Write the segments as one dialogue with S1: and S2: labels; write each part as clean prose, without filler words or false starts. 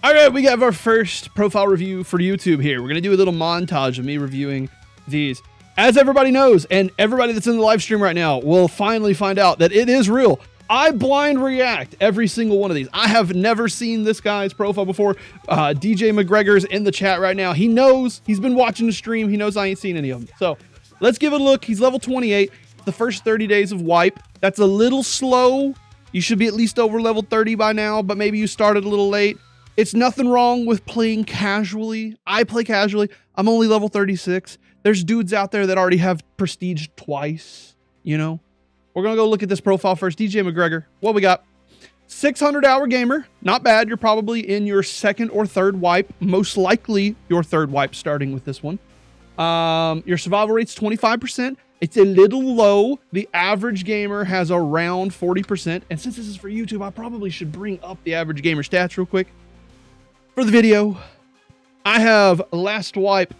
S1: All right, we have our first profile review for YouTube here. We're going to do a little montage of me reviewing these. As everybody knows, and everybody that's in the live stream right now will finally find out that it is real. I blind react every single one of these. I have never seen this guy's profile before. DJ McGregor's in the chat right now. He knows. He's been watching the stream. He knows I ain't seen any of them. So let's give it a look. He's level 28. The first 30 days of wipe. That's a little slow. You should be at least over level 30 by now, but maybe you started a little late. It's nothing wrong with playing casually. I play casually. I'm only level 36. There's dudes out there that already have prestige twice, you know? We're going to go look at this profile first. DJ McGregor, what we got? 600-hour gamer. Not bad. You're probably in your second or third wipe. Most likely your third wipe starting with this one. Your survival rate's 25%. It's a little low. The average gamer has around 40%. And since this is for YouTube, I probably should bring up the average gamer stats real quick. For the video, I have last wipe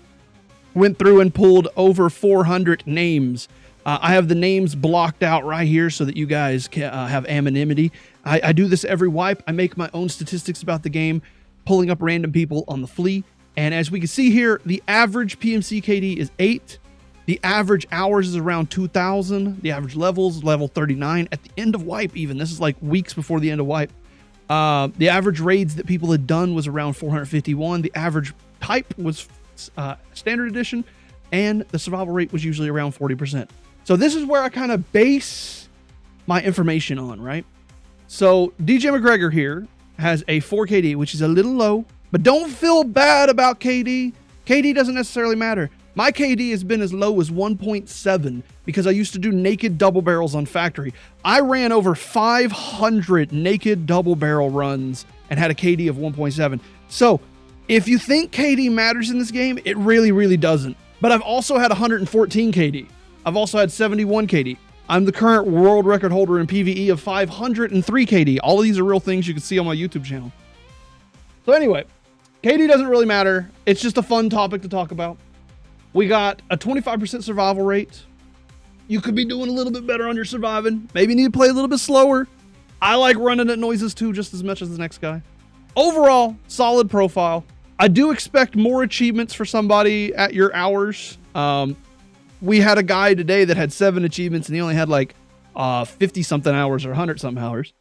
S1: went through and pulled over 400 names. I have the names blocked out right here so that you guys can have anonymity. I do this every wipe. I make my own statistics about the game, pulling up random people on the flee. And as we can see here, the average PMC KD is 8. The average hours is around 2,000. The average levels, level 39. At the end of wipe even, this is like weeks before the end of wipe. The average raids that people had done was around 451. The average type was standard edition, and the survival rate was usually around 40%. So this is where I kind of base my information on, right? So DJ McGregor here has a 4 KD, which is a little low, but don't feel bad about KD. KD doesn't necessarily matter. My KD has been as low as 1.7 because I used to do naked double barrels on factory. I ran over 500 naked double barrel runs and had a KD of 1.7. So if you think KD matters in this game, it really, really doesn't. But I've also had 114 KD. I've also had 71 KD. I'm the current world record holder in PvE of 503 KD. All of these are real things you can see on my YouTube channel. So anyway, KD doesn't really matter. It's just a fun topic to talk about. We got a 25% survival rate. You could be doing a little bit better on your surviving. Maybe you need to play a little bit slower. I like running at noises too, just as much as the next guy. Overall, solid profile. I do expect more achievements for somebody at your hours. We had a guy today that had 7 achievements and he only had like 50 something hours or 100 something hours.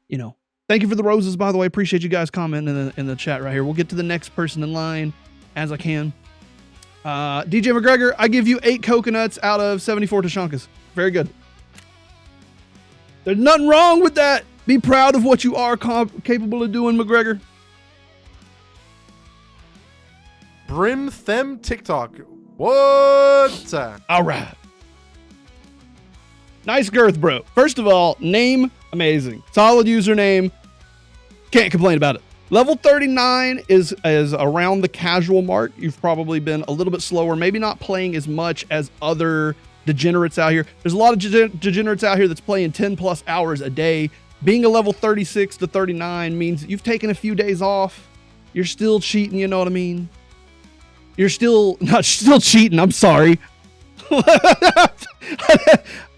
S1: You know, thank you for the roses, by the way. Appreciate you guys commenting in the chat right here. We'll get to the next person in line as I can. DJ McGregor, I give you 8 coconuts out of 74 Tashankas. Very good. There's nothing wrong with that. Be proud of what you are capable of doing, McGregor.
S2: Brimthen TikTok. What?
S1: All right. Nice Girth Bro. First of all, name, amazing. Solid username. Can't complain about it. Level 39 is around the casual mark. You've probably been a little bit slower, maybe not playing as much as other degenerates out here. There's a lot of degenerates out here that's playing 10 plus hours a day. Being a level 36 to 39 means you've taken a few days off. You're still cheating, you know what I mean? You're still cheating. I'm sorry.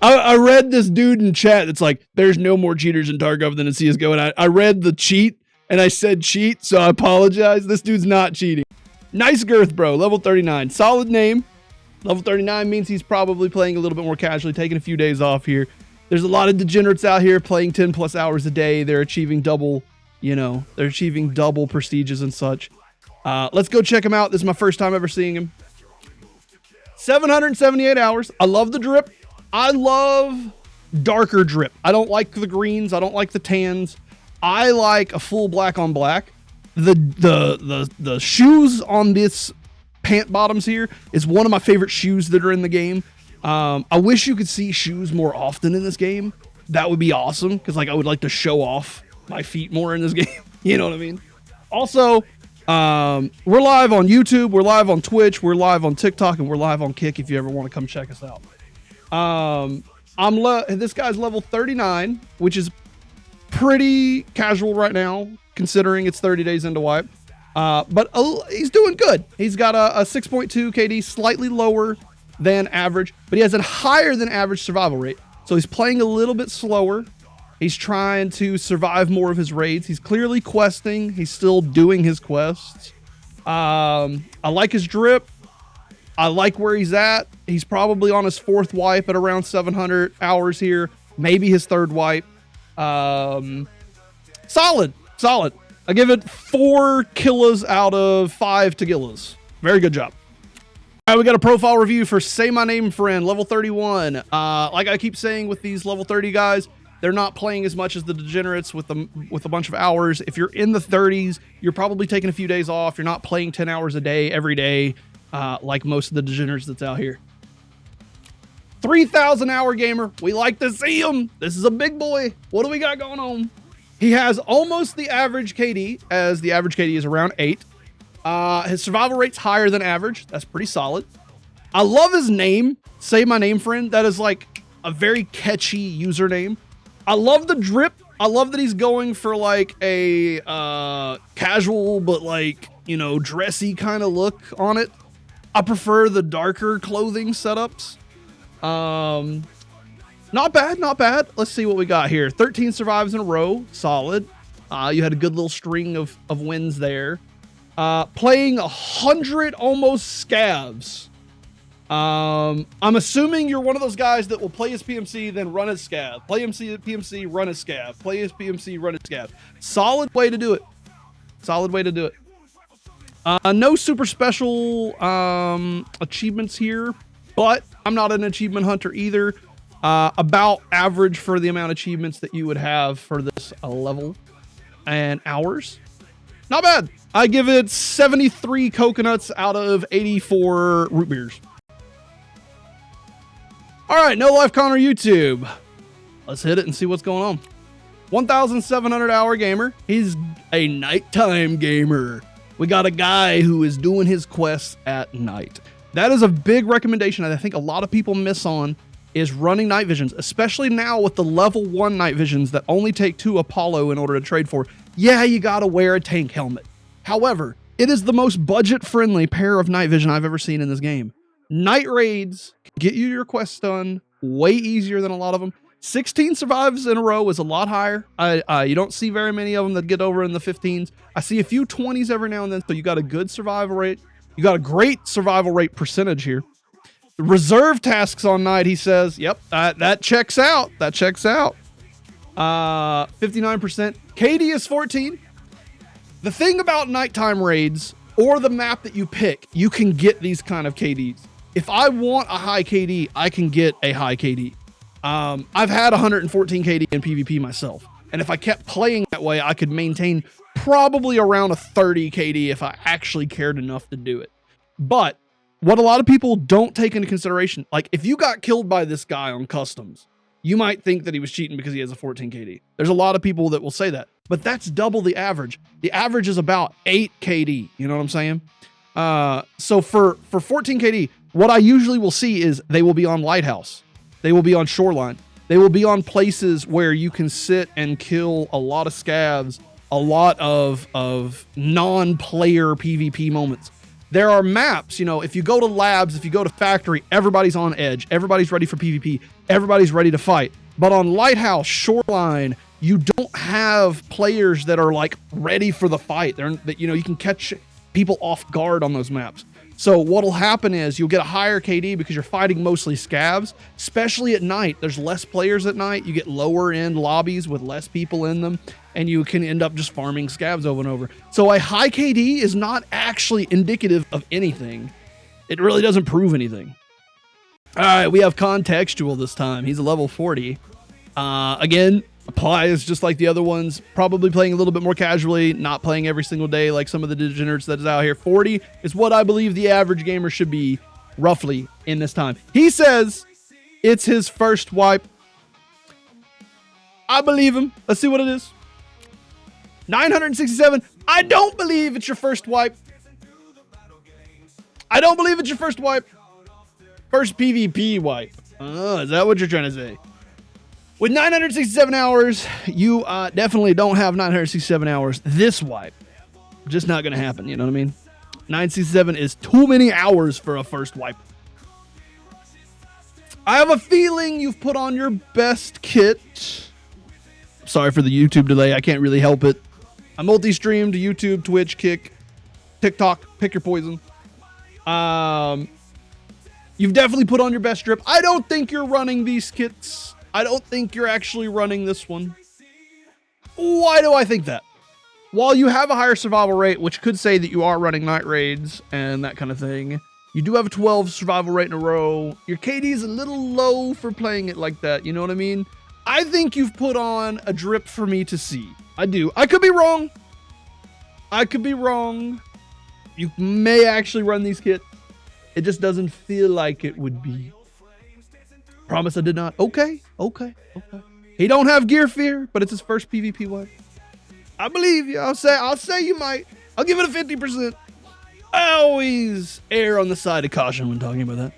S1: I read this dude in chat that's like, there's no more cheaters in Tarkov than in CSGO. And I read the cheat and I said cheat, so I apologize. This dude's not cheating. Nice Girth Bro, level 39. Solid name. Level 39 means he's probably playing a little bit more casually, taking a few days off here. There's a lot of degenerates out here playing 10 plus hours a day. They're achieving double, you know, they're achieving double prestiges and such. Let's go check him out. This is my first time ever seeing him. 778 hours. I love the drip. I love darker drip. I don't like the greens. I don't like the tans. I like a full black on black. The shoes on this pant bottoms here is one of my favorite shoes that are in the game. I wish you could see shoes more often in this game. That would be awesome because like I would like to show off my feet more in this game. You know what I mean? Also, we're live on YouTube, we're live on Twitch, we're live on TikTok, and we're live on Kick if you ever want to come check us out. This guy's level 39, which is pretty casual right now, considering it's 30 days into wipe. But he's doing good. He's got a 6.2 KD, slightly lower than average, but he has a higher than average survival rate. So he's playing a little bit slower. He's trying to survive more of his raids. He's clearly questing. He's still doing his quests. I like his drip. I like where he's at. He's probably on his 4th wipe at around 700 hours here. Maybe his 3rd wipe. Solid. I give it 4 killas out of 5 tagillas. Very good job. All right, we got a profile review for Say My Name Friend, level 31. Like I keep saying with these level 30 guys, they're not playing as much as the degenerates with a bunch of hours. If you're in the 30s, you're probably taking a few days off. You're not playing 10 hours a day every day like most of the degenerates that's out here. 3,000 hour gamer. We like to see him. This is a big boy. What do we got going on? He has almost the average KD, as the average KD is around 8. His survival rate's higher than average. That's pretty solid. I love his name. Say My Name Friend. That is like a very catchy username. I love the drip. I love that he's going for like a casual, but like, you know, dressy kind of look on it. I prefer the darker clothing setups. Not bad, not bad. Let's see what we got here. 13 survives in a row. Solid. You had a good little string of wins there. Playing 100 almost scavs. I'm assuming you're one of those guys that will play his PMC, then run his scav. Play PMC, run his scav. Play his PMC, run his scav. Solid way to do it. Solid way to do it. No super special achievements here, but I'm not an achievement hunter either. About average for the amount of achievements that you would have for this level and hours. Not bad. I give it 73 coconuts out of 84 root beers. All right, No Life Connor YouTube. Let's hit it and see what's going on. 1,700 hour gamer. He's a nighttime gamer. We got a guy who is doing his quests at night. That is a big recommendation that I think a lot of people miss on, is running night visions, especially now with the level 1 night visions that only take 2 Apollo in order to trade for. Yeah, you gotta wear a tank helmet. However, it is the most budget-friendly pair of night vision I've ever seen in this game. Night raids get you your quests done way easier than a lot of them. 16 survives in a row is a lot higher. You don't see very many of them that get over in the 15s. I see a few 20s every now and then, so you got a good survival rate. You got a great survival rate percentage here. Reserve tasks on night, he says. Yep, that checks out. That checks out. 59%. KD is 14. The thing about nighttime raids, or the map that you pick, you can get these kind of KDs. If I want a high KD, I can get a high KD. I've had 114 KD in PvP myself. And if I kept playing that way, I could maintain probably around a 30 KD if I actually cared enough to do it. But what a lot of people don't take into consideration, like if you got killed by this guy on customs, you might think that he was cheating because he has a 14 KD. There's a lot of people that will say that, but that's double the average. The average is about 8 KD. You know what I'm saying? So for 14 KD, what I usually will see is they will be on Lighthouse. They will be on Shoreline. They will be on places where you can sit and kill a lot of scavs, a lot of non-player PvP moments. There are maps, you know, if you go to labs, if you go to factory, everybody's on edge. Everybody's ready for PvP. Everybody's ready to fight. But on Lighthouse, Shoreline, you don't have players that are like ready for the fight. You know, you can catch people off guard on those maps. So what'll happen is you'll get a higher KD because you're fighting mostly scavs, especially at night. There's less players at night. You get lower end lobbies with less people in them, and you can end up just farming scavs over and over. So a high KD is not actually indicative of anything. It really doesn't prove anything. All right, we have Contextual this time. He's a level 40. Again, applies just like the other ones, probably playing a little bit more casually, not playing every single day like some of the degenerates that is out here. 40 is what I believe the average gamer should be roughly in this time. He says it's his first wipe. I believe him. Let's see what it is. 967. I don't believe it's your first wipe. I don't believe it's your first wipe. First PvP wipe. Is that what you're trying to say? With 967 hours, you definitely don't have 967 hours this wipe. Just not going to happen, you know what I mean? 967 is too many hours for a first wipe. I have a feeling you've put on your best kit. Sorry for the YouTube delay. I can't really help it. I multi-streamed YouTube, Twitch, Kick, TikTok. Pick your poison. You've definitely put on your best drip. I don't think you're running these kits. I don't think you're actually running this one. Why do I think that? While you have a higher survival rate, which could say that you are running night raids and that kind of thing, you do have a 12 survival rate in a row. Your KD is a little low for playing it like that. You know what I mean? I think you've put on a drip for me to see. I do. I could be wrong. I could be wrong. You may actually run these kits. It just doesn't feel like it would be. Promise I did not. Okay. He don't have gear fear, but it's his first PvP wipe. I believe you. I'll say you might. I'll give it a 50%. I always err on the side of caution when talking about that.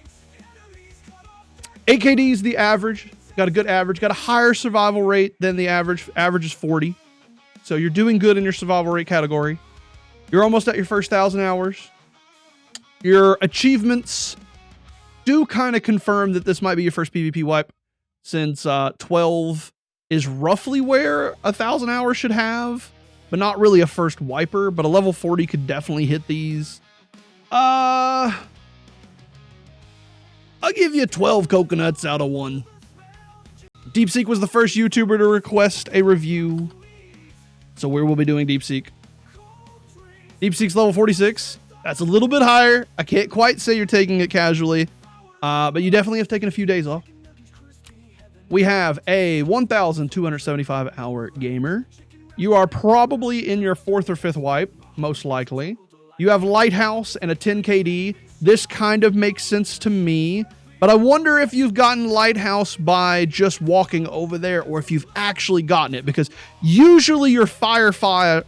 S1: 8KD is the average. Got a good average. Got a higher survival rate than the average. Average is 40. So you're doing good in your survival rate category. You're almost at your first 1,000 hours. Your achievements do kind of confirm that this might be your first PvP wipe, since 12 is roughly where 1,000 hours should have, but not really a first wiper, but a level 40 could definitely hit these. I'll give you 12 coconuts out of 1. DeepSeek was the first YouTuber to request a review, so we will be doing DeepSeek. DeepSeek's level 46. That's a little bit higher. I can't quite say you're taking it casually, but you definitely have taken a few days off. We have a 1,275 hour gamer. You are probably in your 4th or 5th wipe, most likely. You have Lighthouse and a 10 KD. This kind of makes sense to me, but I wonder if you've gotten Lighthouse by just walking over there or if you've actually gotten it, because usually your Firefly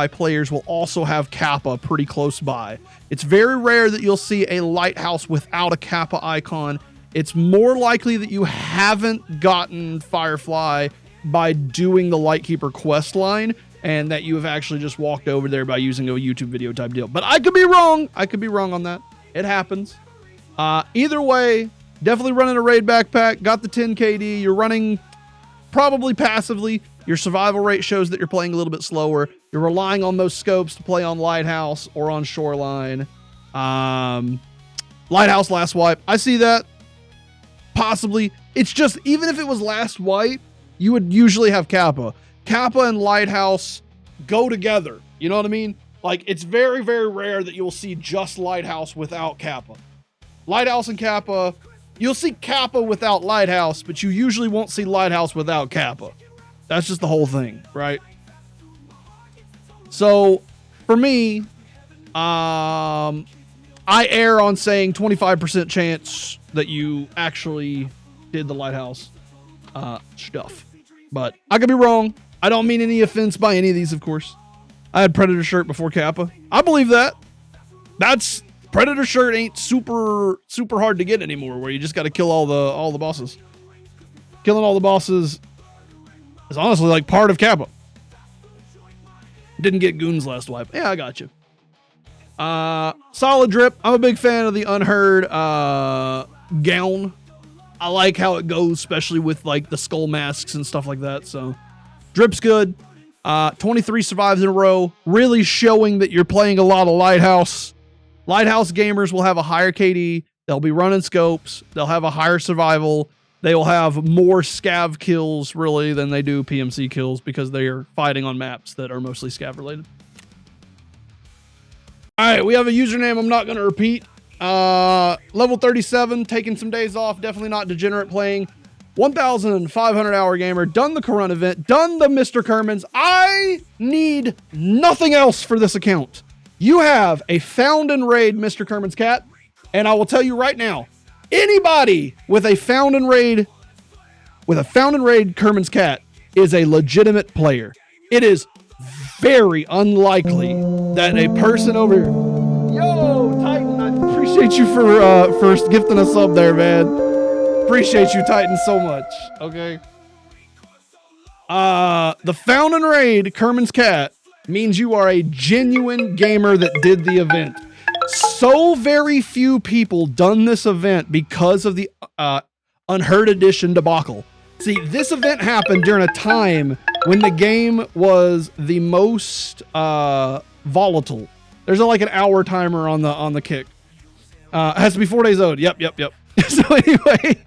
S1: players will also have Kappa pretty close by. It's very rare that you'll see a Lighthouse without a Kappa icon. It's more likely that you haven't gotten Firefly by doing the Lightkeeper quest line and that you have actually just walked over there by using a YouTube video type deal. But I could be wrong. I could be wrong on that. It happens. Either way, definitely running a raid backpack. Got the 10 KD. You're running probably passively. Your survival rate shows that you're playing a little bit slower. You're relying on those scopes to play on Lighthouse or on Shoreline. Lighthouse last wipe. I see that. Possibly. It's just, even if it was last wipe, you would usually have Kappa. Kappa and Lighthouse go together. You know what I mean? Like, it's very, very rare that you'll see just Lighthouse without Kappa. Lighthouse and Kappa, you'll see Kappa without Lighthouse, but you usually won't see Lighthouse without Kappa. That's just the whole thing, right? So, for me, I err on saying 25% chance that you actually did the Lighthouse stuff. But I could be wrong. I don't mean any offense by any of these, of course. I had Predator shirt before Kappa. I believe that. That's Predator shirt ain't super hard to get anymore, where you just got to kill all the bosses. Killing all the bosses is honestly like part of Kappa. Didn't get goons last wipe. Yeah, I got you. Solid drip. I'm a big fan of the Unheard gown. I like how it goes, especially with like the skull masks and stuff like that. So drip's good. 23 survives in a row, really showing that you're playing a lot of Lighthouse. Lighthouse gamers will have a higher KD. They'll be running scopes. They'll have a higher survival. They will have more scav kills, really, than they do PMC kills, because they are fighting on maps that are mostly scav related. All right, we have a username I'm not going to repeat. Level 37, taking some days off. Definitely not degenerate playing. 1,500 hour gamer. Done the Corona event. Done the Mr. Kermans. I need nothing else for this account. You have a found and raid Mr. Kerman's cat. And I will tell you right now, anybody with a found and raid Kerman's cat is a legitimate player. It is very unlikely that a person over here. Yo, Titan, I appreciate you for gifting us up there, man. Appreciate you, Titan, so much. Okay. The found and raid Kerman's cat means you are a genuine gamer that did the event. So very few people done this event because of the Unheard edition debacle. See, this event happened during a time when the game was the most volatile. There's like an hour timer on the kick. It has to be 4 days old. Yep. So anyway,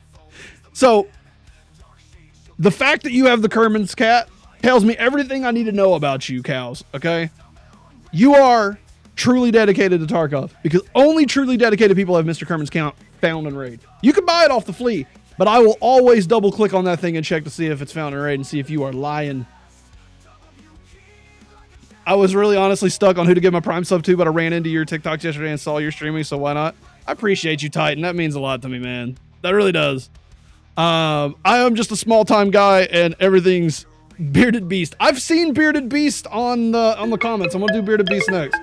S1: so the fact that you have the Kerman Cat tells me everything I need to know about you, cows. Okay, you are truly dedicated to Tarkov, because only truly dedicated people have Mr. Kerman's count found in raid. You can buy it off the flea, but I will always double click on that thing and check to see if it's found in raid and see if you are lying. I was really honestly stuck on who to give my Prime sub to, but I ran into your TikToks yesterday and saw your streaming, so why not? I appreciate you, Titan. That means a lot to me, man. That really does. I am just a small-time guy, and everything's Bearded Beast. I've seen Bearded Beast on the comments. I'm gonna do Bearded Beast next.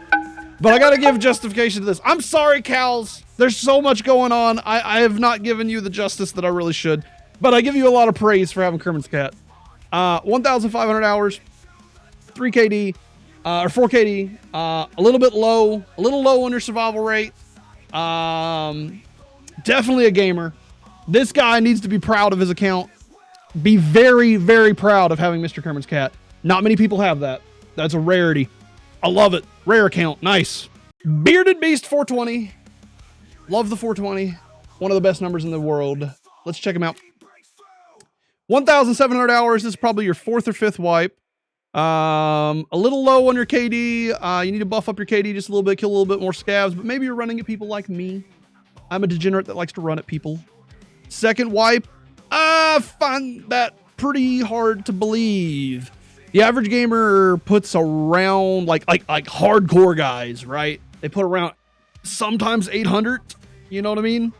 S1: But I gotta give justification to this. I'm sorry, cows. There's so much going on. I have not given you the justice that I really should. But I give you a lot of praise for having Kerman's Cat. 1,500 hours, 3 KD, or 4 KD, a little low on your survival rate. Definitely a gamer. This guy needs to be proud of his account. Be very, very proud of having Mr. Kerman's Cat. Not many people have that. That's a rarity. I love it. Rare account. Nice. Bearded Beast 420. Love the 420. One of the best numbers in the world. Let's check him out. 1,700 hours. This is probably your 4th or 5th wipe. A little low on your KD. You need to buff up your KD just a little bit, kill a little bit more scavs, but maybe you're running at people like me. I'm a degenerate that likes to run at people. 2nd wipe. I find that pretty hard to believe. The average gamer puts around like hardcore guys, right? They put around sometimes 800. You know what I mean?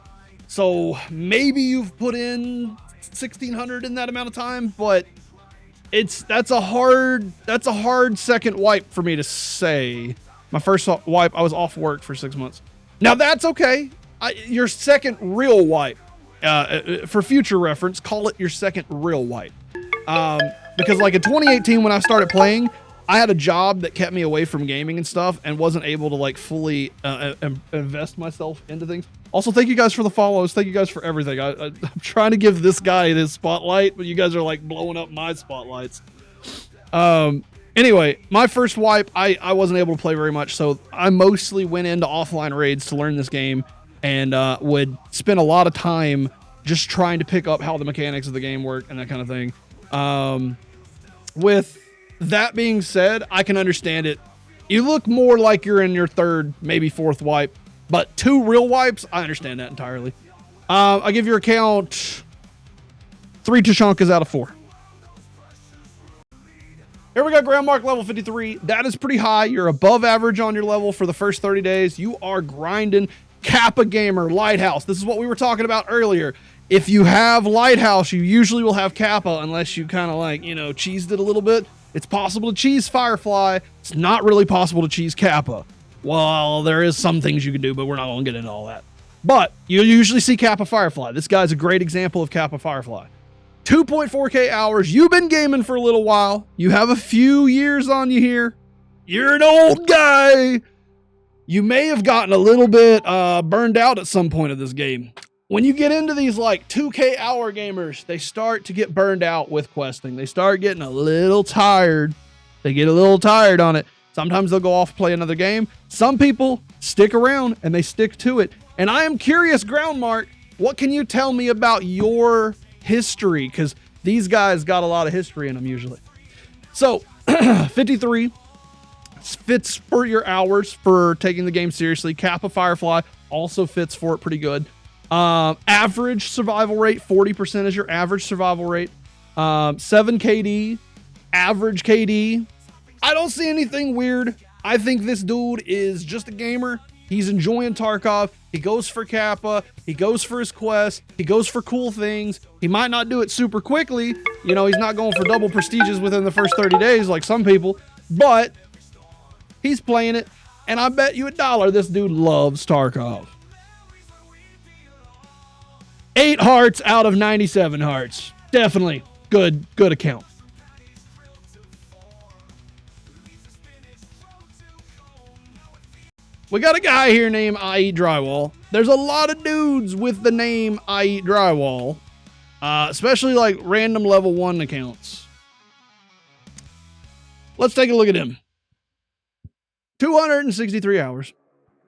S1: So maybe you've put in 1,600 in that amount of time, but that's a hard 2nd wipe for me to say. My 1st wipe, I was off work for 6 months. Now that's okay. Your 2nd real wipe, for future reference, call it your 2nd real wipe. Because like in 2018, when I started playing, I had a job that kept me away from gaming and stuff and wasn't able to like fully invest myself into things. Also, thank you guys for the follows. Thank you guys for everything. I'm trying to give this guy his spotlight, but you guys are like blowing up my spotlights. Anyway, my 1st wipe, I wasn't able to play very much, so I mostly went into offline raids to learn this game and would spend a lot of time just trying to pick up how the mechanics of the game work and that kind of thing. With that being said, I can understand it. You look more like you're in your 3rd, maybe 4th wipe, but 2 real wipes, I understand that entirely. I give your account 3 Tushonkas out of 4. Here we go, ground mark level 53. That is pretty high. You're above average on your level for the first 30 days. You are grinding. Kappa Gamer, Lighthouse. This is what we were talking about earlier. If you have Lighthouse, you usually will have Kappa unless you kind of like, cheesed it a little bit. It's possible to cheese Firefly. It's not really possible to cheese Kappa. Well, there is some things you can do, but we're not going to get into all that. But you usually see Kappa Firefly. This guy's a great example of Kappa Firefly. 2.4K hours. You've been gaming for a little while. You have a few years on you here. You're an old guy. You may have gotten a little bit burned out at some point of this game. When you get into these like 2K hour gamers, they start to get burned out with questing. They start getting a little tired. They get a little tired on it. Sometimes they'll go off and play another game. Some people stick around and they stick to it. And I am curious, Groundmark, what can you tell me about your history? Because these guys got a lot of history in them usually. So 53 fits for your hours for taking the game seriously. Kappa Firefly also fits for it pretty good. Average survival rate, 40% is your average survival rate. 7 KD, average KD. I don't see anything weird. I think this dude is just a gamer. He's enjoying Tarkov. He goes for Kappa. He goes for his quest. He goes for cool things. He might not do it super quickly. He's not going for double prestiges within the first 30 days like some people, but he's playing it. And I bet you $1 this dude loves Tarkov. 8 hearts out of 97 hearts. Definitely good account. We got a guy here named IAT Drywall. There's a lot of dudes with the name IAT Drywall. especially like random level 1 accounts. Let's take a look at him. 263 hours.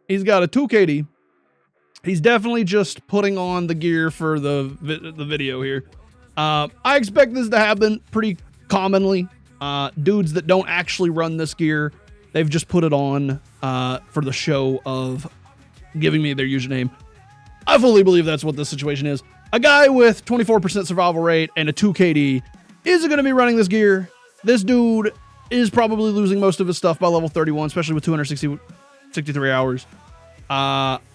S1: He's got a 2 KD. He's definitely just putting on the gear for the video here. I expect this to happen pretty commonly. Dudes that don't actually run this gear, they've just put it on for the show of giving me their username. I fully believe that's what this situation is. A guy with 24% survival rate and a 2 KD isn't going to be running this gear. This dude is probably losing most of his stuff by level 31, especially with 263 hours.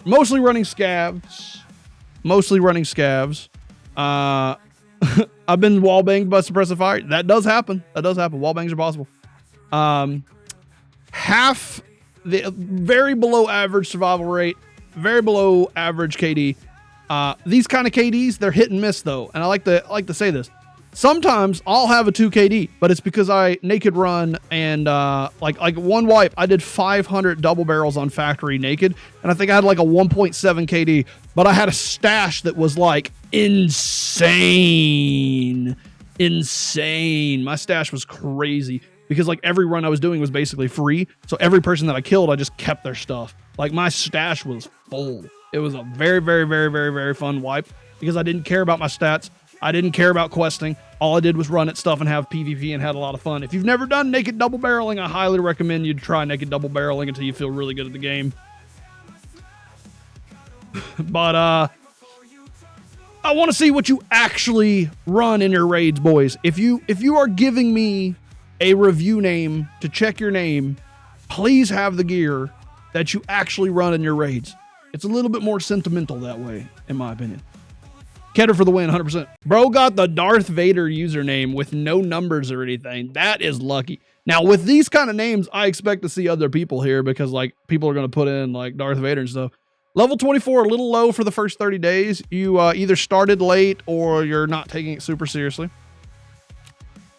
S1: Mostly running scavs. I've been wallbanged by suppressive fire. That does happen. Wallbangs are possible. Half the very below average survival rate, very below average KD. These kind of KDs, they're hit and miss though. And I like to say this. Sometimes I'll have a 2 KD, but it's because I naked run and like one wipe, I did 500 double barrels on factory naked, and I think I had like a 1.7 KD, but I had a stash that was like insane. My stash was crazy because like every run I was doing was basically free. So every person that I killed, I just kept their stuff. Like my stash was full. It was a very, very, very, very, very fun wipe because I didn't care about my stats. I didn't care about questing. All I did was run at stuff and have PvP and had a lot of fun. If you've never done naked double barreling, I highly recommend you try naked double barreling until you feel really good at the game. But I want to see what you actually run in your raids, boys. If you are giving me a review name to check your name, please have the gear that you actually run in your raids. It's a little bit more sentimental that way, in my opinion. Kedr for the win, 100%. Bro got the Darth Vader username with no numbers or anything. That is lucky. Now, with these kind of names, I expect to see other people here because, like, people are going to put in, like, Darth Vader and stuff. Level 24, a little low for the first 30 days. You either started late or you're not taking it super seriously.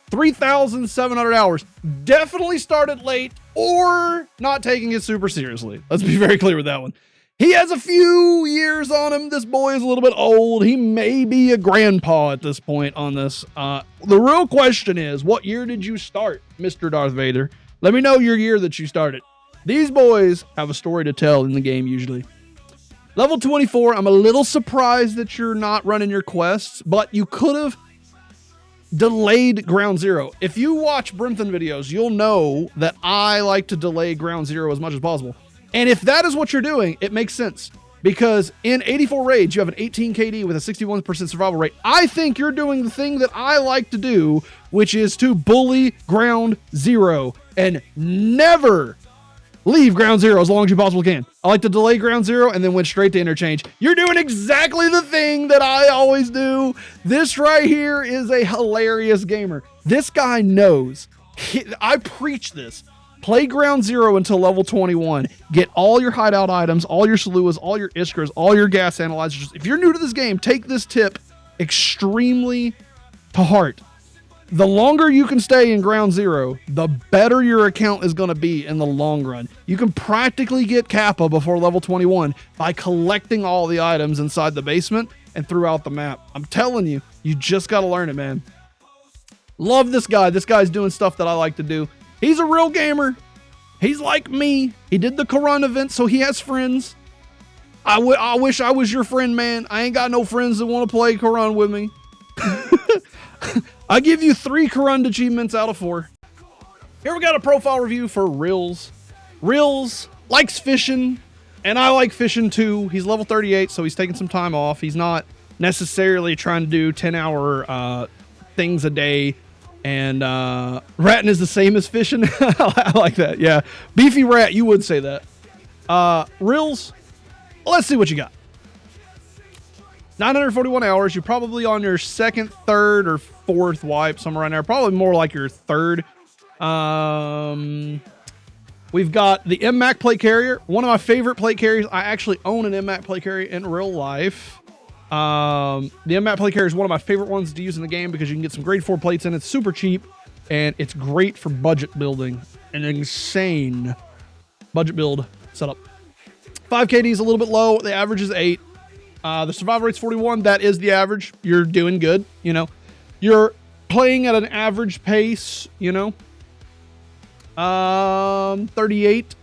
S1: 3,700 hours. Definitely started late or not taking it super seriously. Let's be very clear with that one. He has a few years on him. This boy is a little bit old. He may be a grandpa at this point on this. The real question is, what year did you start, Mr. Darth Vader? Let me know your year that you started. These boys have a story to tell in the game usually. Level 24, I'm a little surprised that you're not running your quests, but you could have delayed Ground Zero. If you watch Brimthen videos, you'll know that I like to delay Ground Zero as much as possible. And if that is what you're doing, it makes sense. Because in 84 raids, you have an 18 KD with a 61% survival rate. I think you're doing the thing that I like to do, which is to bully Ground Zero and never leave Ground Zero as long as you possibly can. I like to delay Ground Zero and then went straight to interchange. You're doing exactly the thing that I always do. This right here is a hilarious gamer. This guy knows. I preach this. Play Ground Zero until level 21. Get all your hideout items, all your Saluas, all your Iskras, all your gas analyzers. If you're new to this game, take this tip extremely to heart. The longer you can stay in Ground Zero, the better your account is going to be in the long run. You can practically get Kappa before level 21 by collecting all the items inside the basement and throughout the map. I'm telling you, you just got to learn it, man. Love this guy. This guy's doing stuff that I like to do. He's a real gamer. He's like me. He did the Quran event, so he has friends. I wish I was your friend, man. I ain't got no friends that want to play Quran with me. I give you 3 Quran achievements out of 4. Here we got a profile review for Rills. Rills likes fishing, and I like fishing too. He's level 38, so he's taking some time off. He's not necessarily trying to do 10-hour things a day. And ratting is the same as fishing. I like that. Yeah. Beefy rat, you would say that. Rills, let's see what you got. 941 hours. You're probably on your second, third, or fourth wipe, somewhere around there. Probably more like your third. We've got the MMAC plate carrier. One of my favorite plate carriers. I actually own an MMAC plate carrier in real life. The MMAC plate carrier is one of my favorite ones to use in the game because you can get some grade 4 plates in it. It's super cheap, and it's great for budget building. An insane budget build setup. 5 KD is a little bit low. The average is 8. The survival rate's 41. That is the average. You're doing good. You know, you're playing at an average pace, you know. 38,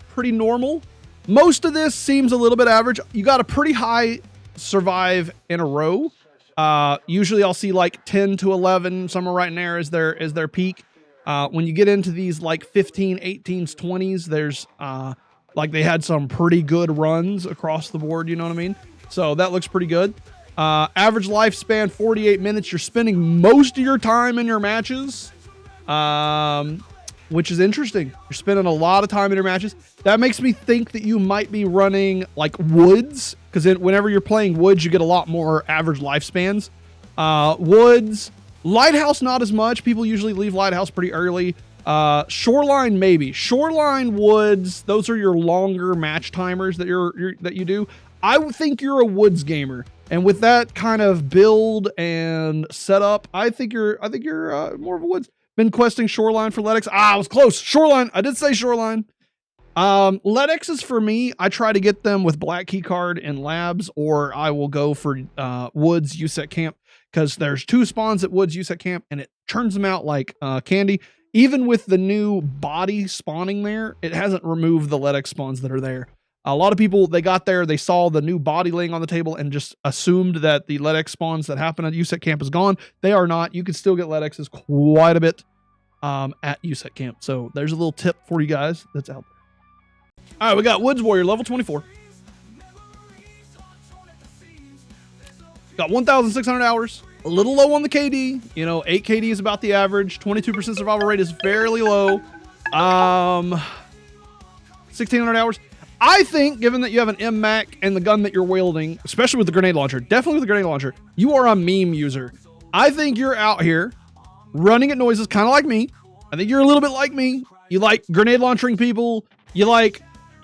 S1: pretty normal. Most of this seems a little bit average. You got a pretty high survive in a row. Usually I'll see like 10 to 11, somewhere right in there is their peak. When you get into these like 15, 18s, 20s, there's like they had some pretty good runs across the board, you know what I mean? So that looks pretty good. Average lifespan, 48 minutes. You're spending most of your time in your matches, which is interesting. You're spending a lot of time in your matches. That makes me think that you might be running like woods, because whenever you're playing woods, you get a lot more average lifespans. Woods, lighthouse, not as much. People usually leave lighthouse pretty early. Shoreline, maybe. Shoreline, woods, those are your longer match timers that you do. I would think you're a woods gamer, and with that kind of build and setup, I think you're more of a woods. Been questing shoreline for Ledex. I was close. Shoreline. I did say shoreline. Ledex is for me. I try to get them with black key card in labs, or I will go for woods USET camp, because there's 2 spawns at woods USET camp, and it turns them out like candy. Even with the new body spawning there, it hasn't removed the Ledex spawns that are there. A lot of people, they got there, they saw the new body laying on the table and just assumed that the Ledex spawns that happen at USET camp is gone. They are not. You can still get Ledexes quite a bit at USET camp. So there's a little tip for you guys that's out there. All right, we got Woods Warrior, level 24. Got 1,600 hours. A little low on the KD. You know, 8 KD is about the average. 22% survival rate is fairly low. 1,600 hours. I think, given that you have an MMAC and the gun that you're wielding, especially with the grenade launcher, definitely with the grenade launcher, you are a meme user. I think you're out here running at noises kind of like me. I think you're a little bit like me. You like grenade launchering people. You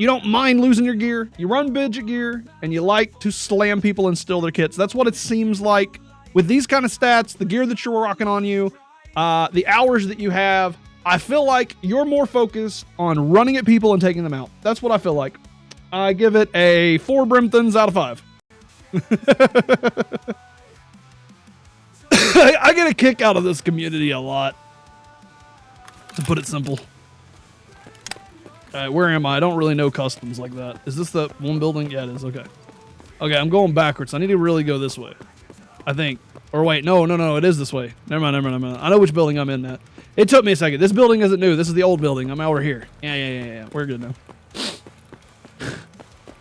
S1: don't mind losing your gear. You run budget gear, and you like to slam people and steal their kits. That's what it seems like with these kind of stats, the gear that you're rocking on you, the hours that you have. I feel like you're more focused on running at people and taking them out. That's what I feel like. I give it a 4 Brimthens out of 5. I get a kick out of this community a lot, to put it simple. All right, where am I? I don't really know customs like that. Is this the one building? Yeah, it is. Okay. Okay, I'm going backwards. I need to really go this way, I think. Or wait, no. It is this way. Never mind. I know which building I'm in at. It took me a second. This building isn't new. This is the old building. I'm over here. Yeah. We're good now.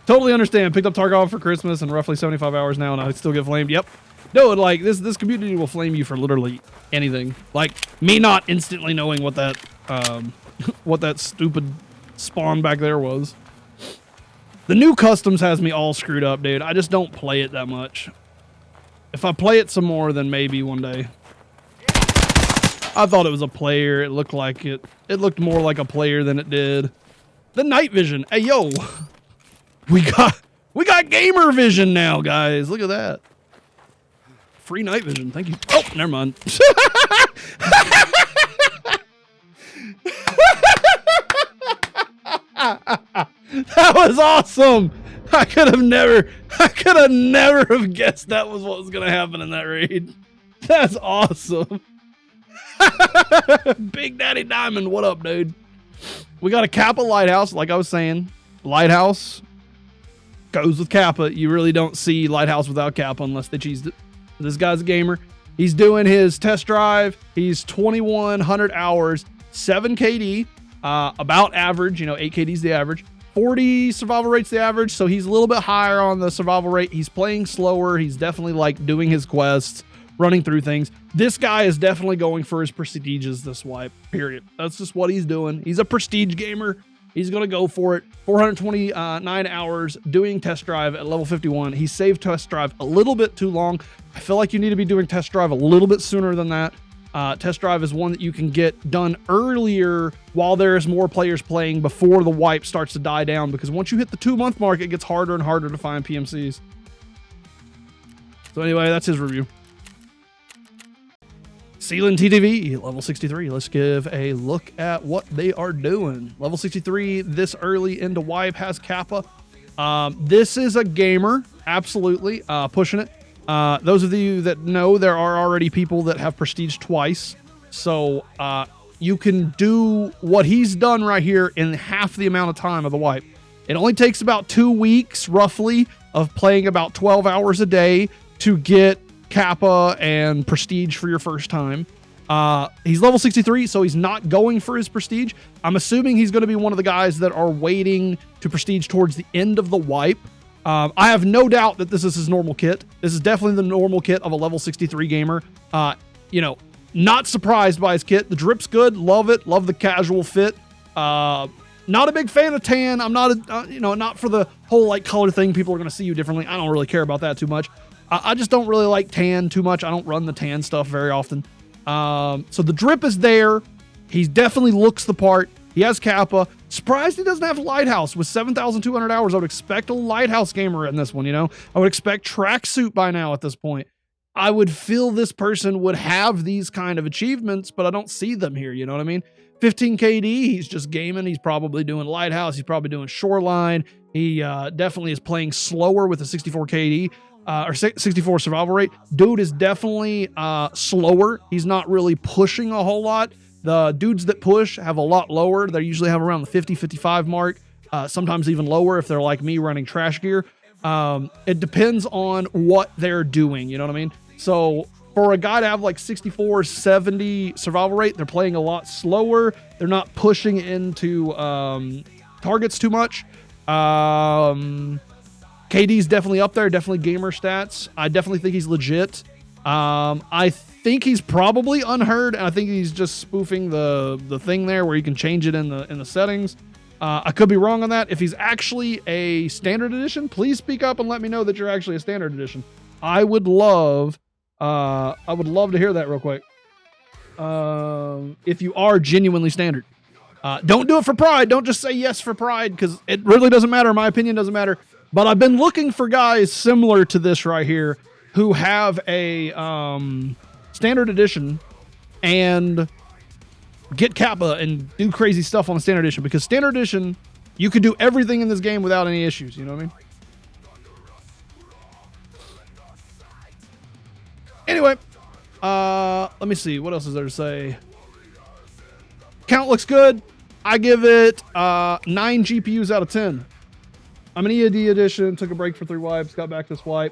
S1: Totally understand. Picked up Tarkov for Christmas and roughly 75 hours now, and I still get flamed. Yep. No, like this community will flame you for literally anything. Like me not instantly knowing what that what that stupid spawn back there was. The new customs has me all screwed up, dude. I just don't play it that much. If I play it some more, then maybe one day. I thought it was a player. It looked like it. It looked more like a player than it did. The night vision. Hey, yo. We got gamer vision now, guys. Look at that. Free night vision. Thank you. Oh, never mind. That was awesome. I could have never have guessed that was what was going to happen in that raid. That's awesome. Big Daddy Diamond, what up, dude? We got a Kappa lighthouse, like I was saying. Lighthouse goes with Kappa. You really don't see lighthouse without Kappa unless they cheesed it. This guy's a gamer. He's doing his test drive. He's 2,100 hours, 7 KD, about average. You know, 8 KD is the average. 40 survival rate's the average, so he's a little bit higher on the survival rate. He's playing slower. He's definitely like doing his quests, running through things. This guy is definitely going for his prestiges this wipe, period. That's just what he's doing. He's a prestige gamer. He's going to go for it. 429 hours doing test drive at level 51. He saved test drive a little bit too long. I feel like you need to be doing test drive a little bit sooner than that. Test drive is one that you can get done earlier while there's more players playing before the wipe starts to die down, because once you hit the 2-month mark, it gets harder and harder to find PMCs. So anyway, that's his review. Cen TTV, level 63. Let's give a look at what they are doing. Level 63 this early into wipe has Kappa. This is a gamer. absolutely pushing it. Those of you that know, there are already people that have prestige twice. So you can do what he's done right here in half the amount of time of the wipe. It only takes about 2 weeks, roughly, of playing about 12 hours a day to get Kappa and prestige for your first time. He's level 63, so he's not going for his prestige. I'm assuming he's going to be one of the guys that are waiting to prestige towards the end of the wipe. I have no doubt that this is his normal kit. This is definitely the normal kit of a level 63 gamer. You know, not surprised by his kit. The drip's good. Love it. Love the casual fit. Not a big fan of tan. I'm not, not for the whole like color thing. People are going to see you differently. I don't really care about that too much. I just don't really like tan too much. I don't run the tan stuff very often. So the drip is there. He definitely looks the part. He has Kappa. Surprised he doesn't have Lighthouse. With 7,200 hours, I would expect a Lighthouse gamer in this one, I would expect Tracksuit by now at this point. I would feel this person would have these kind of achievements, but I don't see them here, you know what I mean? 15 KD, he's just gaming. He's probably doing Lighthouse. He's probably doing Shoreline. He definitely is playing slower with a 64 KD. Or 64 survival rate. Dude is definitely slower. He's not really pushing a whole lot. The dudes that push have a lot lower. They usually have around the 50, 55 mark, sometimes even lower if they're like me running trash gear. It depends on what they're doing, you know what I mean? So for a guy to have like 64, 70 survival rate, they're playing a lot slower. They're not pushing into targets too much. KD's definitely up there, definitely gamer stats. I definitely think he's legit. I think he's probably unheard, and I think he's just spoofing the thing there where you can change it in the settings. I could be wrong on that. If he's actually a standard edition, please speak up and let me know that you're actually a standard edition. I would love to hear that real quick. If you are genuinely standard. Don't do it for pride. Don't just say yes for pride, because it really doesn't matter. My opinion doesn't matter. But I've been looking for guys similar to this right here who have a standard edition and get Kappa and do crazy stuff on the standard edition, because standard edition, you can do everything in this game without any issues. You know what I mean? Anyway, let me see. What else is there to say? Count looks good. I give it 9 GPUs out of 10. I'm an EAD edition, took a break for 3 wipes, got back this wipe,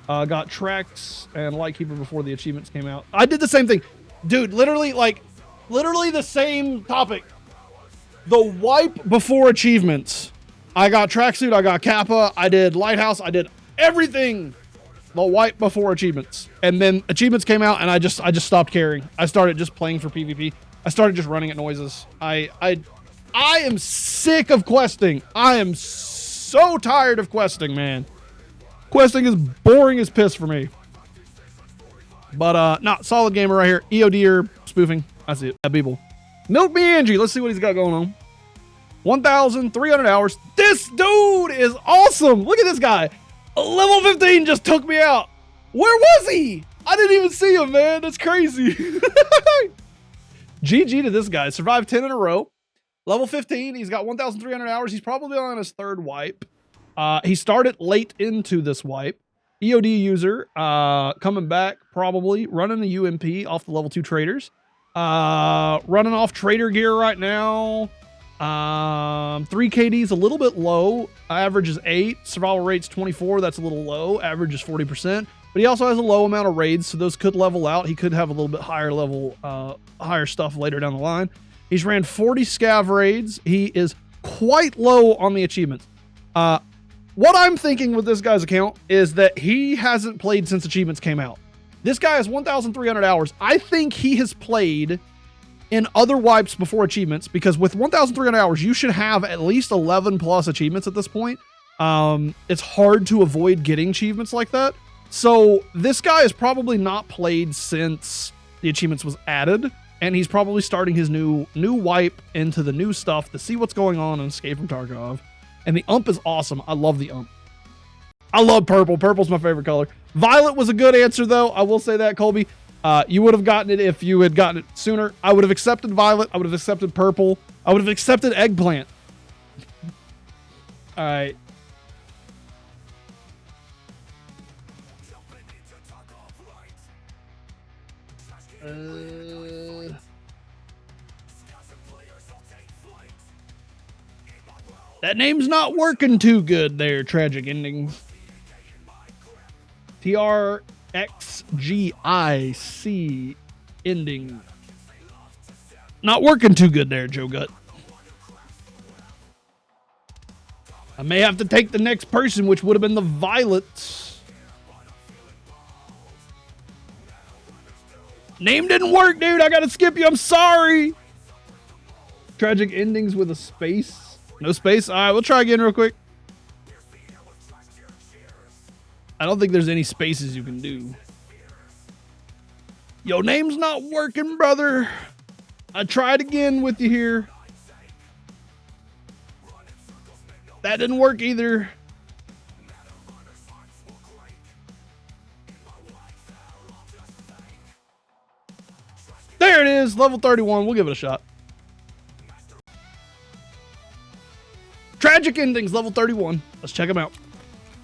S1: got tracks and Lightkeeper before the achievements came out. I did the same thing. Dude, literally the same topic. The wipe before achievements. I got Tracksuit, I got Kappa, I did Lighthouse, I did everything. The wipe before achievements. And then achievements came out and I just stopped caring. I started just playing for PvP. I started just running at noises. I am sick of questing. I am so tired of questing, man. Questing is boring as piss for me. But solid gamer right here. EOD spoofing. I see it. At people. Milk me Angie. Let's see what he's got going on. 1,300 hours. This dude is awesome. Look at this guy. Level 15 just took me out. Where was he? I didn't even see him, man. That's crazy. GG to this guy. Survived 10 in a row. Level 15, he's got 1,300 hours. He's probably on his 3rd wipe. He started late into this wipe. EOD user, coming back, probably running the UMP off the level 2 traders. Running off trader gear right now. 3 KD is a little bit low. Average is 8. Survival rate's 24. That's a little low. Average is 40%. But he also has a low amount of raids, so those could level out. He could have a little bit higher level, higher stuff later down the line. He's ran 40 scav raids. He is quite low on the achievements. What I'm thinking with this guy's account is that he hasn't played since achievements came out. This guy has 1,300 hours. I think he has played in other wipes before achievements, because with 1,300 hours, you should have at least 11 plus achievements at this point. It's hard to avoid getting achievements like that. So this guy has probably not played since the achievements was added. And he's probably starting his new wipe into the new stuff to see what's going on in Escape from Tarkov. And the ump is awesome. I love the ump. I love purple. Purple's my favorite color. Violet was a good answer, though. I will say that, Colby. You would have gotten it if you had gotten it sooner. I would have accepted violet. I would have accepted purple. I would have accepted eggplant. All right. That name's not working too good there, Tragic Endings. TRXGIC ending. Not working too good there, Joe Gut. I may have to take the next person, which would have been the Violets. Name didn't work, dude. I gotta skip you. I'm sorry. Tragic Endings with a space. No space? All right, we'll try again real quick. I don't think there's any spaces you can do. Yo, name's not working, brother. I tried again with you here. That didn't work either. There it is, level 31. We'll give it a shot. Tragic Endings, level 31. Let's check him out.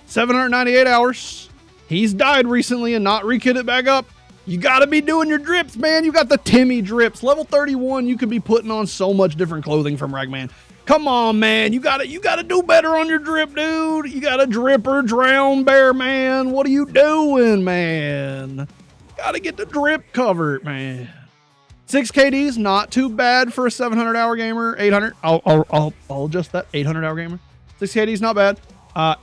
S1: 798 hours. He's died recently and not re-kitted back up. You gotta be doing your drips, man. You got the Timmy drips. Level 31, you could be putting on so much different clothing from Ragman. Come on, man. You gotta do better on your drip, dude. You gotta drip or drown, bear, man. What are you doing, man? Gotta get the drip covered, man. 6 KDs, not too bad for a 700-hour gamer. 800, I'll adjust that. 800-hour gamer. 6 KDs, not bad.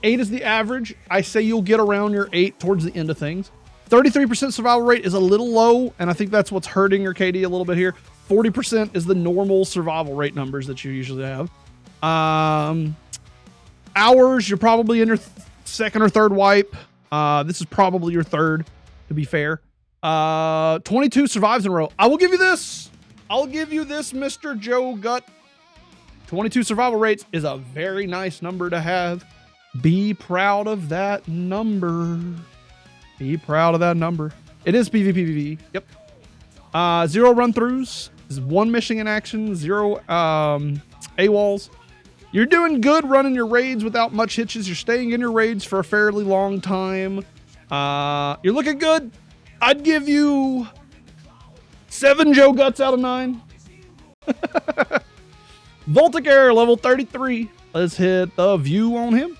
S1: 8 is the average. I say you'll get around your 8 towards the end of things. 33% survival rate is a little low, and I think that's what's hurting your KD a little bit here. 40% is the normal survival rate numbers that you usually have. Hours, you're probably in your second or third wipe. This is probably your third, to be fair. 22 survives in a row. I will give you this. I'll give you this, Mr. Joe Gut. 22 survival rates is a very nice number to have. Be proud of that number. Be proud of that number. It is PvP. Yep. 0 run-throughs. Is 1 mission in action. 0 AWOLs. You're doing good running your raids without much hitches. You're staying in your raids for a fairly long time. You're looking good. I'd give you 7 Joe Guts out of 9. Voltic A, level 33. Let's hit the view on him.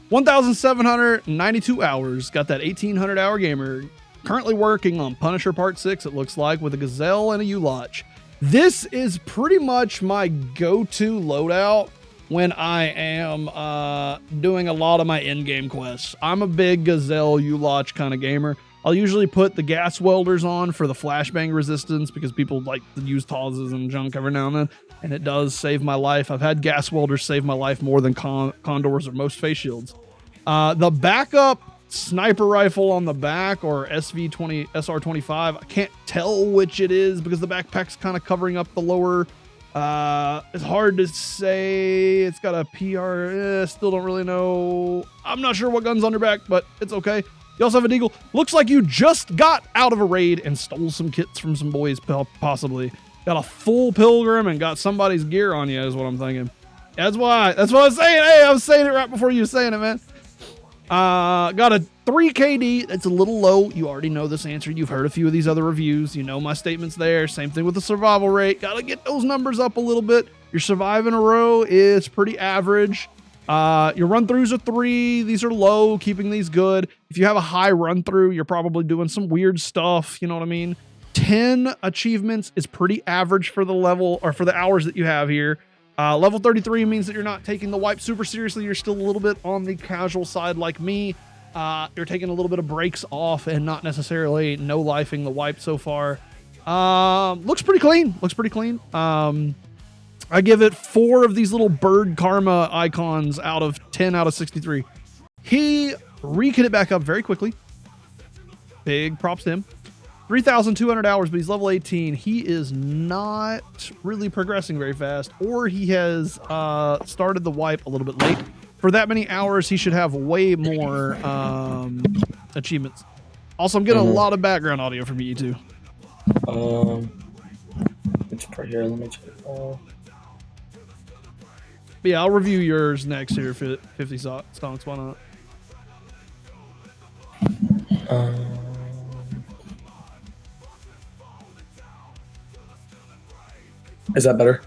S1: 1,792 hours. Got that 1,800-hour gamer. Currently working on Punisher Part 6, it looks like, with a Gazelle and a U-Lotch. This is pretty much my go-to loadout when I am doing a lot of my in-game quests. I'm a big Gazelle U-Lotch kind of gamer. I'll usually put the gas welders on for the flashbang resistance because people like to use Tauses and junk every now and then, and it does save my life. I've had gas welders save my life more than Condors or most face shields. The backup sniper rifle on the back, or SV20 SR25, I can't tell which it is because the backpack's kind of covering up the lower. It's hard to say. It's got a PR. Still don't really know. I'm not sure what gun's on your back, but it's okay. You also have a deagle. Looks like you just got out of a raid and stole some kits from some boys, possibly. Got a full pilgrim and got somebody's gear on you, is what I'm thinking. That's what I was saying. Hey, I was saying it right before you were saying it, man. Got a 3 KD. That's a little low. You already know this answer. You've heard a few of these other reviews. You know my statements there. Same thing with the survival rate. Got to get those numbers up a little bit. Your survive in a row is pretty average. Your run-throughs are 3. These are low, keeping these good. If you have a high run-through, you're probably doing some weird stuff. You know what I mean? 10 achievements is pretty average for the level, or for the hours that you have here. Level 33 means that you're not taking the wipe super seriously. You're still a little bit on the casual side like me. You're taking a little bit of breaks off and not necessarily no-lifing the wipe so far. Looks pretty clean. Looks pretty clean. I give it 4 of these little bird karma icons out of 10 out of 63. He re-kit it back up very quickly. Big props to him. 3,200 hours, but he's level 18. He is not really progressing very fast, or he has started the wipe a little bit late. For that many hours, he should have way more achievements. Also, I'm getting a lot of background audio from you too.
S3: It's right here. Let me check.
S1: Yeah, I'll review yours next here. 50 stonks, why not?
S3: Is that better?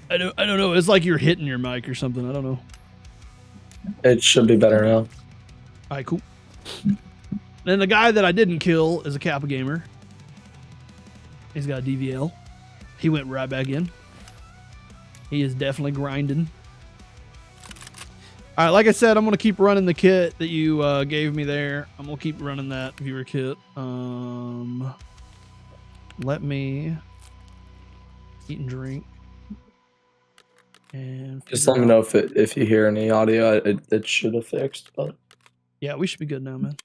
S1: I don't know. It's like you're hitting your mic or something. I don't know.
S3: It should be better now.
S1: All right, cool. Then the guy that I didn't kill is a Kappa gamer. He's got a DVL. He went right back in. He is definitely grinding. All right, like I said, I'm going to keep running the kit that you gave me there. I'm going to keep running that viewer kit. Let me eat and drink. And
S3: just let me know if you hear any audio. It should have fixed, but
S1: yeah, we should be good now, man.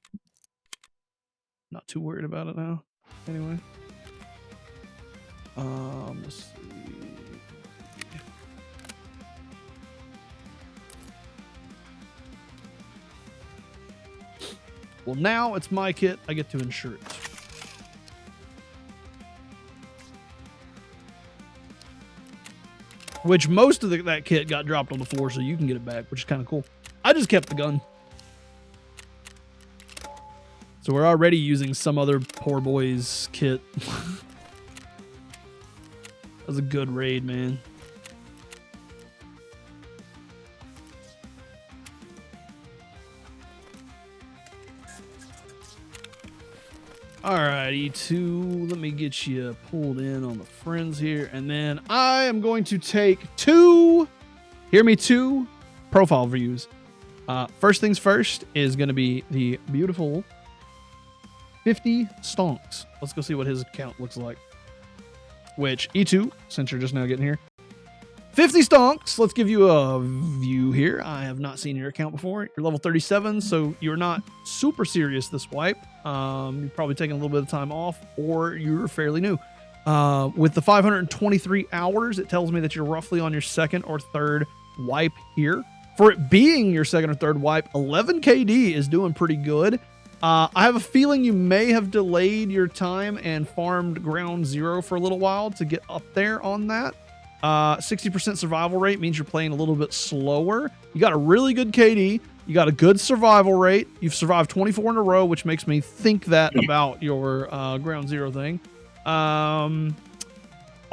S1: Not too worried about it now. Anyway, let's see. Well, now it's my kit. I get to insure it. Which most of that kit got dropped on the floor, so you can get it back, which is kind of cool. I just kept the gun. So we're already using some other poor boy's kit. That was a good raid, man. Alright, E2, let me get you pulled in on the friends here, and then I am going to take two profile views. First things first is going to be the beautiful 50 stonks. Let's go see what his account looks like. Which, E2, since you're just now getting here, 50 stonks. Let's give you a view here. I have not seen your account before. You're level 37, so you're not super serious this wipe. You're probably taking a little bit of time off, or you're fairly new. With the 523 hours, it tells me that you're roughly on your second or third wipe here. For it being your second or third wipe, 11 KD is doing pretty good. I have a feeling you may have delayed your time and farmed ground zero for a little while to get up there on that. 60% survival rate means you're playing a little bit slower. You got a really good KD. You got a good survival rate. You've survived 24 in a row, which makes me think that about your ground zero thing.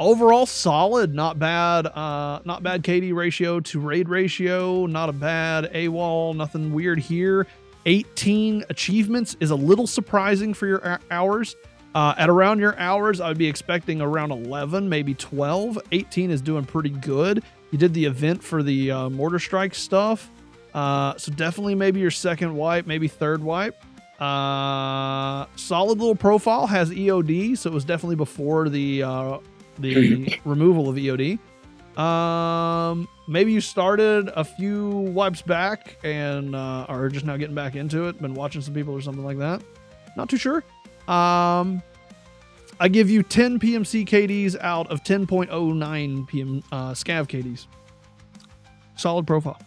S1: Overall, solid. Not bad. Not bad KD ratio to raid ratio. Not a bad AWOL. Nothing weird here. 18 achievements is a little surprising for your hours. At around your hours, I'd be expecting around 11, maybe 12. 18 is doing pretty good. You did the event for the mortar strike stuff. So definitely maybe your second wipe, maybe third wipe. Solid little profile, has EOD, so it was definitely before the removal of EOD. Maybe you started a few wipes back and are just now getting back into it, been watching some people or something like that. Not too sure. I give you 10 PMC KDs out of 10.09 PM scav KDs. Solid profile.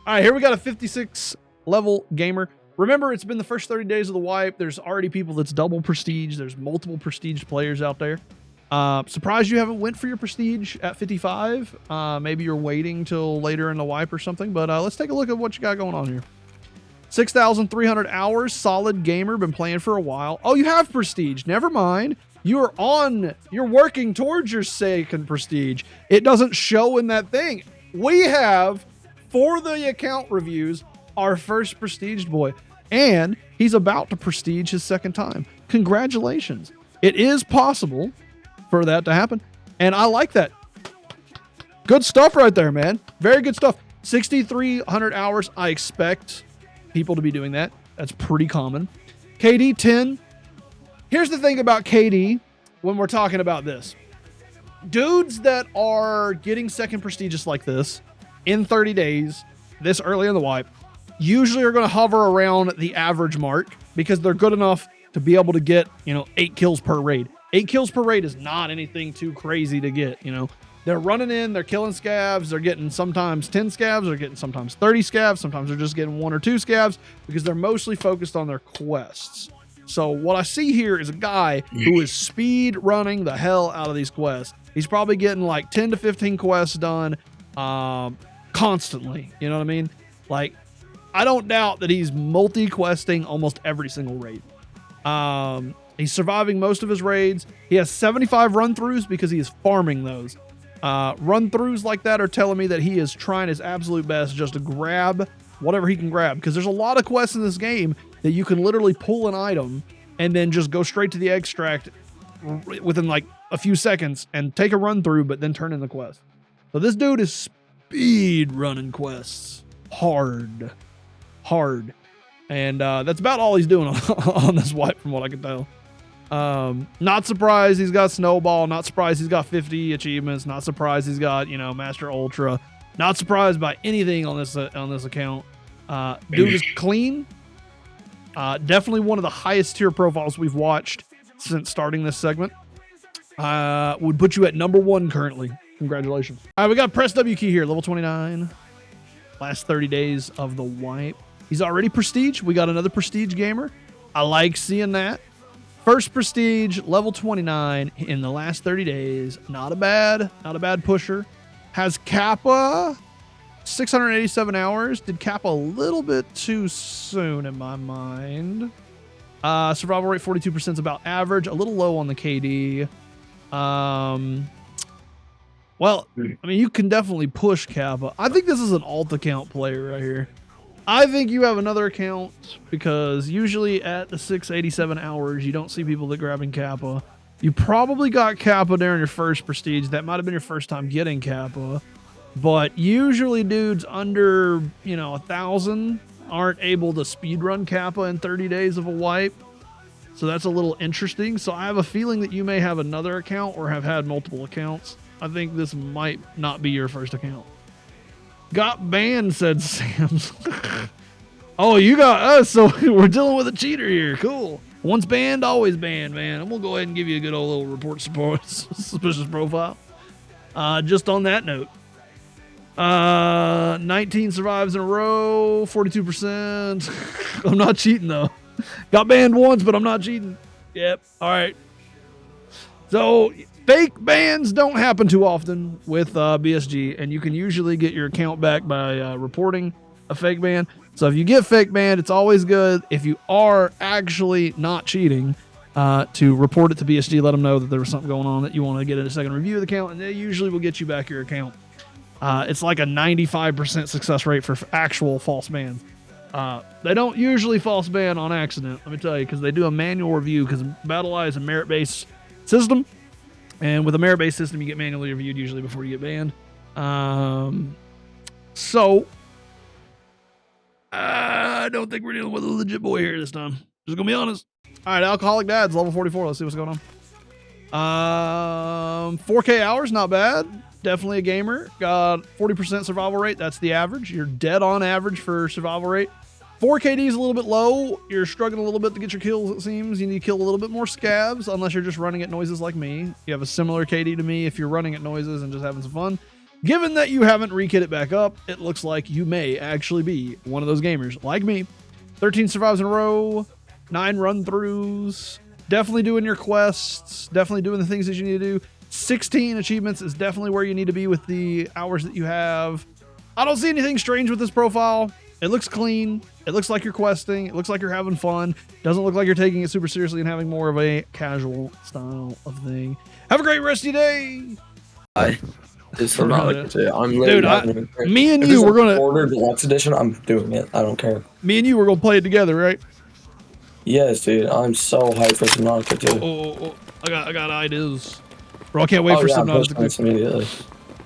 S1: All right, here we got a 56 level gamer. Remember, it's been the first 30 days of the wipe. There's already people that's double prestige. There's multiple prestige players out there. Surprised you haven't went for your prestige at 55. Maybe you're waiting till later in the wipe or something, but let's take a look at what you got going on here. 6,300 hours, solid gamer, been playing for a while. Oh, you have prestige. Never mind. You're working towards your second prestige. It doesn't show in that thing. We have, for the account reviews, our first prestiged boy, and he's about to prestige his second time. Congratulations. It is possible for that to happen, and I like that. Good stuff right there, man. Very good stuff. 6,300 hours. I expect people to be doing that. That's pretty common. KD 10. Here's the thing about KD when we're talking about this. Dudes that are getting second prestigious like this in 30 days, this early in the wipe, usually are going to hover around the average mark because they're good enough to be able to get, 8 kills per raid. 8 kills per raid is not anything too crazy to get, They're running in, they're killing scavs, they're getting sometimes 10 scavs, they're getting sometimes 30 scavs, sometimes they're just getting 1 or 2 scavs because they're mostly focused on their quests. So what I see here is a guy who is speed running the hell out of these quests. He's probably getting like 10 to 15 quests done constantly. You know what I mean? Like, I don't doubt that he's multi-questing almost every single raid. He's surviving most of his raids. He has 75 run-throughs because he is farming those. Run-throughs like that are telling me that he is trying his absolute best just to grab whatever he can grab, because there's a lot of quests in this game that you can literally pull an item and then just go straight to the extract within like a few seconds and take a run-through, but then turn in the quest. So this dude is speed running quests hard. And that's about all he's doing on this wipe from what I can tell. Not surprised he's got Snowball. Not surprised he's got 50 achievements. Not surprised he's got, you know, Master Ultra. Not surprised by anything on this account. Dude is clean. Definitely one of the highest tier profiles we've watched since starting this segment. Would put you at #1 currently. Congratulations. All right, we got Press W key here, level 29. Last 30 days of the wipe. He's already prestige. We got another prestige gamer. I like seeing that. First prestige, level 29 in the last 30 days. Not a bad pusher. Has Kappa, 687 hours. Did Kappa a little bit too soon in my mind. Survival rate 42% is about average. A little low on the KD. Well, I mean, you can definitely push Kappa. I think this is an alt account player right here. I think you have another account because usually at the 687 hours, you don't see people that grabbing Kappa. You probably got Kappa during your first prestige. That might have been your first time getting Kappa. But usually dudes under, 1,000 aren't able to speedrun Kappa in 30 days of a wipe. So that's a little interesting. So I have a feeling that you may have another account or have had multiple accounts. I think this might not be your first account. Got banned, said Sam's. Oh, you got us, so we're dealing with a cheater here. Cool. Once banned, always banned, man. I'm going to go ahead and give you a good old little report suspicious profile. Just on that note. 19 survives in a row, 42%. I'm not cheating, though. Got banned once, but I'm not cheating. Yep. All right. So fake bans don't happen too often with BSG, and you can usually get your account back by reporting a fake ban. So if you get fake banned, it's always good if you are actually not cheating to report it to BSG. Let them know that there was something going on that you want to get a second review of the account, and they usually will get you back your account. It's like a 95% success rate for actual false bans. They don't usually false ban on accident, let me tell you, because they do a manual review, because BattlEye is a merit-based system. And with a merit-based system, you get manually reviewed usually before you get banned. So, I don't think we're dealing with a legit boy here this time. Just gonna be honest. All right, Alcoholic Dad's level 44. Let's see what's going on. 4K hours, not bad. Definitely a gamer. Got 40% survival rate. That's the average. You're dead on average for survival rate. 4KD is a little bit low. You're struggling a little bit to get your kills, it seems. You need to kill a little bit more scabs, unless you're just running at noises like me. You have a similar KD to me if you're running at noises and just having some fun. Given that you haven't re-kit it back up, it looks like you may actually be one of those gamers like me. 13 survives in a row, 9 run-throughs, definitely doing your quests, definitely doing the things that you need to do. 16 achievements is definitely where you need to be with the hours that you have. I don't see anything strange with this profile. It looks clean. It looks like you're questing. It looks like you're having fun. Doesn't look like you're taking it super seriously and having more of a casual style of thing. Have a great rest of your day.
S3: It's not like I'm
S1: dude, me and you, we're gonna
S3: order deluxe edition. I'm doing it. I don't care.
S1: Me and you, we're gonna play it together, right?
S3: Yes, dude. I'm so hyped for Subnautica too.
S1: Oh, I got ideas. Bro, I can't wait for Subnautica
S3: immediately.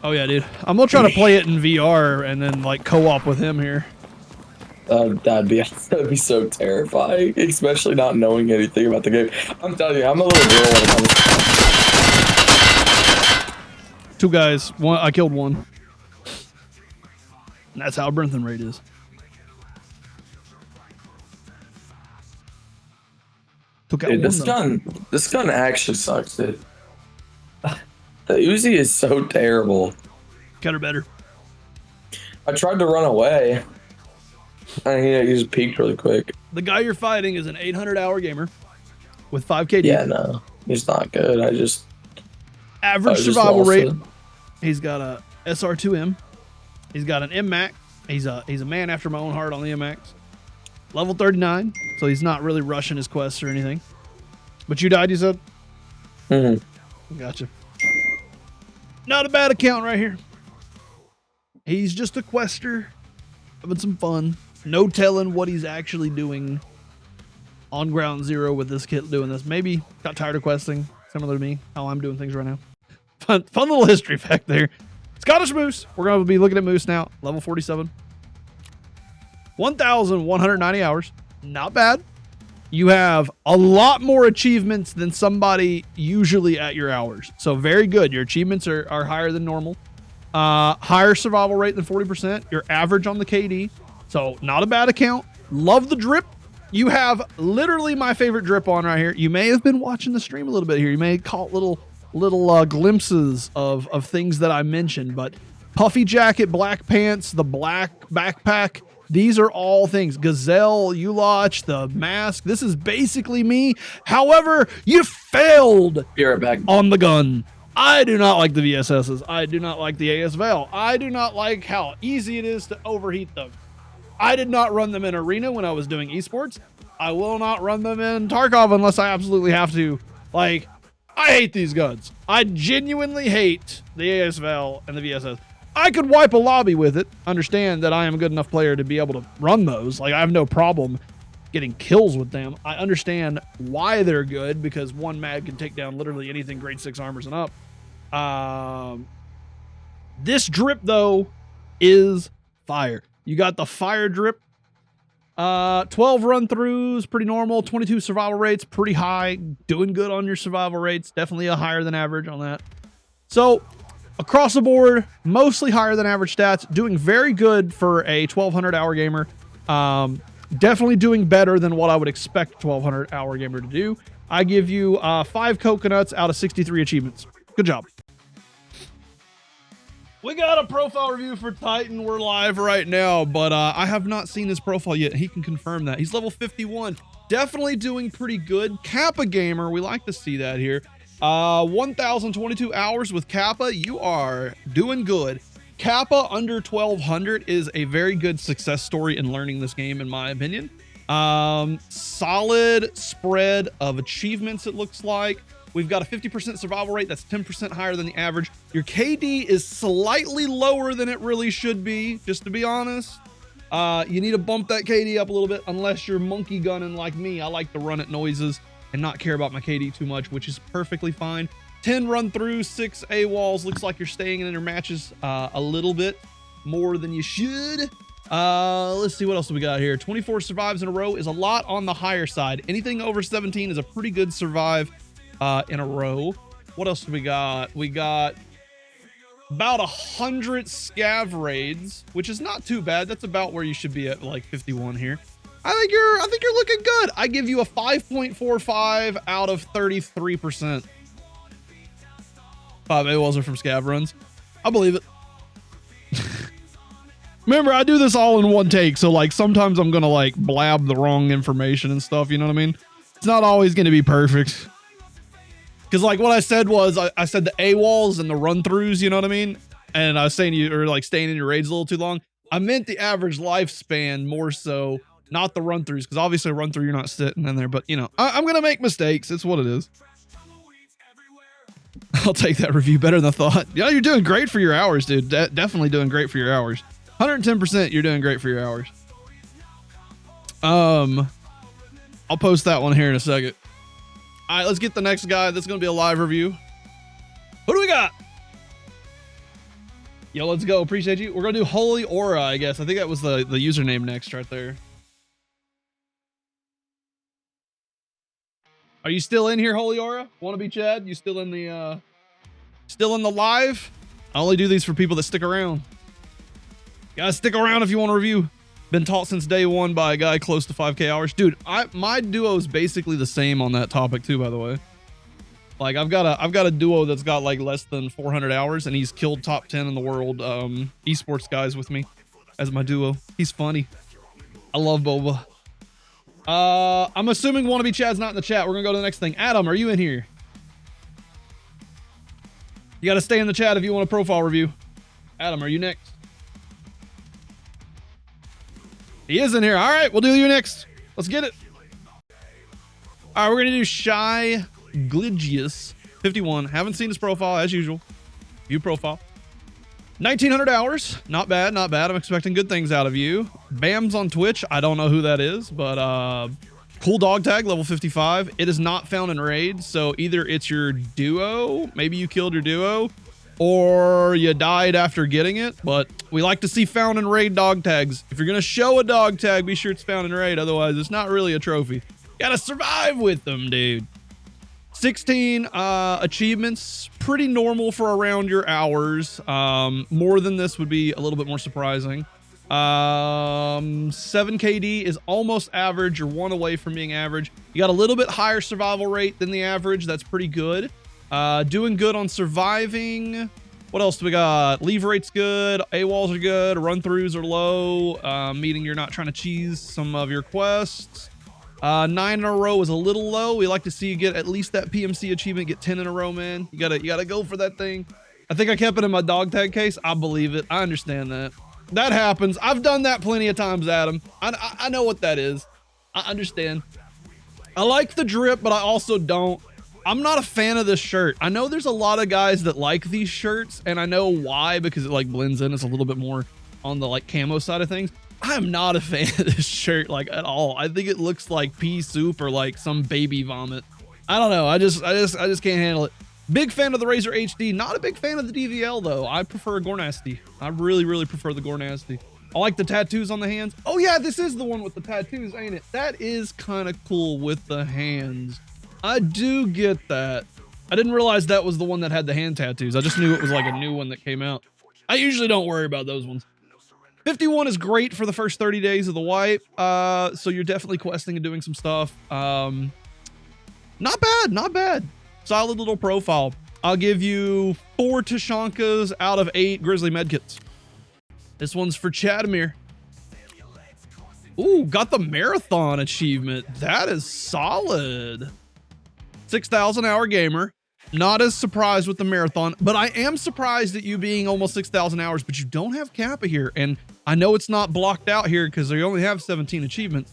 S1: Oh yeah, dude. I'm gonna try to play it in VR and then like co-op with him here.
S3: That'd be so terrifying, especially not knowing anything about the game. I'm telling you, I'm a little girl when it comes to
S1: 2 guys. One, I killed one. And that's how Brimthen rate is. Took out
S3: dude,
S1: one,
S3: this gun actually sucks, dude. The Uzi is so terrible.
S1: Got her better.
S3: I tried to run away. And he just peeked really quick.
S1: The guy you're fighting is an 800-hour gamer with 5 KD.
S3: Yeah, no, he's not good.
S1: Average survival rate. He's got a SR2M. He's got an MMAC. He's a man after my own heart on the MMAX. Level 39, so he's not really rushing his quests or anything. But you died, you said? Gotcha. Not a bad account right here. He's just a quester, having some fun. No telling what he's actually doing on ground zero with this kit doing this. Maybe got tired of questing, similar to me, how I'm doing things right now. Fun little history fact there. Scottish Moose. We're going to be looking at Moose now. Level 47. 1,190 hours. Not bad. You have a lot more achievements than somebody usually at your hours. So very good. Your achievements are higher than normal. Higher survival rate than 40%. Your average on the KD. So not a bad account. Love the drip. You have literally my favorite drip on right here. You may have been watching the stream a little bit here. You may have caught little glimpses of things that I mentioned, but puffy jacket, black pants, the black backpack, these are all things. Gazelle, Ulach, the mask. This is basically me. However, you failed on the gun. I do not like the VSSs. I do not like the ASVL. I do not like how easy it is to overheat them. I did not run them in Arena when I was doing esports. I will not run them in Tarkov unless I absolutely have to. Like, I hate these guns. I genuinely hate the ASVL and the VSS. I could wipe a lobby with it. Understand that I am a good enough player to be able to run those. Like, I have no problem getting kills with them. I understand why they're good, because one mag can take down literally anything grade 6 armors and up. This drip, though, is fire. You got the fire drip. 12 run-throughs, pretty normal. 22 survival rates, pretty high. Doing good on your survival rates. Definitely a higher than average on that. So, across the board, mostly higher than average stats. Doing very good for a 1,200-hour gamer. Definitely doing better than what I would expect a 1,200-hour gamer to do. I give you 5 coconuts out of 63 achievements. Good job. We got a profile review for Titan. We're live right now, but I have not seen his profile yet. He can confirm that. He's level 51. Definitely doing pretty good. Kappa Gamer, we like to see that here. 1,022 hours with Kappa. You are doing good. Kappa under 1,200 is a very good success story in learning this game, in my opinion. Solid spread of achievements, it looks like. We've got a 50% survival rate. That's 10% higher than the average. Your KD is slightly lower than it really should be, just to be honest. You need to bump that KD up a little bit, unless you're monkey gunning like me. I like to run at noises and not care about my KD too much, which is perfectly fine. 10 run-throughs, 6 AWOLs. Looks like you're staying in your matches a little bit more than you should. Let's see what else we got here. 24 survives in a row is a lot on the higher side. Anything over 17 is a pretty good survive in a row. What else do we got? We got about 100 scav raids, which is not too bad. That's about where you should be at, like 51 here. I think you're looking good. I give you a 5.45 out of 33%. 5 AWOLs are from scav runs. I believe it. Remember, I do this all in one take, so like sometimes I'm gonna like blab the wrong information and stuff, you know what I mean? It's not always gonna be perfect. Because like what I said was, I said the AWOLs and the run-throughs, you know what I mean? And I was saying you are like staying in your raids a little too long. I meant the average lifespan more so, not the run-throughs, because obviously a run-through you're not sitting in there, but you know, I'm gonna make mistakes. It's what it is. I'll take that review, better than I thought. Yeah, you're doing great for your hours, dude. Definitely doing great for your hours. 110%, you're doing great for your hours. I'll post that one here in a second. All right, let's get the next guy. That's going to be a live review. Who do we got? Yo, let's go. Appreciate you. We're going to do Holy Aura, I guess. I think that was the username next right there. Are you still in here, Holy Aura? Want to be Chad? You still in the live? I only do these for people that stick around. Guys, stick around if you want to review. Been taught since day one by a guy close to 5K hours. Dude, my duo is basically the same on that topic too, by the way. Like I've got a duo that's got like less than 400 hours and he's killed top 10 in the world esports guys with me as my duo. He's funny. I love Boba. I'm assuming Wannabe Chad's not in the chat. We're gonna go to the next thing. Adam, are you in here? You gotta stay in the chat if you want a profile review. Adam, are you next? He is in here. All right, we'll do you next. Let's get it. All right, we're gonna do Shy Gligius 51. Haven't seen his profile as usual. View profile. 1900 hours. Not bad, not bad. I'm expecting good things out of you. Bam's on Twitch. I don't know who that is, but cool dog tag, level 55. It is not found in raids, so either it's your duo, maybe you killed your duo, or you died after getting it, but we like to see found in raid dog tags. If you're gonna show a dog tag, be sure it's found in raid, otherwise it's not really a trophy. Gotta survive with them, dude. 16 achievements, pretty normal for around your hours. More than this would be a little bit more surprising. 7 KD is almost average. You're one away from being average. You got a little bit higher survival rate than the average. That's pretty good. Doing good on surviving. What else do we got? Leave rate's good. AWOLs are good. Run-throughs are low, meaning you're not trying to cheese some of your quests. 9 in a row is a little low. We like to see you get at least that PMC achievement, get 10 in a row, man. You gotta go for that thing. I think I kept it in my dog tag case. I believe it. I understand that. That happens. I've done that plenty of times, Adam. I know what that is. I understand. I like the drip, but I also don't. I'm not a fan of this shirt. I know there's a lot of guys that like these shirts, and I know why, because it like blends in. It's a little bit more on the like camo side of things. I am not a fan of this shirt like at all. I think it looks like pea soup or like some baby vomit. I don't know. I just can't handle it. Big fan of the Razor HD. Not a big fan of the DVL though. I prefer Gore Nasty. I really prefer the Gore Nasty. I like the tattoos on the hands. Oh yeah, this is the one with the tattoos, ain't it? That is kind of cool with the hands. I do get that. I didn't realize that was the one that had the hand tattoos. I just knew it was like a new one that came out. I usually don't worry about those ones. 51 is great for the first 30 days of the wipe. So you're definitely questing and doing some stuff. Not bad, not bad. Solid little profile. I'll give you 4 Tashankas out of 8 Grizzly medkits. This one's for Chadamir. Ooh, got the marathon achievement. That is solid. 6,000 hour gamer. Not as surprised with the marathon, but I am surprised at you being almost 6,000 hours, but you don't have Kappa here. And I know it's not blocked out here because they only have 17 achievements.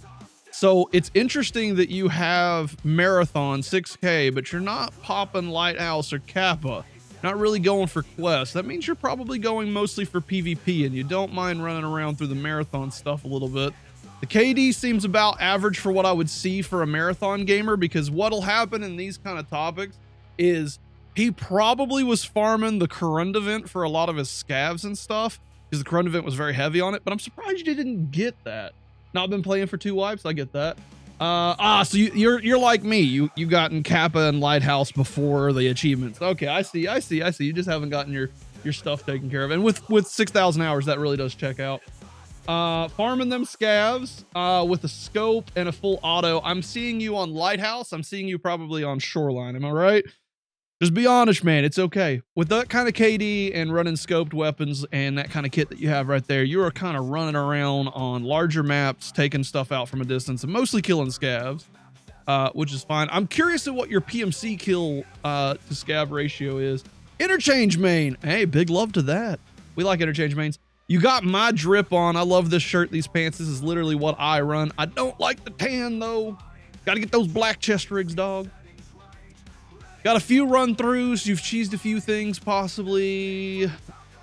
S1: So it's interesting that you have marathon 6K, but you're not popping Lighthouse or Kappa. Not really going for quests. That means you're probably going mostly for PvP and you don't mind running around through the marathon stuff a little bit. The KD seems about average for what I would see for a marathon gamer, because what'll happen in these kind of topics is he probably was farming the Corund event for a lot of his scavs and stuff, because the Corund event was very heavy on it, but I'm surprised you didn't get that. Not been playing for 2 wipes, I get that. So you're like me. You gotten Kappa and Lighthouse before the achievements. Okay, I see. You just haven't gotten your stuff taken care of. And with 6,000 hours, that really does check out. Farming them scavs with a scope and a full auto. I'm seeing you on Lighthouse. I'm seeing you probably on Shoreline. Am I right? Just be honest, man. It's okay. With that kind of KD and running scoped weapons and that kind of kit that you have right there, you are kind of running around on larger maps, taking stuff out from a distance and mostly killing scavs, which is fine. I'm curious at what your PMC kill to scav ratio is. Interchange main. Hey, big love to that. We like interchange mains. You got my drip on. I love this shirt, these pants. This is literally what I run. I don't like the tan though. Got to get those black chest rigs, dog. Got a few run-throughs. You've cheesed a few things, possibly.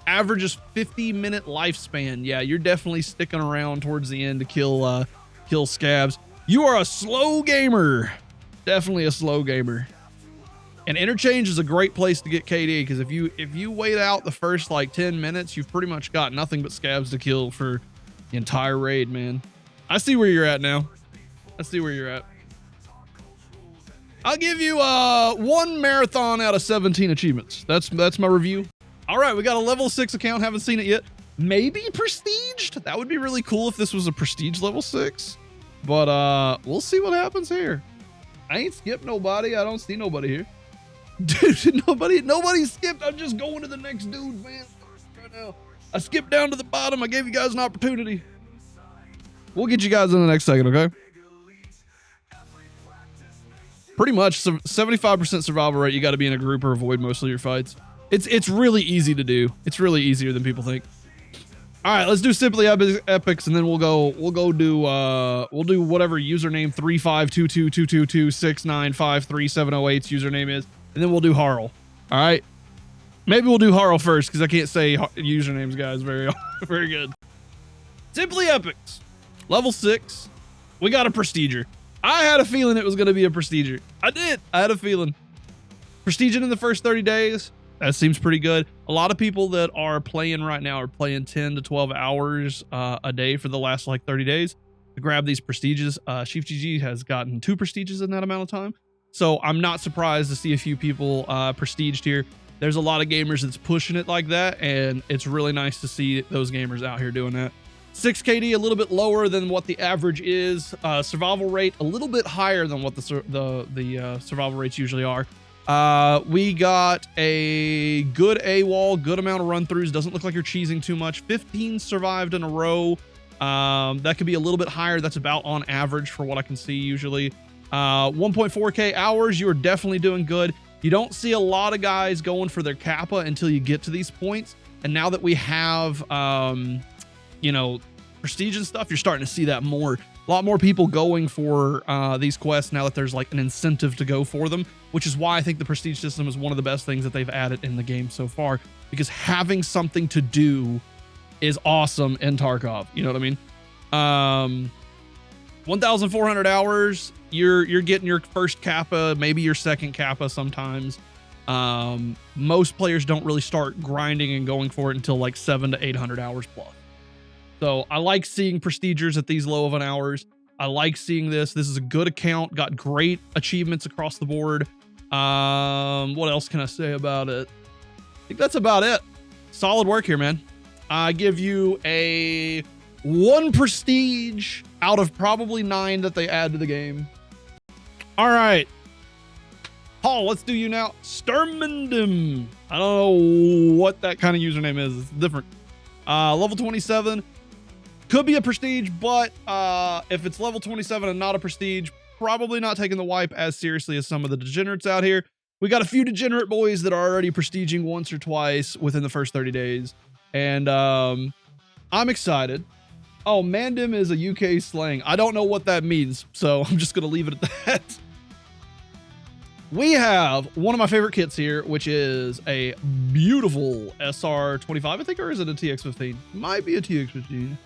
S1: Average is 50-minute lifespan. Yeah, you're definitely sticking around towards the end to kill scabs. You are a slow gamer. Definitely a slow gamer. And interchange is a great place to get KD, because if you wait out the first like 10 minutes, you've pretty much got nothing but scabs to kill for the entire raid, man. I see where you're at now. I see where you're at. I'll give you 1 marathon out of 17 achievements. That's my review. All right, we got a level 6 account. Haven't seen it yet. Maybe prestiged. That would be really cool if this was a prestige level 6. But we'll see what happens here. I ain't skipped nobody. I don't see nobody here. Dude, nobody skipped. I'm just going to the next dude, man. Right now. I skipped down to the bottom. I gave you guys an opportunity. We'll get you guys in the next second, okay? Pretty much 75% survival rate. You got to be in a group or avoid most of your fights. It's really easy to do. It's really easier than people think. All right, let's do simply epics, and then we'll do whatever username 352222269537008's username is, and then we'll do Harl. All right, maybe we'll do Harl first because I can't say usernames, guys. Very good. Simply epics, level 6. We got a prestiger. I had a feeling it was going to be a prestiger. I had a feeling. Prestiging in the first 30 days. That seems pretty good. A lot of people that are playing right now are playing 10 to 12 hours a day for the last like 30 days to grab these prestiges. Chief GG has gotten 2 prestiges in that amount of time. So I'm not surprised to see a few people prestiged here. There's a lot of gamers that's pushing it like that, and it's really nice to see those gamers out here doing that. 6 KD, a little bit lower than what the average is. Survival rate, a little bit higher than what the survival rates usually are. We got a good AWOL, good amount of run-throughs. Doesn't look like you're cheesing too much. 15 survived in a row. That could be a little bit higher. That's about on average for what I can see usually. 1.4K hours. You are definitely doing good. You don't see a lot of guys going for their Kappa until you get to these points. And now that we have, you know, prestige and stuff, you're starting to see that more. A lot more people going for these quests now that there's like an incentive to go for them, which is why I think the prestige system is one of the best things that they've added in the game so far, because having something to do is awesome in Tarkov. You know what I mean? 1,400 hours. You're getting your first Kappa, maybe your second Kappa sometimes. Most players don't really start grinding and going for it until like 700 to 800 hours plus. So I like seeing prestigers at these low of an hours. I like seeing this. This is a good account. Got great achievements across the board. What else can I say about it? I think that's about it. Solid work here, man. I give you a 1 prestige out of probably 9 that they add to the game. All right. Paul, let's do you now. Sturmendum. I don't know what that kind of username is. It's different. Level 27. Could be a prestige, but if it's level 27 and not a prestige, probably not taking the wipe as seriously as some of the degenerates out here. We got a few degenerate boys that are already prestiging once or twice within the first 30 days. And I'm excited. Oh, Mandim is a UK slang. I don't know what that means, so I'm just going to leave it at that. We have one of my favorite kits here, which is a beautiful SR25, I think, or is it a TX15? Might be a TX15.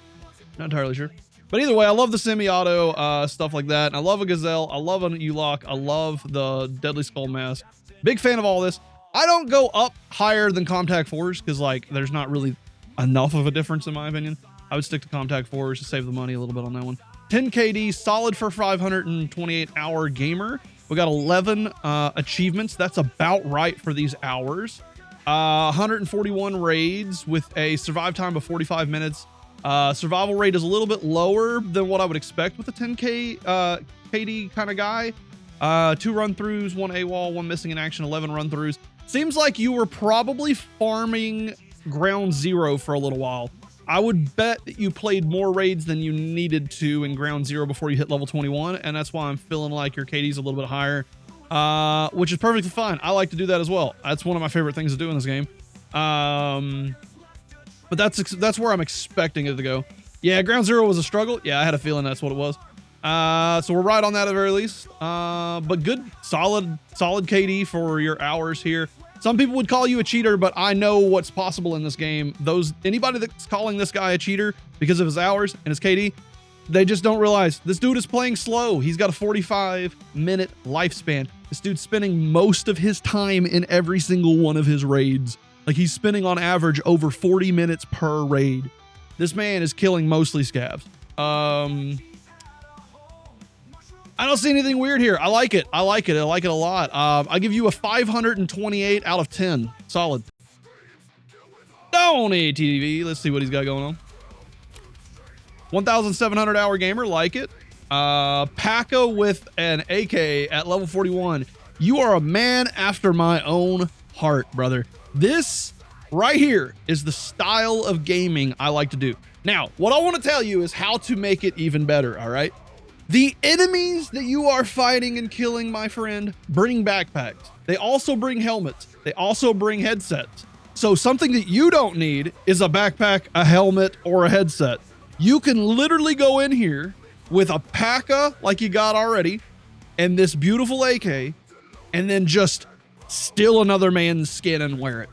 S1: Not entirely sure. But either way, I love the semi-auto stuff like that. I love a Gazelle. I love an U-Lock. I love the Deadly Skull Mask. Big fan of all this. I don't go up higher than Contact 4s because, like, there's not really enough of a difference in my opinion. I would stick to Contact 4s to save the money a little bit on that one. 10 KD, solid for 528-hour gamer. We got 11 achievements. That's about right for these hours. 141 raids with a survive time of 45 minutes. Survival rate is a little bit lower than what I would expect with a 10K KD kind of guy. 2 run-throughs, 1 AWOL, 1 missing in action, 11 run-throughs. Seems like you were probably farming Ground Zero for a little while. I would bet that you played more raids than you needed to in Ground Zero before you hit level 21, and that's why I'm feeling like your KD's a little bit higher, which is perfectly fine. I like to do that as well. That's one of my favorite things to do in this game. But that's where I'm expecting it to go. Yeah, Ground Zero was a struggle. Yeah, I had a feeling that's what it was. So we're right on that at the very least. But good, solid KD for your hours here. Some people would call you a cheater, but I know what's possible in this game. Anybody that's calling this guy a cheater because of his hours and his KD, they just don't realize this dude is playing slow. He's got a 45-minute lifespan. This dude's spending most of his time in every single one of his raids. Like, he's spending on average over 40 minutes per raid. This man is killing mostly scabs. I don't see anything weird here. I like it. I like it a lot. I give you a 528 out of 10. Solid. Tourny TTV. Let's see what he's got going on. 1,700 hour gamer. Like it. Paka with an AK at level 41. You are a man after my own heart, brother. This right here is the style of gaming I like to do. Now, what I want to tell you is how to make it even better, all right? The enemies that you are fighting and killing, my friend, bring backpacks. They also bring helmets. They also bring headsets. So something that you don't need is a backpack, a helmet, or a headset. You can literally go in here with a P.A.K.A. like you got already and this beautiful AK and then just steal another man's skin and wear it.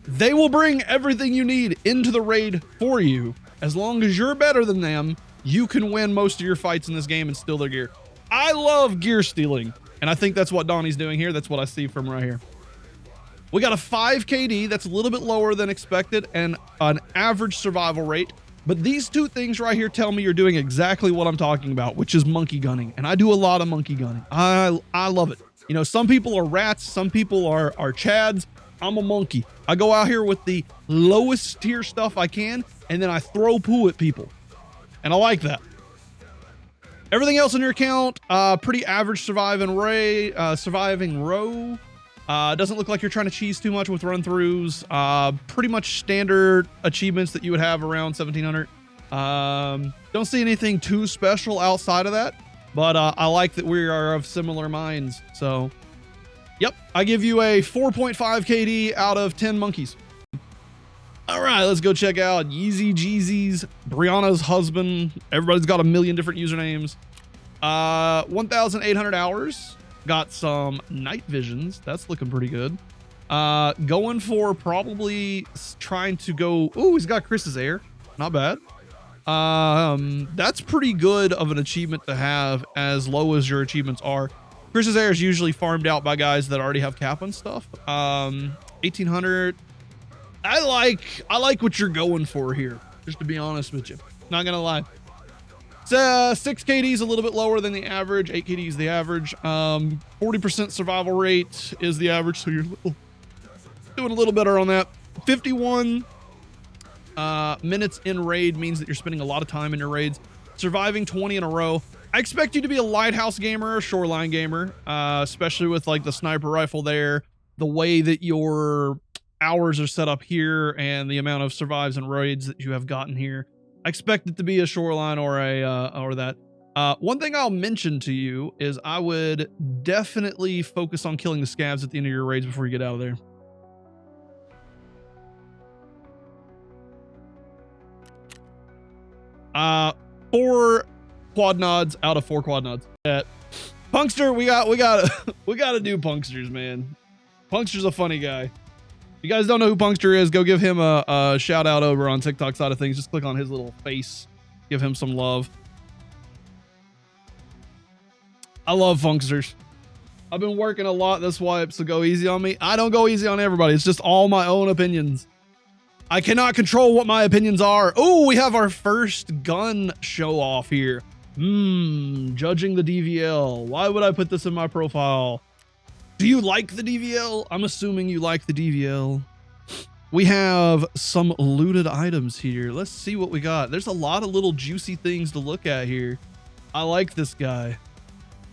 S1: They will bring everything you need into the raid for you. As long as you're better than them, you can win most of your fights in this game and steal their gear. I love gear stealing, and I think that's what Donnie's doing here. That's what I see from right here. We got a 5 KD, that's a little bit lower than expected, and an average survival rate. But these two things right here tell me you're doing exactly what I'm talking about, which is monkey gunning. And I do a lot of monkey gunning. I love it. You know, some people are rats, some people are chads. I'm a monkey. I go out here with the lowest tier stuff I can, and then I throw poo at people. And I like that. Everything else in your account, pretty average surviving row. Doesn't look like you're trying to cheese too much with run-throughs. Pretty much standard achievements that you would have around 1700. Don't see anything too special outside of that, but I like that we are of similar minds. So, yep, I give you a 4.5 KD out of 10 monkeys. All right, let's go check out Yeezy Jeezy's, Brianna's husband. Everybody's got a million different usernames. 1,800 hours. Got some night visions. That's looking pretty good. Going for probably trying to go. Oh, he's got Chris's air. Not bad. That's pretty good of an achievement to have as low as your achievements are. Chris's air is usually farmed out by guys that already have Kappa and stuff. 1,800. I like what you're going for here, just to be honest with you. Not gonna lie. It's 6 KD is a little bit lower than the average. 8 KD is the average. 40% survival rate is the average, so you're doing a little better on that. 51 minutes in raid means that you're spending a lot of time in your raids. Surviving 20 in a row. I expect you to be a lighthouse gamer or shoreline gamer, especially with like the sniper rifle there, the way that your hours are set up here, and the amount of survives and raids that you have gotten here. I expect it to be a shoreline or that. One thing I'll mention to you is I would definitely focus on killing the scavs at the end of your raids before you get out of there. Four quad nods out of 4 quad nods. Punster, we got to do Punksters, man. Punkster's a funny guy. If you guys don't know who Punster is, go give him a shout out over on TikTok side of things. Just click on his little face. Give him some love. I love Funksters. I've been working a lot this wipe, so go easy on me. I don't go easy on everybody. It's just all my own opinions. I cannot control what my opinions are. Oh, we have our first gun show off here. Judging the DVL. Why would I put this in my profile? Do you like the DVL? I'm assuming you like the DVL. We have some looted items here. Let's see what we got. There's a lot of little juicy things to look at here. I like this guy.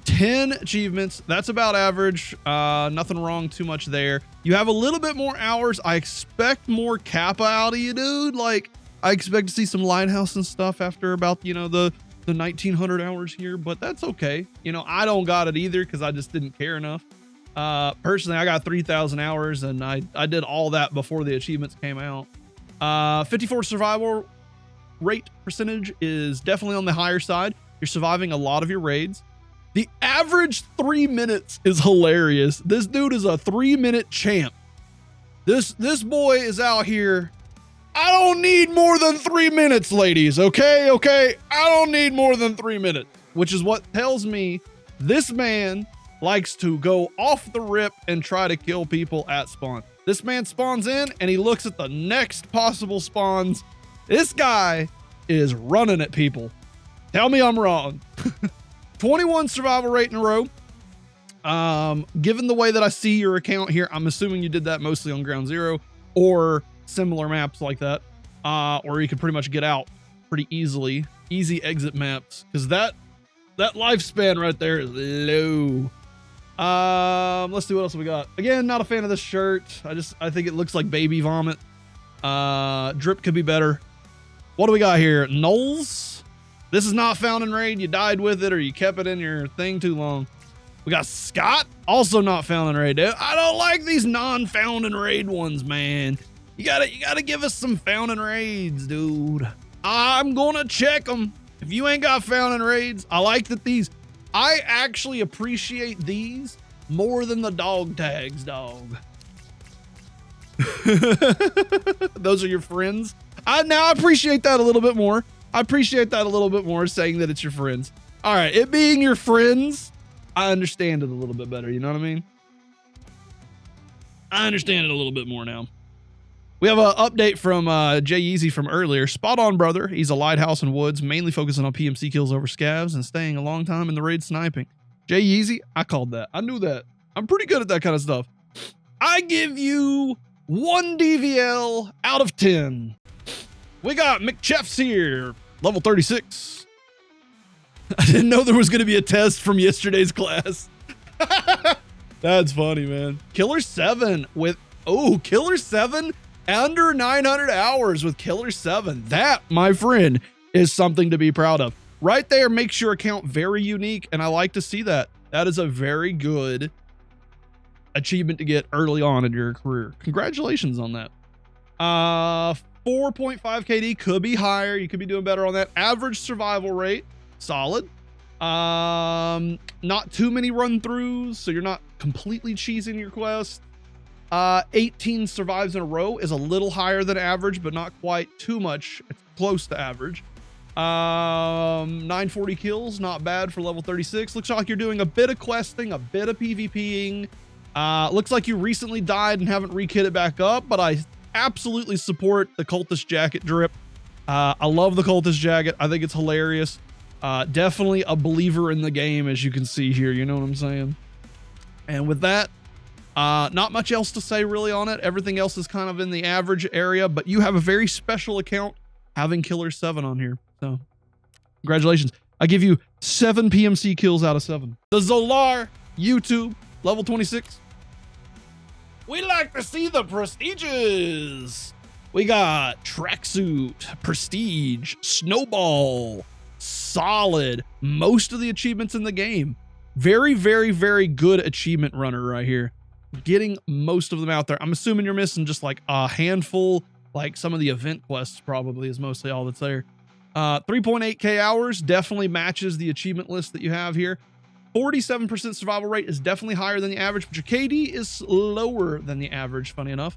S1: 10 achievements. That's about average. Nothing wrong too much there. You have a little bit more hours. I expect more Kappa out of you, dude. Like, I expect to see some lighthouse and stuff after about, you know, the 1,900 hours here, but that's okay. You know, I don't got it either because I just didn't care enough. Personally, I got 3,000 hours and I did all that before the achievements came out. 54 survival rate percentage is definitely on the higher side. You're surviving a lot of your raids. The average 3 minutes is hilarious. This dude is a 3-minute champ. This boy is out here. I don't need more than 3 minutes, ladies. Okay. I don't need more than 3 minutes, which is what tells me this man likes to go off the rip and try to kill people at spawn. This man spawns in and he looks at the next possible spawns. This guy is running at people. Tell me I'm wrong. 21 survival rate in a row. Given the way that I see your account here, I'm assuming you did that mostly on Ground Zero or similar maps like that. Or you could pretty much get out pretty easily. Easy exit maps. Because that lifespan right there is low. Let's see what else we got. Again, not a fan of this shirt. I think it looks like baby vomit. Drip could be better. What do we got here? Knowles. This is not found in raid. You died with it or you kept it in your thing too long. We got Scott, also not found in raid. I don't like these non-found in raid ones, man. You gotta give us some found in raids, dude. I'm gonna check them. If you ain't got found in raids, I like that these. I actually appreciate these more than the dog tags, dog. Those are your friends. I appreciate that a little bit more. I appreciate that a little bit more, saying that it's your friends. All right, it being your friends, I understand it a little bit better. You know what I mean? I understand it a little bit more now. We have an update from Yeezy from earlier. Spot on, brother. He's a lighthouse in woods, mainly focusing on PMC kills over scavs and staying a long time in the raid sniping. Yeezy, I called that. I knew that. I'm pretty good at that kind of stuff. I give you 1 DVL out of 10. We got McChefs here, level 36. I didn't know there was going to be a test from yesterday's class. That's funny, man. Killer 7 with, Killer 7 under 900 hours with Killer 7. That, my friend, is something to be proud of. Right there makes your account very unique, and I like to see that. That is a very good achievement to get early on in your career. Congratulations on that. 4.5 KD could be higher. You could be doing better on that. Average survival rate, solid. Not too many run-throughs, so you're not completely cheesing your quest. 18 survives in a row is a little higher than average, but not quite too much. It's close to average. 940 kills, not bad for level 36. Looks like you're doing a bit of questing, a bit of PvPing. Looks like you recently died and haven't re-kitted back up, but I absolutely support the cultist jacket drip. I love the cultist jacket. I think it's hilarious. Definitely a believer in the game, as you can see here. You know what I'm saying? And with that, not much else to say really on it. Everything else is kind of in the average area, but you have a very special account having Killer 7 on here. So congratulations. I give you 7 PMC kills out of 7. The Zolar YouTube, level 26. We like to see the prestiges. We got Tracksuit, Prestige, Snowball, solid. Most of the achievements in the game. Very, very, very good achievement runner right here. Getting most of them out there. I'm assuming you're missing just like a handful, like some of the event quests probably is mostly all that's there. 3.8k hours definitely matches the achievement list that you have here. 47% survival rate is definitely higher than the average, but your KD is lower than the average, funny enough.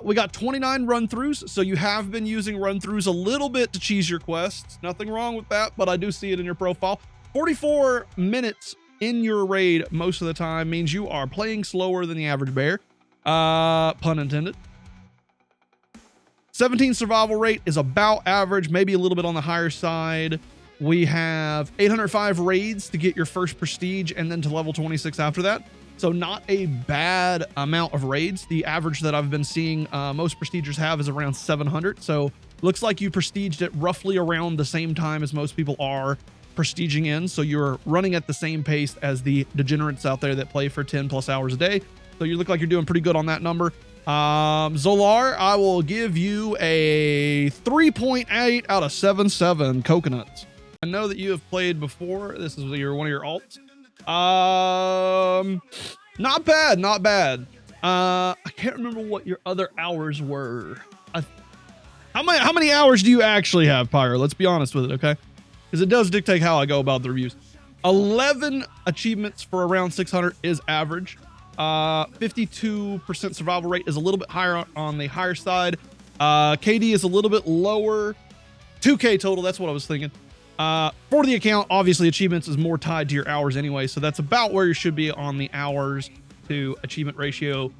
S1: We got 29 run-throughs, so you have been using run-throughs a little bit to cheese your quests. Nothing wrong with that, but I do see it in your profile. 44 minutes in your raid most of the time means you are playing slower than the average bear. Pun intended. 17 survival rate is about average, maybe a little bit on the higher side. We have 805 raids to get your first prestige and then to level 26 after that. So not a bad amount of raids. The average that I've been seeing most prestigers have is around 700. So looks like you prestiged it roughly around the same time as most people are prestiging in. So you're running at the same pace as the degenerates out there that play for 10 plus hours a day. So you look like you're doing pretty good on that number. Zolar, I will give you a 3.8 out of 7.7 coconuts. I know that you have played before. This is one of your alts. Not bad, not bad. I can't remember what your other hours were. How many hours do you actually have, Pyro? Let's be honest with it, okay? Because it does dictate how I go about the reviews. 11 achievements for around 600 is average. 52% survival rate is a little bit higher on the higher side. KD is a little bit lower. 2K total, that's what I was thinking. For the account, obviously achievements is more tied to your hours anyway, so that's about where you should be on the hours to achievement ratio.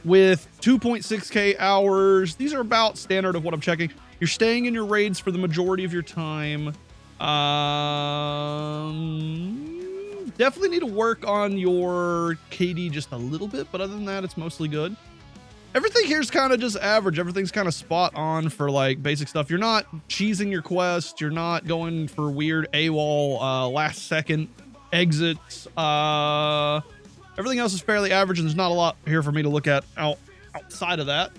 S1: With 2.6k hours, these are about standard of what I'm checking. You're staying in your raids for the majority of your time. Definitely need to work on your KD just a little bit, but other than that, it's mostly good. Everything here is kind of just average. Everything's kind of spot on for like basic stuff. You're not cheesing your quest. You're not going for weird AWOL last second exits. Everything else is fairly average, and there's not a lot here for me to look at outside of that.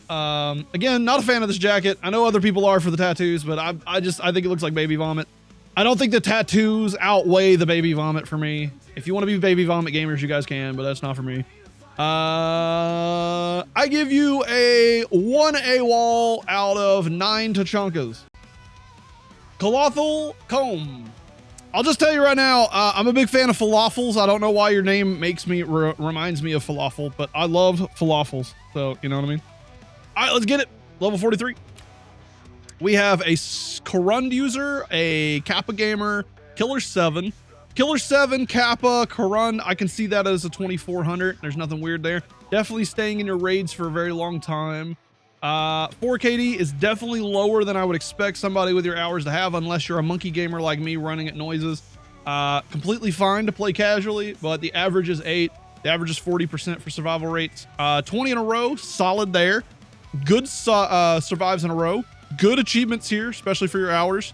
S1: Again, not a fan of this jacket. I know other people are for the tattoos, but I think it looks like baby vomit. I don't think the tattoos outweigh the baby vomit for me. If you want to be baby vomit gamers, you guys can, but that's not for me. I give you a 1 AWOL out of 9 Tachankas. Colal Comb. I'll just tell you right now, I'm a big fan of falafels. I don't know why your name makes me reminds me of falafel, but I love falafels. So, you know what I mean? All right, let's get it. Level 43. We have a Corund user, a Kappa gamer, Killer 7. Killer 7, Kappa, Corund. I can see that as a 2400. There's nothing weird there. Definitely staying in your raids for a very long time. 4KD is definitely lower than I would expect somebody with your hours to have, unless you're a monkey gamer like me running at noises. Completely fine to play casually, but the average is 8. The average is 40% for survival rates. 20 in a row, solid there. Good survives in a row. Good achievements here, especially for your hours.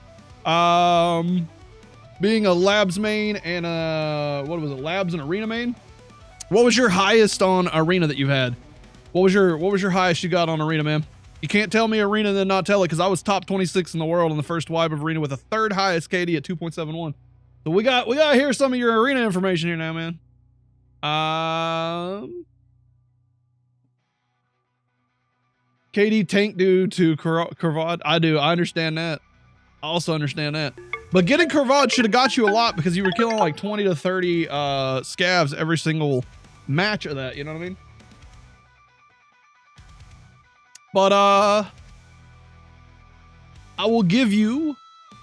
S1: Being a labs main and what was it, labs and arena main? What was your highest on arena that you had? What was your highest you got on arena, man? You can't tell me arena and then not tell it, because I was top 26 in the world in the first wipe of arena with a 3rd highest KD at 2.71. So we got to hear some of your arena information here now, man. KD tank due to Curvad. I understand that. I also understand that. But getting Curvad should have got you a lot, because you were killing like 20 to 30 scavs every single match of that. You know what I mean? But I will give you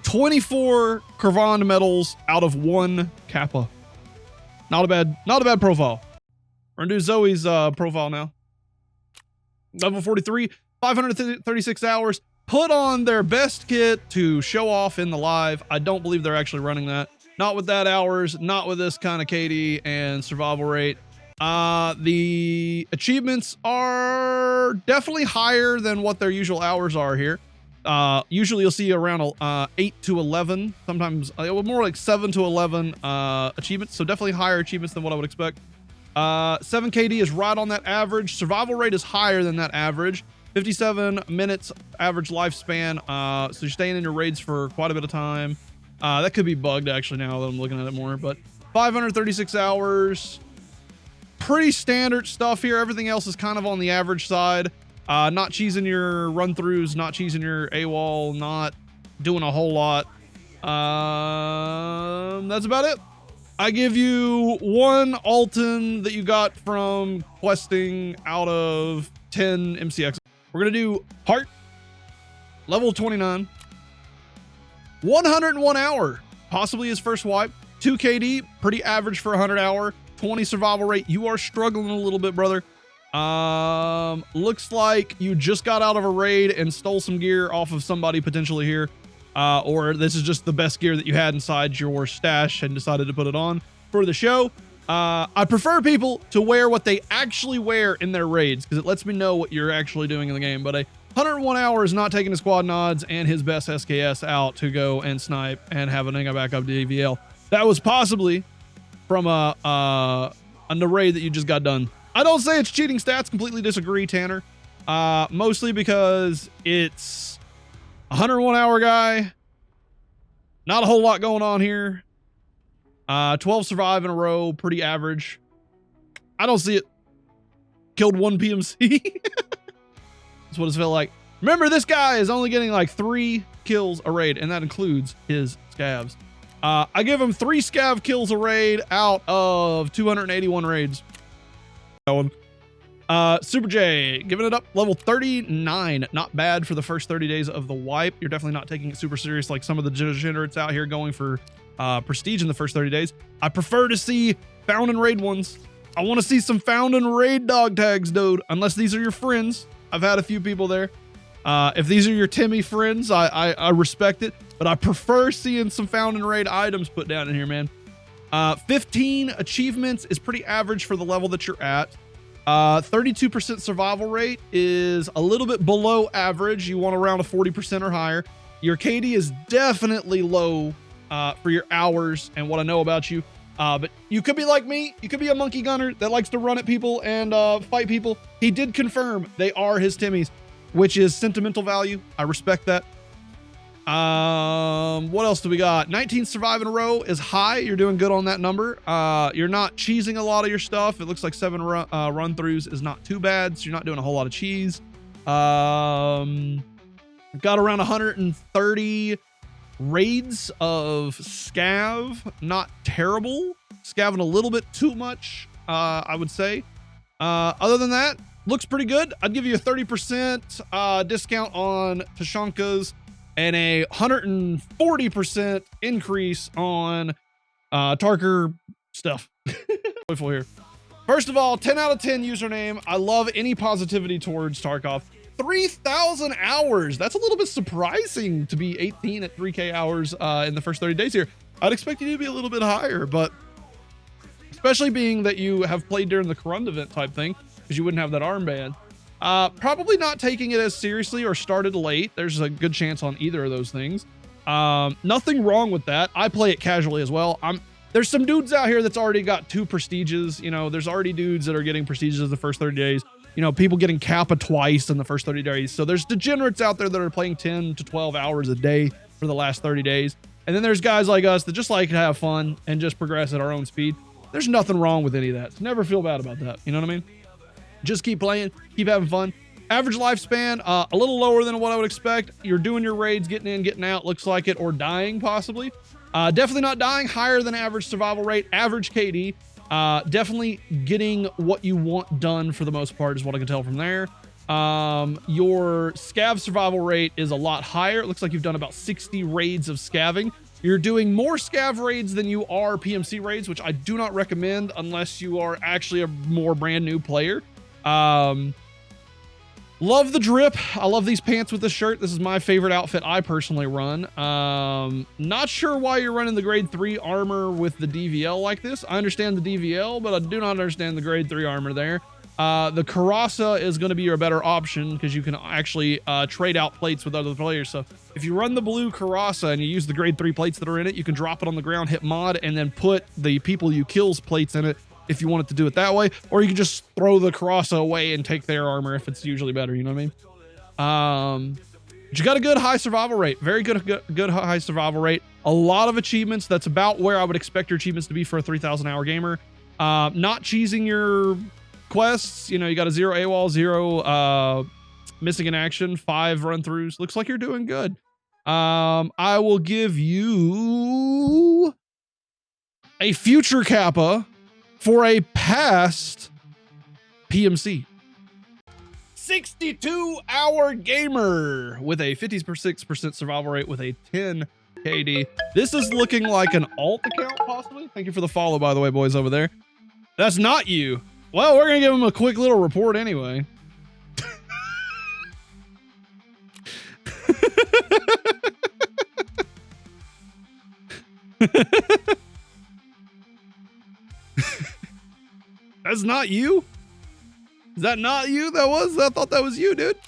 S1: 24 Curvad medals out of 1 Kappa. Not a bad profile. We're gonna do Zoe's profile now. Level 43, 536 hours. Put on their best kit to show off in the live. I don't believe they're actually running that. Not with that hours, not with this kind of KD and survival rate. The achievements are definitely higher than what their usual hours are here. Usually you'll see around 8 to 11, sometimes more like 7 to 11 achievements. So definitely higher achievements than what I would expect. 7 KD is right on that average. Survival rate is higher than that average. 57 minutes average lifespan. So you're staying in your raids for quite a bit of time. That could be bugged actually now that I'm looking at it more, but 536 hours. Pretty standard stuff here. Everything else is kind of on the average side. Not cheesing your run-throughs, not cheesing your AWOL, not doing a whole lot. That's about it. I give you 1 Alton that you got from questing out of 10 MCX. We're going to do Heart, level 29, 101 hour, possibly his first wipe, 2 KD, pretty average for 100 hour, 20 survival rate. You are struggling a little bit, brother. Looks like you just got out of a raid and stole some gear off of somebody potentially here. Or this is just the best gear that you had inside your stash and decided to put it on for the show. I prefer people to wear what they actually wear in their raids, because it lets me know what you're actually doing in the game. But a 101 hours not taking his squad nods and his best SKS out to go and snipe and have a nigga back up to DVL. That was possibly from a raid that you just got done. I don't say it's cheating stats, completely disagree, Tanner. Mostly because it's 101 hour guy. Not a whole lot going on here. 12 survive in a row, pretty average. I don't see it. Killed 1 PMC. That's what it felt like. Remember, this guy is only getting like 3 kills a raid, and that includes his scavs. I give him 3 scav kills a raid out of 281 raids. That one. Super J, giving it up, level 39. Not bad for the first 30 days of the wipe. You're definitely not taking it super serious like some of the degenerates out here going for prestige in the first 30 days. I prefer to see found and raid ones. I want to see some found and raid dog tags, dude. Unless these are your friends. I've had a few people there. If these are your Timmy friends, I respect it. But I prefer seeing some found and raid items put down in here, man. 15 achievements is pretty average for the level that you're at. 32% survival rate is a little bit below average. You want around a 40% or higher. Your KD is definitely low for your hours and what I know about you. But you could be like me. You could be a monkey gunner that likes to run at people and fight people. He did confirm they are his Timmies, which is sentimental value. I respect that. What else do we got? 19 survive in a row is high. You're doing good on that number. You're not cheesing a lot of your stuff. It looks like 7 run throughs is not too bad. So you're not doing a whole lot of cheese. Got around 130 raids of scav. Not terrible. Scaving a little bit too much, I would say. Other than that, looks pretty good. I'd give you a 30% discount on Tashankas and a 140% increase on Tarker stuff. Joyful here. First of all, 10 out of 10 username. I love any positivity towards Tarkov. 3,000 hours. That's a little bit surprising to be 18 at 3K hours in the first 30 days here. I'd expect you to be a little bit higher, but especially being that you have played during the Corund event type thing, because you wouldn't have that armband. Probably not taking it as seriously or started late. There's a good chance on either of those things. Nothing wrong with that. I play it casually as well. There's some dudes out here that's already got 2 prestiges. You know, there's already dudes that are getting prestiges the first 30 days. You know, people getting Kappa twice in the first 30 days. So there's degenerates out there that are playing 10 to 12 hours a day for the last 30 days. And then there's guys like us that just like to have fun and just progress at our own speed. There's nothing wrong with any of that. So never feel bad about that. You know what I mean? Just keep playing, keep having fun. Average lifespan, a little lower than what I would expect. You're doing your raids, getting in, getting out, looks like it, or dying possibly. Definitely not dying, higher than average survival rate, average KD. Definitely getting what you want done for the most part is what I can tell from there. Your scav survival rate is a lot higher. It looks like you've done about 60 raids of scavving. You're doing more scav raids than you are PMC raids, which I do not recommend unless you are actually a more brand new player. Love the drip. I love these pants with this shirt. This is my favorite outfit I personally run. Not sure why you're running the grade 3 armor with the DVL like this. I understand the DVL, but I do not understand the grade 3 armor there. The Karasa is going to be your better option because you can actually trade out plates with other players. So if you run the blue Karasa and you use the grade 3 plates that are in it, you can drop it on the ground, hit mod, and then put the people you kill's plates in it if you wanted to do it that way, or you can just throw the Karasa away and take their armor if it's usually better, you know what I mean? But you got a good high survival rate, very good high survival rate. A lot of achievements. That's about where I would expect your achievements to be for a 3,000 hour gamer. Not cheesing your quests. You know, you got a 0 AWOL, 0 missing in action, 5 run throughs. Looks like you're doing good. I will give you a future Kappa for a past PMC. 62-hour gamer with a 56% survival rate with a 10 KD. This is looking like an alt account, possibly. Thank you for the follow, by the way, boys over there. That's not you. Well, we're going to give him a quick little report anyway. That's not you? Is that not you? I thought that was you, dude.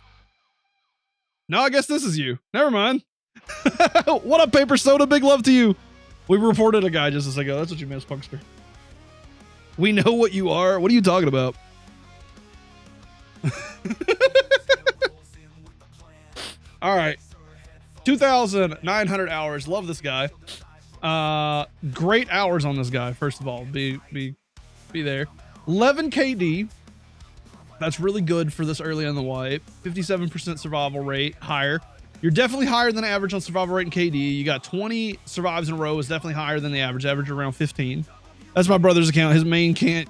S1: No, I guess this is you. Never mind. What up, Paper Soda? Big love to you. We reported a guy just a second ago. That's what you missed, Punster. We know what you are. What are you talking about? All right. 2,900 hours. Love this guy. Great hours on this guy, first of all. Be there. 11 KD. That's really good for this early on the wipe. 57% survival rate, higher. You're definitely higher than average on survival rate and KD. You got 20 survives in a row is definitely higher than the average. Average around 15. That's my brother's account. His main can't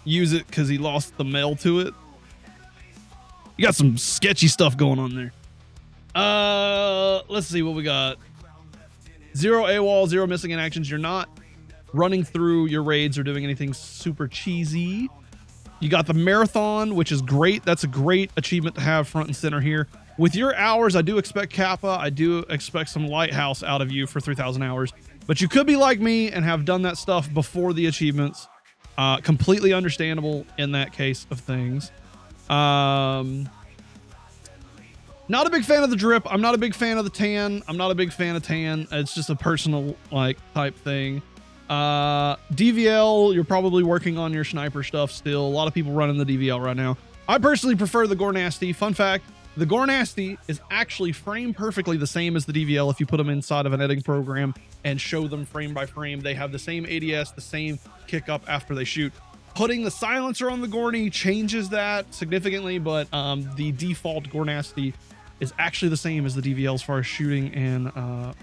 S1: use it because he lost the mail to it. You got some sketchy stuff going on there. Let's see what we got. 0 AWOL, 0 missing in actions. You're not running through your raids or doing anything super cheesy. You got the marathon, which is great. That's a great achievement to have front and center here. With your hours, I do expect Kappa. I do expect some lighthouse out of you for 3,000 hours. But you could be like me and have done that stuff before the achievements. Completely understandable in that case of things. Not a big fan of the drip. I'm not a big fan of the tan. I'm not a big fan of tan. It's just a personal type thing. DVL, you're probably working on your sniper stuff still. A lot of people running the DVL right now. I personally prefer the Gore Nasty. Fun fact, The Gore Nasty is actually framed perfectly the same as the DVL. If you put them inside of an editing program and show them frame by frame, they have the same ADS, the same kick up after they shoot. Putting the silencer on the Gorny changes that significantly, but the default Gore Nasty is actually the same as the DVL as far as shooting and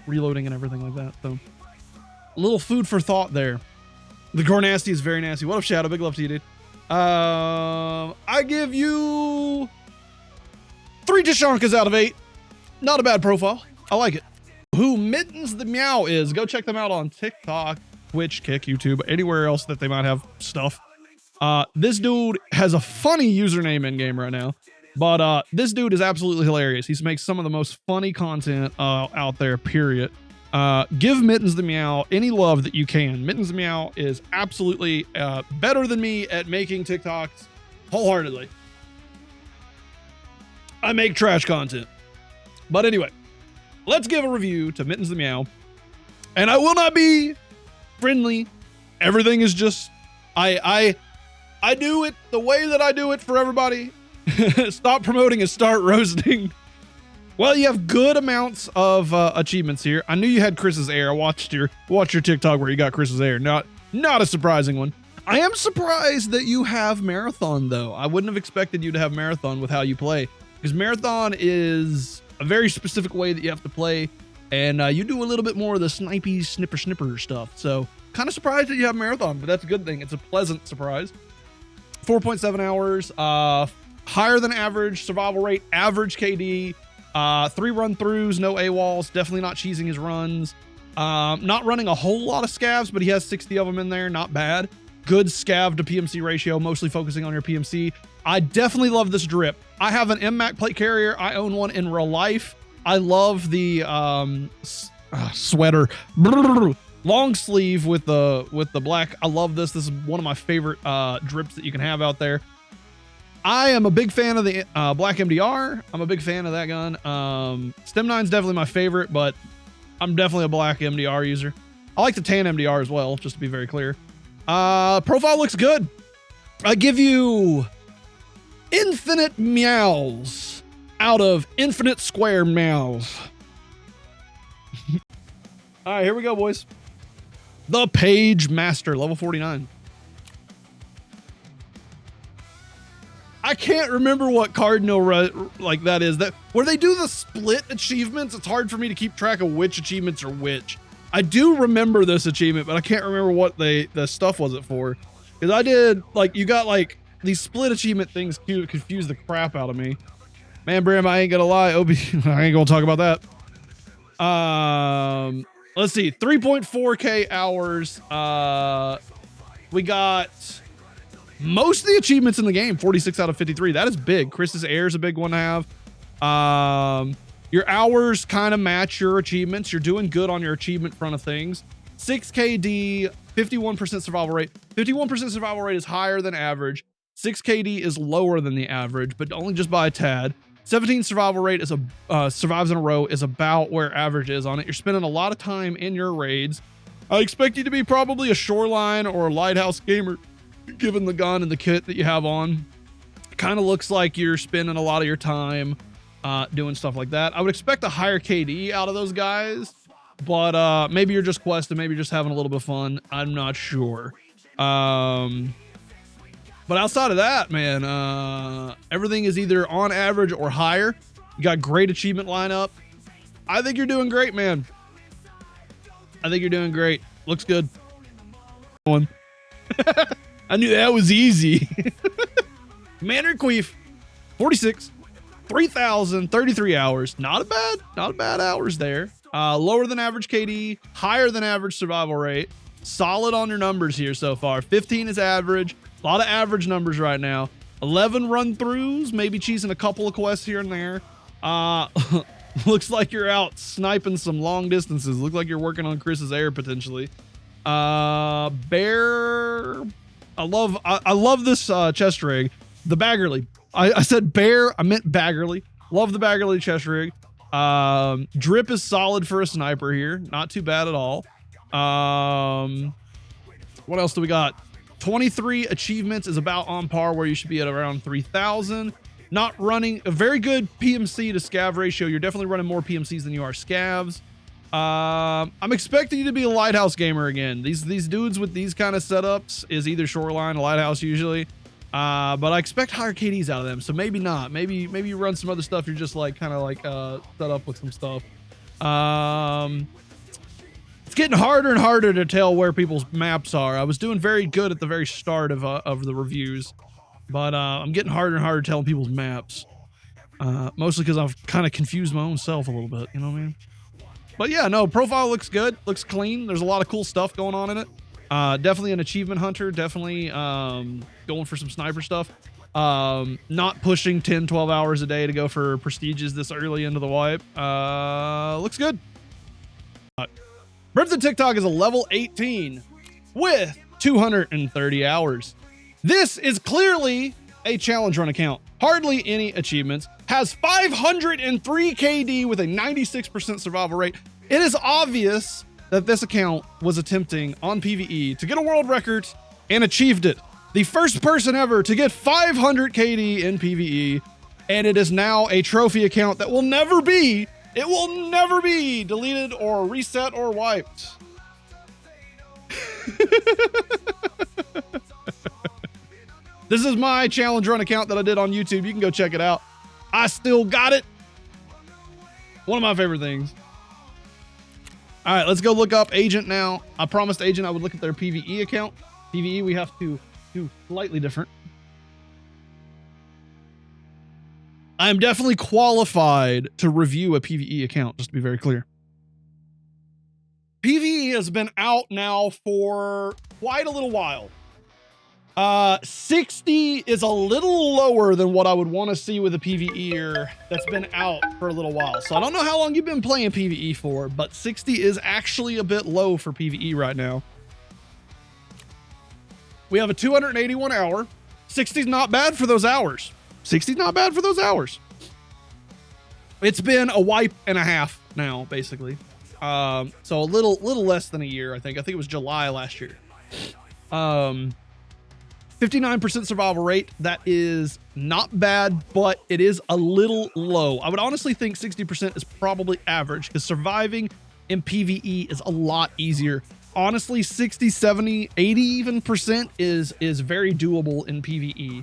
S1: reloading and everything like that. So a little food for thought there. The Gore Nasty is very nasty. What up, Shadow? Big love to you, dude. I give you 3 Tashankas out of 8. Not a bad profile. I like it. Who Mittens the Meow is. Go check them out on TikTok, Twitch, Kick, YouTube, anywhere else that they might have stuff. This dude has a funny username in game right now, but this dude is absolutely hilarious. He makes some of the most funny content out there, period. Give Mittens the Meow any love that you can. Mittens the Meow is absolutely better than me at making TikToks wholeheartedly. I make trash content. But anyway, let's give a review to Mittens the Meow. And I will not be friendly. Everything is just I do it the way that I do it for everybody. Stop promoting and start roasting. Well, you have good amounts of achievements here. I knew you had Chris's Air. I watched your TikTok where you got Chris's Air. Not a surprising one. I am surprised that you have Marathon though. I wouldn't have expected you to have Marathon with how you play, because Marathon is a very specific way that you have to play, and you do a little bit more of the snipey snipper stuff. So kind of surprised that you have Marathon, but that's a good thing. It's a pleasant surprise. 4.7 hours, higher than average survival rate, average KD, 3 run-throughs, no AWOLs, definitely not cheesing his runs. Not running a whole lot of scavs, but he has 60 of them in there, not bad. Good scav to PMC ratio, mostly focusing on your PMC. I definitely love this drip. I have an MMAC plate carrier. I own one in real life. I love the sweater. Long sleeve with the black. I love this. This is one of my favorite drips that you can have out there. I am a big fan of the black MDR. I'm a big fan of that gun. Stem 9 is definitely my favorite, but I'm definitely a black MDR user. I like the tan MDR as well, just to be very clear. Profile looks good. I give you infinite meows out of infinite square meows. All right, here we go, boys. The Page Master, level 49. I can't remember what cardinal like that is. That where they do the split achievements. It's hard for me to keep track of which achievements are which. I do remember this achievement, but I can't remember what the stuff was it for. Because I did, like, you got like these split achievement things confuse the crap out of me. Man, Brim, I ain't gonna lie. I ain't gonna talk about that. Let's see, 3.4K hours. We got most of the achievements in the game, 46 out of 53. That is big. Chris's Air is a big one to have. Your hours kind of match your achievements. You're doing good on your achievement front of things. 6KD, 51% survival rate. 51% survival rate is higher than average. 6KD is lower than the average, but only just by a tad. 17 survival rate is survives in a row is about where average is on it. You're spending a lot of time in your raids. I expect you to be probably a shoreline or a lighthouse gamer, given the gun and the kit that you have on. Kind of looks like you're spending a lot of your time doing stuff like that. I would expect a higher KD out of those guys, but maybe you're just questing, maybe you're just having a little bit of fun. I'm not sure. But outside of that, man, everything is either on average or higher. You got great achievement lineup. I think you're doing great, man. I think you're doing great. Looks good. I knew that was easy. Commander Queef, 46, 3,033 hours. Not a bad hours there. Lower than average KD, higher than average survival rate. Solid on your numbers here so far. 15 is average. A lot of average numbers right now. 11 run-throughs, maybe cheesing a couple of quests here and there. Looks like you're out sniping some long distances. Looks like you're working on Chris's Air potentially. Bear. I love this chest rig. The Baggerly. I said bear, I meant Baggerly. Love the Baggerly chest rig. Drip is solid for a sniper here. Not too bad at all. What else do we got? 23 achievements is about on par where you should be at around 3,000. not running a very good PMC to scav ratio. You're definitely running more PMCs than you are scavs. I'm expecting you to be a lighthouse gamer again. These dudes with these kind of setups is either shoreline or lighthouse usually. But I expect higher KDs out of them, so maybe not. Maybe you run some other stuff. You're just like kind of like set up with some stuff. It's getting harder and harder to tell where people's maps are. I was doing very good at the very start of the reviews, but I'm getting harder and harder telling people's maps. Mostly because I've kind of confused my own self a little bit. You know what I mean? But yeah, no, profile looks good. Looks clean. There's a lot of cool stuff going on in it. Definitely an achievement hunter. Definitely going for some sniper stuff. Not pushing 10, 12 hours a day to go for prestiges this early into the wipe. Looks good. Brimthen TikTok is a level 18 with 230 hours. This is clearly a challenge run account. Hardly any achievements. Has 503 KD with a 96% survival rate. It is obvious that this account was attempting on PvE to get a world record and achieved it. The first person ever to get 500 KD in PvE, and it is now a trophy account that will never be deleted or reset or wiped. This is my challenge run account that I did on YouTube. You can go check it out. I still got it. One of my favorite things. All right, let's go look up Agent now. I promised Agent I would look at their PvE account. PvE, we have to do slightly different. I am definitely qualified to review a PvE account, just to be very clear. PvE has been out now for quite a little while. 60 is a little lower than what I would want to see with a PvEer that's been out for a little while. So I don't know how long you've been playing PvE for, but 60 is actually a bit low for PvE right now. We have a 281 hour. 60 is not bad for those hours. 60 is not bad for those hours. It's been a wipe and a half now, basically. So a little less than a year, I think. I think it was July last year. 59% survival rate. That is not bad, but it is a little low. I would honestly think 60% is probably average because surviving in PvE is a lot easier. Honestly, 60, 70, 80 even percent is very doable in PvE.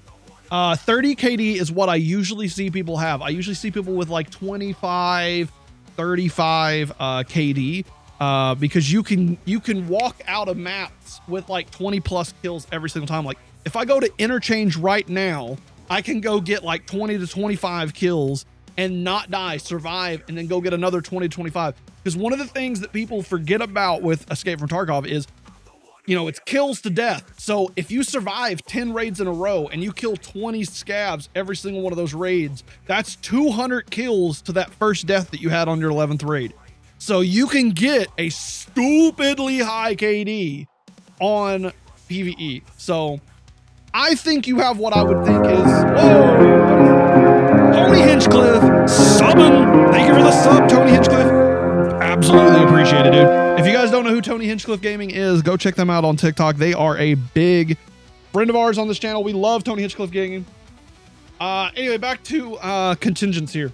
S1: 30 KD is what I usually see people have. I usually see people with like 25, 35 KD. Because you can walk out of maps with like 20 plus kills every single time. Like if I go to interchange right now, I can go get like 20 to 25 kills and not die, survive, and then go get another 20 to 25. Because one of the things that people forget about with Escape from Tarkov is, you know, it's kills to death. So if you survive 10 raids in a row and you kill 20 scavs every single one of those raids, that's 200 kills to that first death that you had on your 11th raid. So you can get a stupidly high KD on PvE. So I think you have what I would think is, whoa, Tony Hinchcliffe, subbing. Thank you for the sub, Tony Hinchcliffe. Absolutely appreciate it, dude. If you guys don't know who Tony Hinchcliffe Gaming is, go check them out on TikTok. They are a big friend of ours on this channel. We love Tony Hinchcliffe Gaming. Anyway, back to contingents here.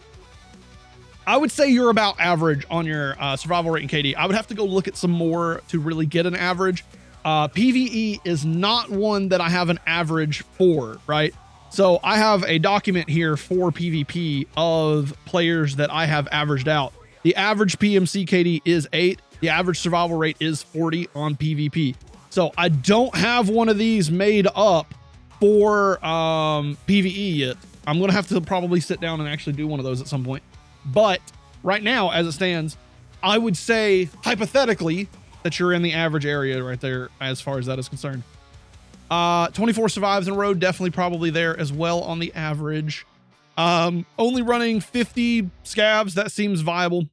S1: I would say you're about average on your survival rate and KD. I would have to go look at some more to really get an average. PvE is not one that I have an average for, right? So I have a document here for PvP of players that I have averaged out. The average PMC KD is 8. The average survival rate is 40 on PvP. So I don't have one of these made up for PvE yet. I'm going to have to probably sit down and actually do one of those at some point. But right now, as it stands, I would say hypothetically that you're in the average area right there as far as that is concerned. 24 survives in a row, definitely probably there as well on the average. Only running 50 scavs, that seems viable.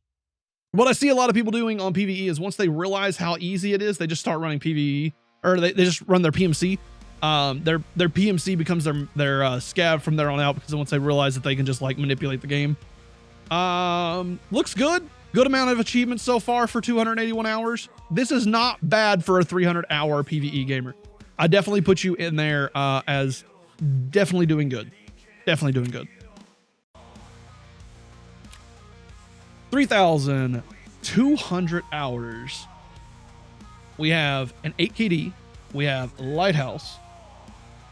S1: What I see a lot of people doing on PvE is once they realize how easy it is, they just start running PvE, or they just run their PMC. Their PMC becomes their scav from there on out, because once they realize that they can just like manipulate the game. Looks good. Good amount of achievements so far for 281 hours. This is not bad for a 300 hour PvE gamer. I definitely put you in there as definitely doing good. Definitely doing good. 3,200 hours. We have an 8 KD. We have Lighthouse,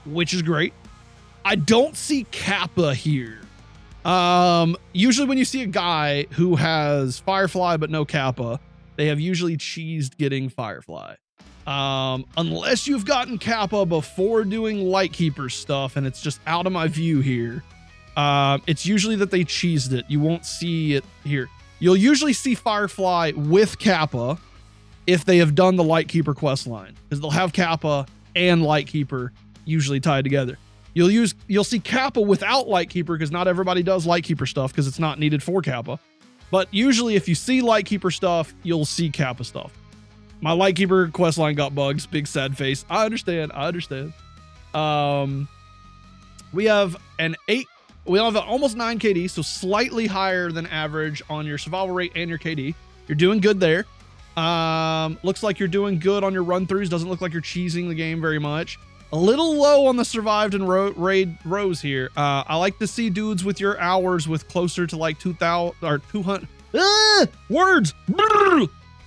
S1: which is great. I don't see Kappa here. Usually when you see a guy who has Firefly but no Kappa, they have usually cheesed getting Firefly. Unless you've gotten Kappa before doing Lightkeeper stuff and it's just out of my view here. It's usually that they cheesed it. You won't see it here. You'll usually see Firefly with Kappa if they have done the Lightkeeper quest line, because they'll have Kappa and Lightkeeper usually tied together. You'll see Kappa without Lightkeeper because not everybody does Lightkeeper stuff because it's not needed for Kappa. But usually if you see Lightkeeper stuff, you'll see Kappa stuff. My Lightkeeper quest line got bugs. Big sad face. I understand. We have an 8. We have an almost 9 KD, so slightly higher than average on your survival rate and your KD. You're doing good there. Looks like you're doing good on your run-throughs. Doesn't look like you're cheesing the game very much. A little low on the survived and raid rows here. I like to see dudes with your hours with closer to like 2,000 or 200. Words.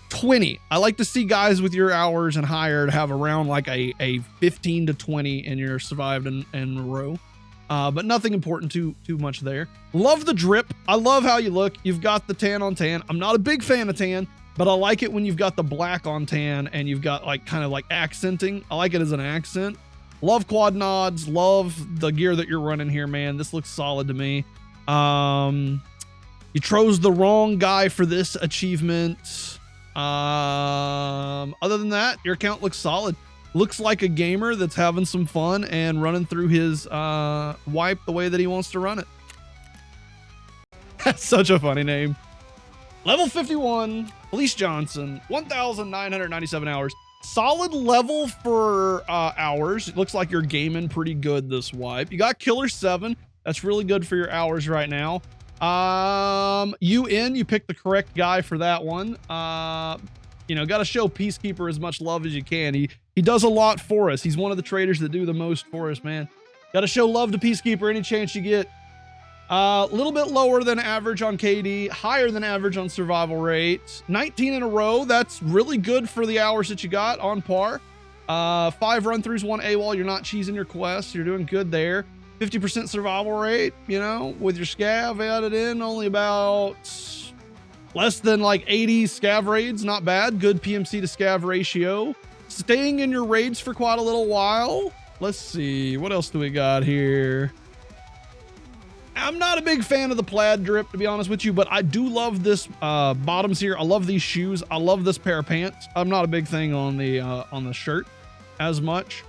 S1: 20. I like to see guys with your hours and higher to have around like a 15 to 20 in your survived and row. But nothing important too much there. Love the drip. I love how you look. You've got the tan on tan. I'm not a big fan of tan, but I like it when you've got the black on tan and you've got like kind of like accenting. I like it as an accent. Love quad nods. Love the gear that you're running here, man. This looks solid to me. You chose the wrong guy for this achievement. Other than that, your account looks solid. Looks like a gamer that's having some fun and running through his wipe the way that he wants to run it. That's such a funny name. Level 51, Felice Johnson, 1,997 hours. Solid level for hours. It looks like you're gaming pretty good this wipe. You got Killer 7. That's really good for your hours right now. You picked the correct guy for that one. You know, got to show Peacekeeper as much love as you can. He does a lot for us. He's one of the traders that do the most for us, man. Got to show love to Peacekeeper any chance you get. A little bit lower than average on KD, higher than average on survival rate. 19 in a row. That's really good for the hours that you got, on par. 5 run-throughs, 1 AWOL. You're not cheesing your quests. You're doing good there. 50% survival rate, you know, with your scav added in, only about less than like 80 scav raids. Not bad. Good PMC to scav ratio. Staying in your raids for quite a little while. Let's see. What else do we got here? I'm not a big fan of the plaid drip, to be honest with you, but I do love this bottoms here. I love these shoes. I love this pair of pants. I'm not a big thing on the shirt as much.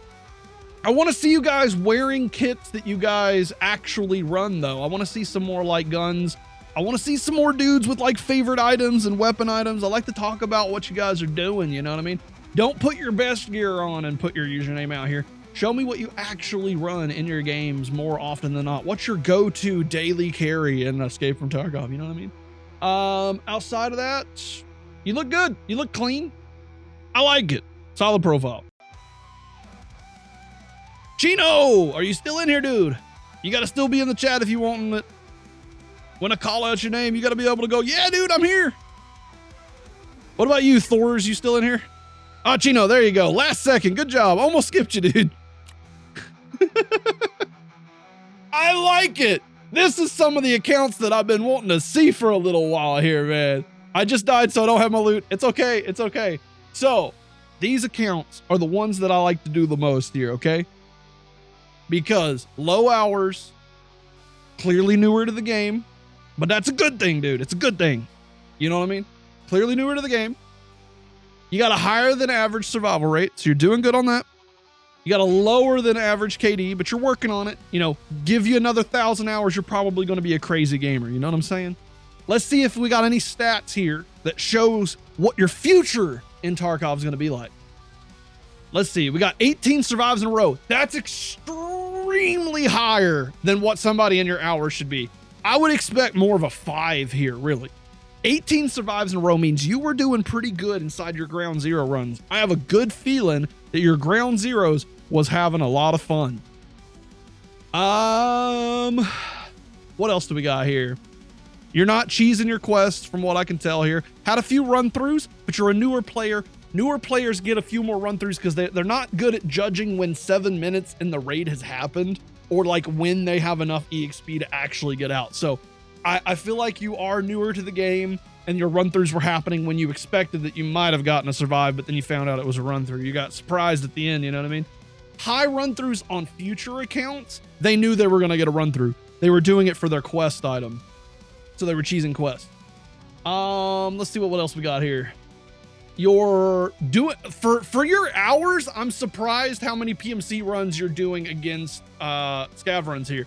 S1: I want to see you guys wearing kits that you guys actually run, though. I want to see some more light guns. I want to see some more dudes with like favorite items and weapon items. I like to talk about what you guys are doing, you know what I mean? Don't put your best gear on and put your username out here. Show me what you actually run in your games more often than not. What's your go-to daily carry in Escape from Tarkov, you know what I mean? Outside of that, you look good. You look clean. I like it. Solid profile. Chino, are you still in here, dude? You got to still be in the chat if you want it. When I call out your name, you got to be able to go, yeah, dude, I'm here. What about you, Thors? You still in here? Oh, Chino, there you go. Last second. Good job. Almost skipped you, dude. I like it. This is some of the accounts that I've been wanting to see for a little while here, man. I just died, so I don't have my loot. It's okay. It's okay. So these accounts are the ones that I like to do the most here, okay? Because low hours, clearly newer to the game, but that's a good thing, dude. It's a good thing. You know what I mean? Clearly newer to the game. You got a higher than average survival rate, so you're doing good on that. You got a lower than average KD, but you're working on it. You know, give you another 1,000 hours, you're probably going to be a crazy gamer. You know what I'm saying? Let's see if we got any stats here that shows what your future in Tarkov is going to be like. Let's see. We got 18 survives in a row. That's extremely higher than what somebody in your hours should be. I would expect more of a 5 here, really. 18 survives in a row means you were doing pretty good inside your ground zero runs. I have a good feeling that your ground zeros was having a lot of fun. What else do we got here? You're not cheesing your quests from what I can tell here. Had a few run-throughs, but you're a newer player. Newer players get a few more run-throughs because they're not good at judging when 7 minutes in the raid has happened or like when they have enough EXP to actually get out. So I feel like you are newer to the game and your run-throughs were happening when you expected that you might have gotten a survive, but then you found out it was a run-through. You got surprised at the end, you know what I mean? High run-throughs on future accounts, they knew they were going to get a run-through. They were doing it for their quest item. So they were cheesing quests. Let's see what else we got here. You're doing for your hours. I'm surprised how many PMC runs you're doing against scav runs here.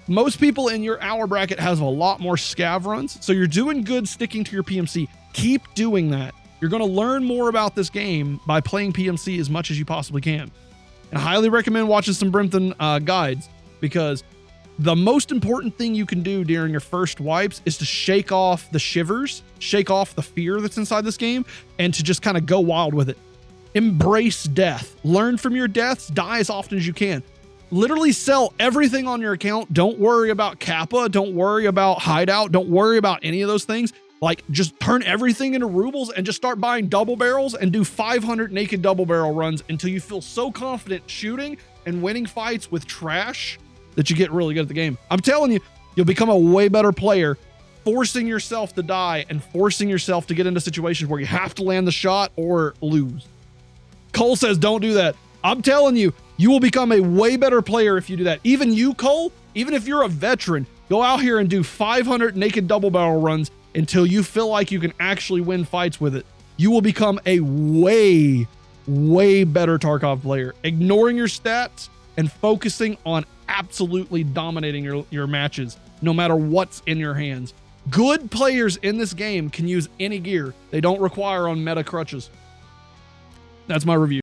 S1: Most people in your hour bracket has a lot more scav runs, so you're doing good sticking to your PMC. Keep doing that. You're going to learn more about this game by playing PMC as much as you possibly can. And I highly recommend watching some Brimthen guides, because the most important thing you can do during your first wipes is to shake off the shivers, shake off the fear that's inside this game, and to just kind of go wild with it. Embrace death. Learn from your deaths. Die as often as you can. Literally sell everything on your account. Don't worry about Kappa. Don't worry about hideout. Don't worry about any of those things. Like, just turn everything into rubles and just start buying double barrels and do 500 naked double barrel runs until you feel so confident shooting and winning fights with trash that you get really good at the game. I'm telling you, you'll become a way better player, forcing yourself to die and forcing yourself to get into situations where you have to land the shot or lose. Cole says, don't do that. I'm telling you, you will become a way better player if you do that. Even you, Cole, even if you're a veteran, go out here and do 500 naked double barrel runs until you feel like you can actually win fights with it. You will become a way, way better Tarkov player, ignoring your stats and focusing on absolutely dominating your matches, no matter what's in your hands. Good players in this game can use any gear. They don't require on meta crutches. That's my review.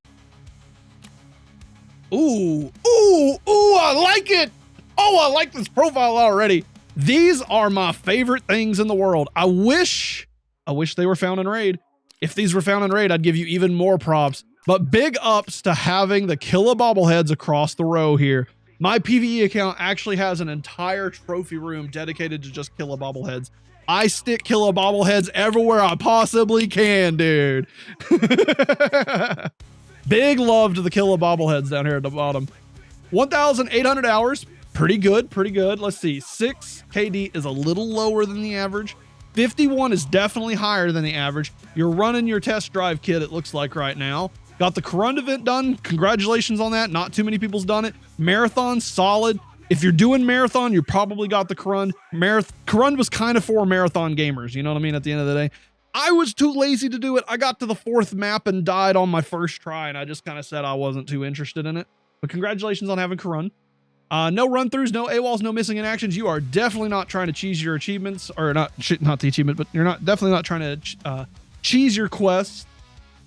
S1: Ooh, I like it. Oh, I like this profile already. These are my favorite things in the world. I wish they were found in raid. If these were found in raid, I'd give you even more props. But big ups to having the Killa bobbleheads across the row here. My PvE account actually has an entire trophy room dedicated to just Killa bobbleheads. I stick Killa bobbleheads everywhere I possibly can, dude. Big love to the Killa bobbleheads down here at the bottom. 1,800 hours. Pretty good, pretty good. Let's see. 6 KD is a little lower than the average. 51 is definitely higher than the average. You're running your test drive kit, it looks like right now. Got the Corund event done. Congratulations on that. Not too many people's done it. Marathon, solid. If you're doing marathon, you probably got the Corund. Corund was kind of for marathon gamers. You know what I mean? At the end of the day, I was too lazy to do it. I got to the 4th map and died on my first try, and I just kind of said I wasn't too interested in it. But congratulations on having Corund. No run-throughs, no AWOLs, no missing in actions. You are definitely not trying to cheese your achievements, or not the achievement, but you're definitely not trying to cheese your quests.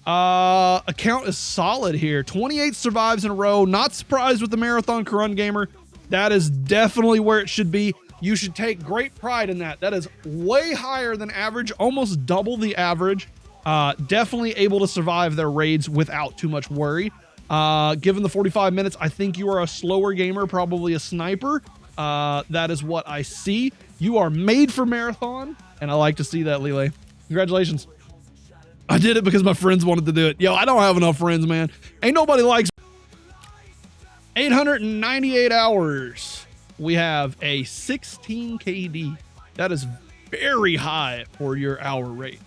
S1: Account is solid here. 28 survives in a row. Not surprised with the Marathon Corund Gamer. That is definitely where it should be. You should take great pride in that. That is way higher than average, almost double the average. Definitely able to survive their raids without too much worry. Given the 45 minutes, I think you are a slower gamer, probably a sniper. That is what I see. You are made for marathon, and I like to see that, Lele. Congratulations. I did it because my friends wanted to do it. Yo, I don't have enough friends, man. Ain't nobody likes 898 hours. We have a 16 KD. That is very high for your hour rate.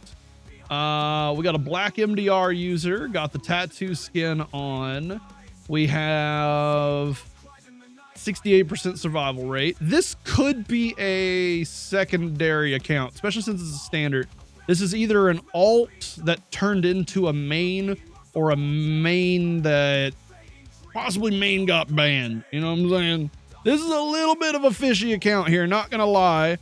S1: We got a black MDR user, got the tattoo skin on. We have 68% survival rate. This could be a secondary account, especially since it's a standard. This is either an alt that turned into a main, or a main that possibly main got banned. You know what I'm saying? This is a little bit of a fishy account here, not gonna lie.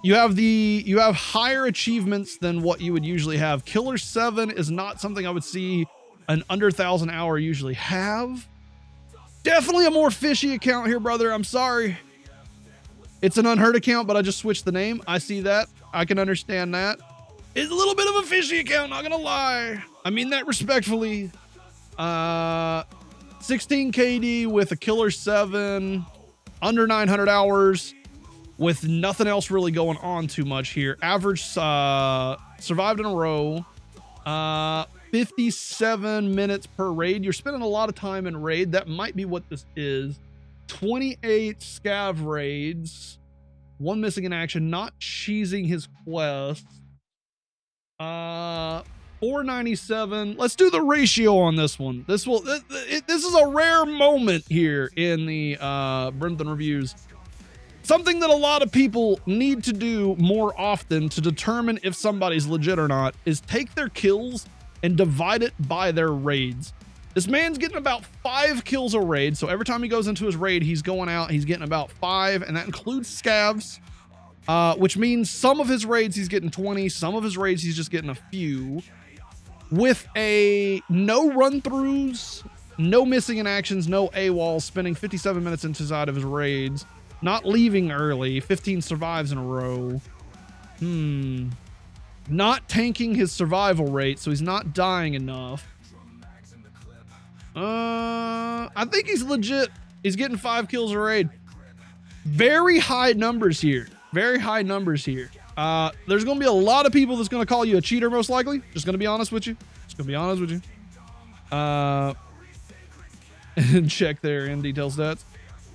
S1: You have higher achievements than what you would usually have. Killer 7 is not something I would see an under 1,000 hour usually have. Definitely a more fishy account here, brother. I'm sorry. It's an Unheard account, but I just switched the name. I see that. I can understand that. It's a little bit of a fishy account, not gonna lie. I mean that respectfully. 16 KD with a Killer 7, under 900 hours. with nothing else really going on too much here. Average survived in a row. 57 minutes per raid. You're spending a lot of time in raid. That might be what this is. 28 scav raids. 1 missing in action. Not cheesing his quest. 497. Let's do the ratio on this one. This is a rare moment here in the Brimthen reviews. Something that a lot of people need to do more often to determine if somebody's legit or not is take their kills and divide it by their raids. This man's getting about 5 kills a raid. So every time he goes into his raid, he's going out, he's getting about 5, and that includes scavs, which means some of his raids he's getting 20, some of his raids he's just getting a few. With a no run-throughs, no missing in actions, no AWOL, spending 57 minutes inside of his raids, not leaving early, 15 survives in a row. Not tanking his survival rate, so he's not dying enough. I think he's legit. He's getting 5 kills a raid. Very high numbers here. Very high numbers here. There's going to be a lot of people that's going to call you a cheater, most likely. Just going to be honest with you. Just going to be honest with you. And check their in detail stats.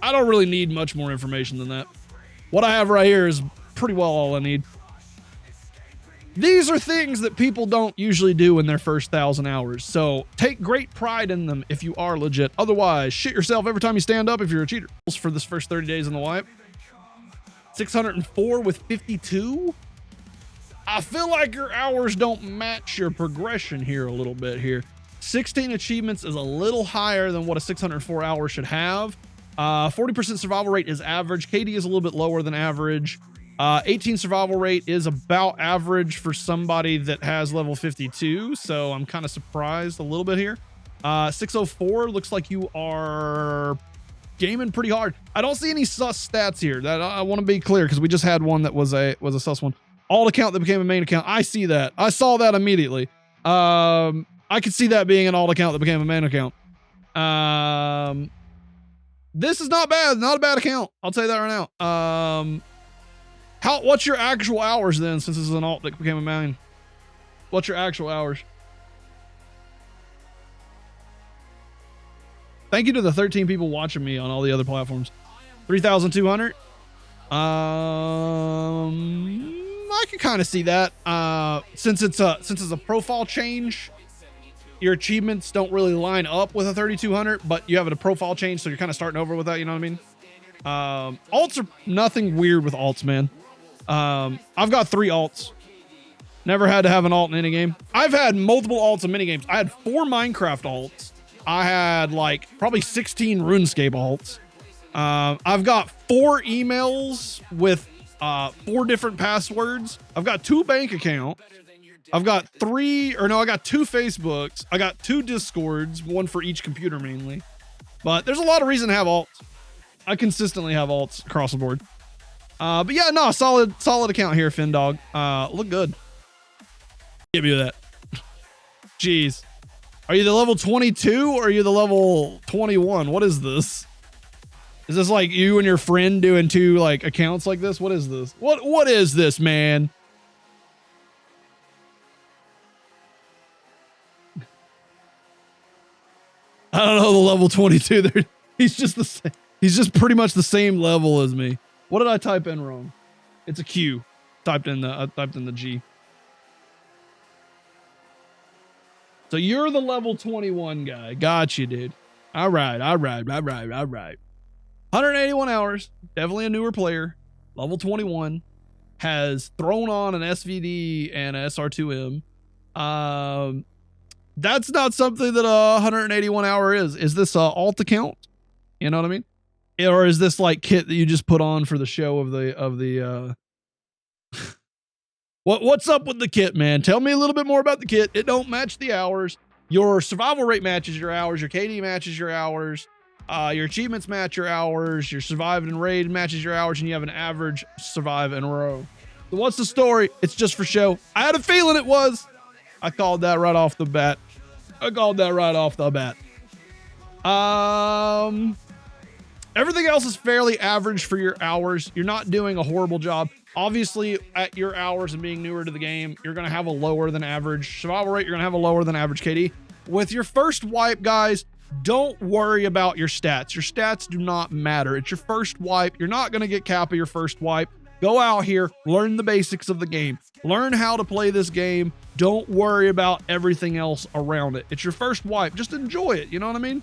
S1: I don't really need much more information than that. What I have right here is pretty well all I need. These are things that people don't usually do in their first 1,000 hours. So take great pride in them if you are legit. Otherwise, shit yourself every time you stand up if you're a cheater. For this first 30 days in the wipe. 604 with 52. I feel like your hours don't match your progression here a little bit here. 16 achievements is a little higher than what a 604 hour should have. 40% survival rate is average. KD is a little bit lower than average. 18 survival rate is about average for somebody that has level 52. So I'm kind of surprised a little bit here. 604 looks like you are gaming pretty hard. I don't see any sus stats here. That I want to be clear because we just had one that was a sus one. Alt account that became a main account. I see that. I saw that immediately. I could see that being an alt account that became a main account. This is not bad. Not a bad account. I'll tell you that right now. What's your actual hours then, since this is an alt that became a main? What's your actual hours? Thank you to the 13 people watching me on all the other platforms. 3,200. I can kind of see that. Since it's a profile change, your achievements don't really line up with a 3,200, but you have a profile change, so you're kind of starting over with that. You know what I mean? Alts are nothing weird with alts, man. I've got 3 alts. Never had to have an alt in any game. I've had multiple alts in mini games. I had 4 Minecraft alts. I had like probably 16 RuneScape alts. I've got 4 emails with 4 different passwords. I've got 2 bank accounts. I've got I got 2 Facebooks. I got 2 Discords, 1 for each computer mainly. But there's a lot of reason to have alts. I consistently have alts across the board. But yeah, no, solid account here, Findog. Look good. Give me that. Jeez. Are you the level 22 or are you the level 21? What is this? Is this like you and your friend doing 2 like accounts like this? What is this? What is this, man? I don't know the level 22 there. He's just the same. He's just pretty much the same level as me. What did I type in wrong? It's a Q. I typed in the G. So you're the level 21 guy. Got you, dude. All right. 181 hours. Definitely a newer player. Level 21. Has thrown on an SVD and a SR2M. That's not something that a 181 hour is. Is this a alt account? You know what I mean? Or is this like kit that you just put on for the show of the What's up with the kit, man? Tell me a little bit more about the kit. It don't match the hours. Your survival rate matches your hours. Your KD matches your hours. Your achievements match your hours. Your survive and raid matches your hours, and you have an average survive in a row. So what's the story? It's just for show. I had a feeling it was. I called that right off the bat. Everything else is fairly average for your hours. You're not doing a horrible job. Obviously, at your hours and being newer to the game, you're going to have a lower than average survival rate. You're going to have a lower than average KD. With your first wipe, guys, don't worry about your stats. Your stats do not matter. It's your first wipe. You're not going to get Kappa your first wipe. Go out here, learn the basics of the game. Learn how to play this game. Don't worry about everything else around it. It's your first wipe. Just enjoy it. You know what I mean?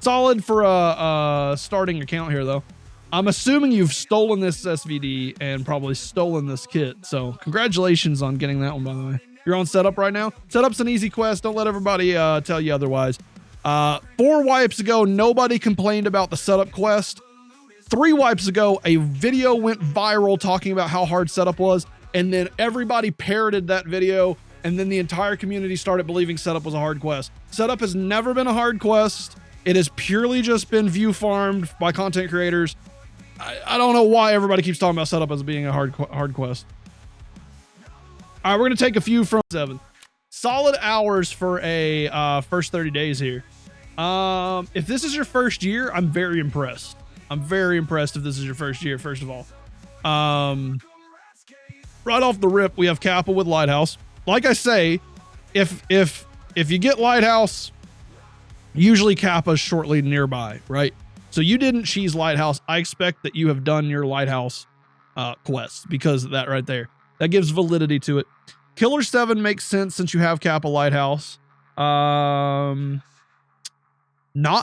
S1: Solid for a starting account here, though. I'm assuming you've stolen this SVD and probably stolen this kit. So congratulations on getting that one, by the way. You're on setup right now. Setup's an easy quest. Don't let everybody tell you otherwise. 4 wipes ago, nobody complained about the setup quest. 3 wipes ago, a video went viral talking about how hard setup was. And then everybody parroted that video. And then the entire community started believing setup was a hard quest. Setup has never been a hard quest. It has purely just been view farmed by content creators. I don't know why everybody keeps talking about setup as being a hard quest. All right, we're going to take a few from 7. Solid hours for a first 30 days here. If this is your first year, I'm very impressed. I'm very impressed if this is your first year, first of all. Right off the rip, we have Kappa with Lighthouse. Like I say, if you get Lighthouse, usually Kappa's shortly nearby, right? So you didn't cheese Lighthouse. I expect that you have done your Lighthouse quest because of that right there. That gives validity to it. Killer 7 makes sense since you have Kappa Lighthouse. Not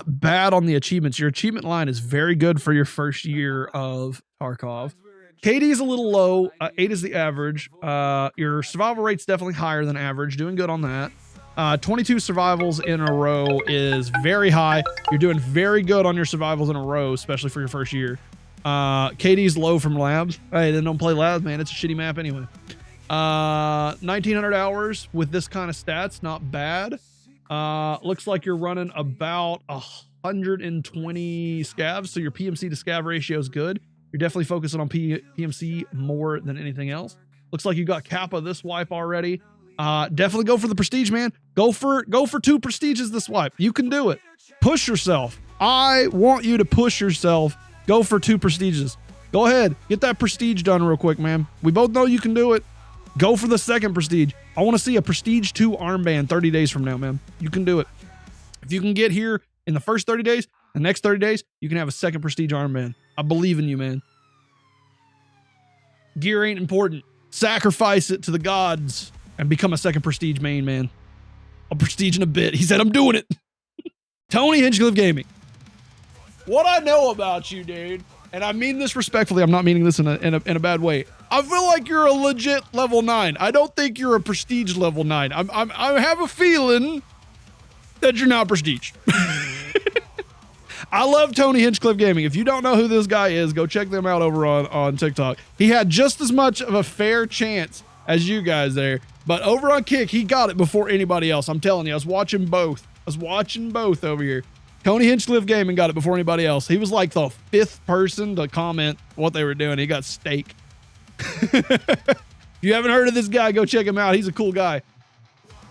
S1: bad on the achievements. Your achievement line is very good for your first year of Tarkov. KD is a little low. 8 is the average. Your survival rate's definitely higher than average. Doing good on that. 22 survivals in a row is very high. You're doing very good on your survivals in a row, especially for your first year. KD's low from labs. Hey, then don't play labs, man. It's a shitty map anyway. 1900 hours with this kind of stats, not bad. Looks like you're running about 120 scavs, so your PMC to scav ratio is good. You're definitely focusing on PMC more than anything else. Looks like you got Kappa this wipe already. Definitely go for the prestige, man. Go for 2 prestiges this wipe. You can do it. Push yourself. I want you to push yourself. Go for 2 prestiges. Go ahead. Get that prestige done real quick, man. We both know you can do it. Go for the second prestige. I want to see a prestige 2 armband 30 days from now, man. You can do it. If you can get here in the first 30 days, the next 30 days, you can have a second prestige armband. I believe in you, man. Gear ain't important. Sacrifice it to the gods and become a second prestige main, man. A prestige in a bit. He said, I'm doing it. Tony Hinchcliffe Gaming. What I know about you, dude, and I mean this respectfully, I'm not meaning this in a bad way. I feel like you're a legit level 9. I don't think you're a prestige level 9. I have a feeling that you're not prestige. I love Tony Hinchcliffe Gaming. If you don't know who this guy is, go check them out over on TikTok. He had just as much of a fair chance as you guys there, but over on Kick, he got it before anybody else. I'm telling you, I was watching both. Over here. Tony Hinchcliffe Gaming got it before anybody else. He was like the 5th person to comment what they were doing. He got steak. If you haven't heard of this guy, go check him out. He's a cool guy.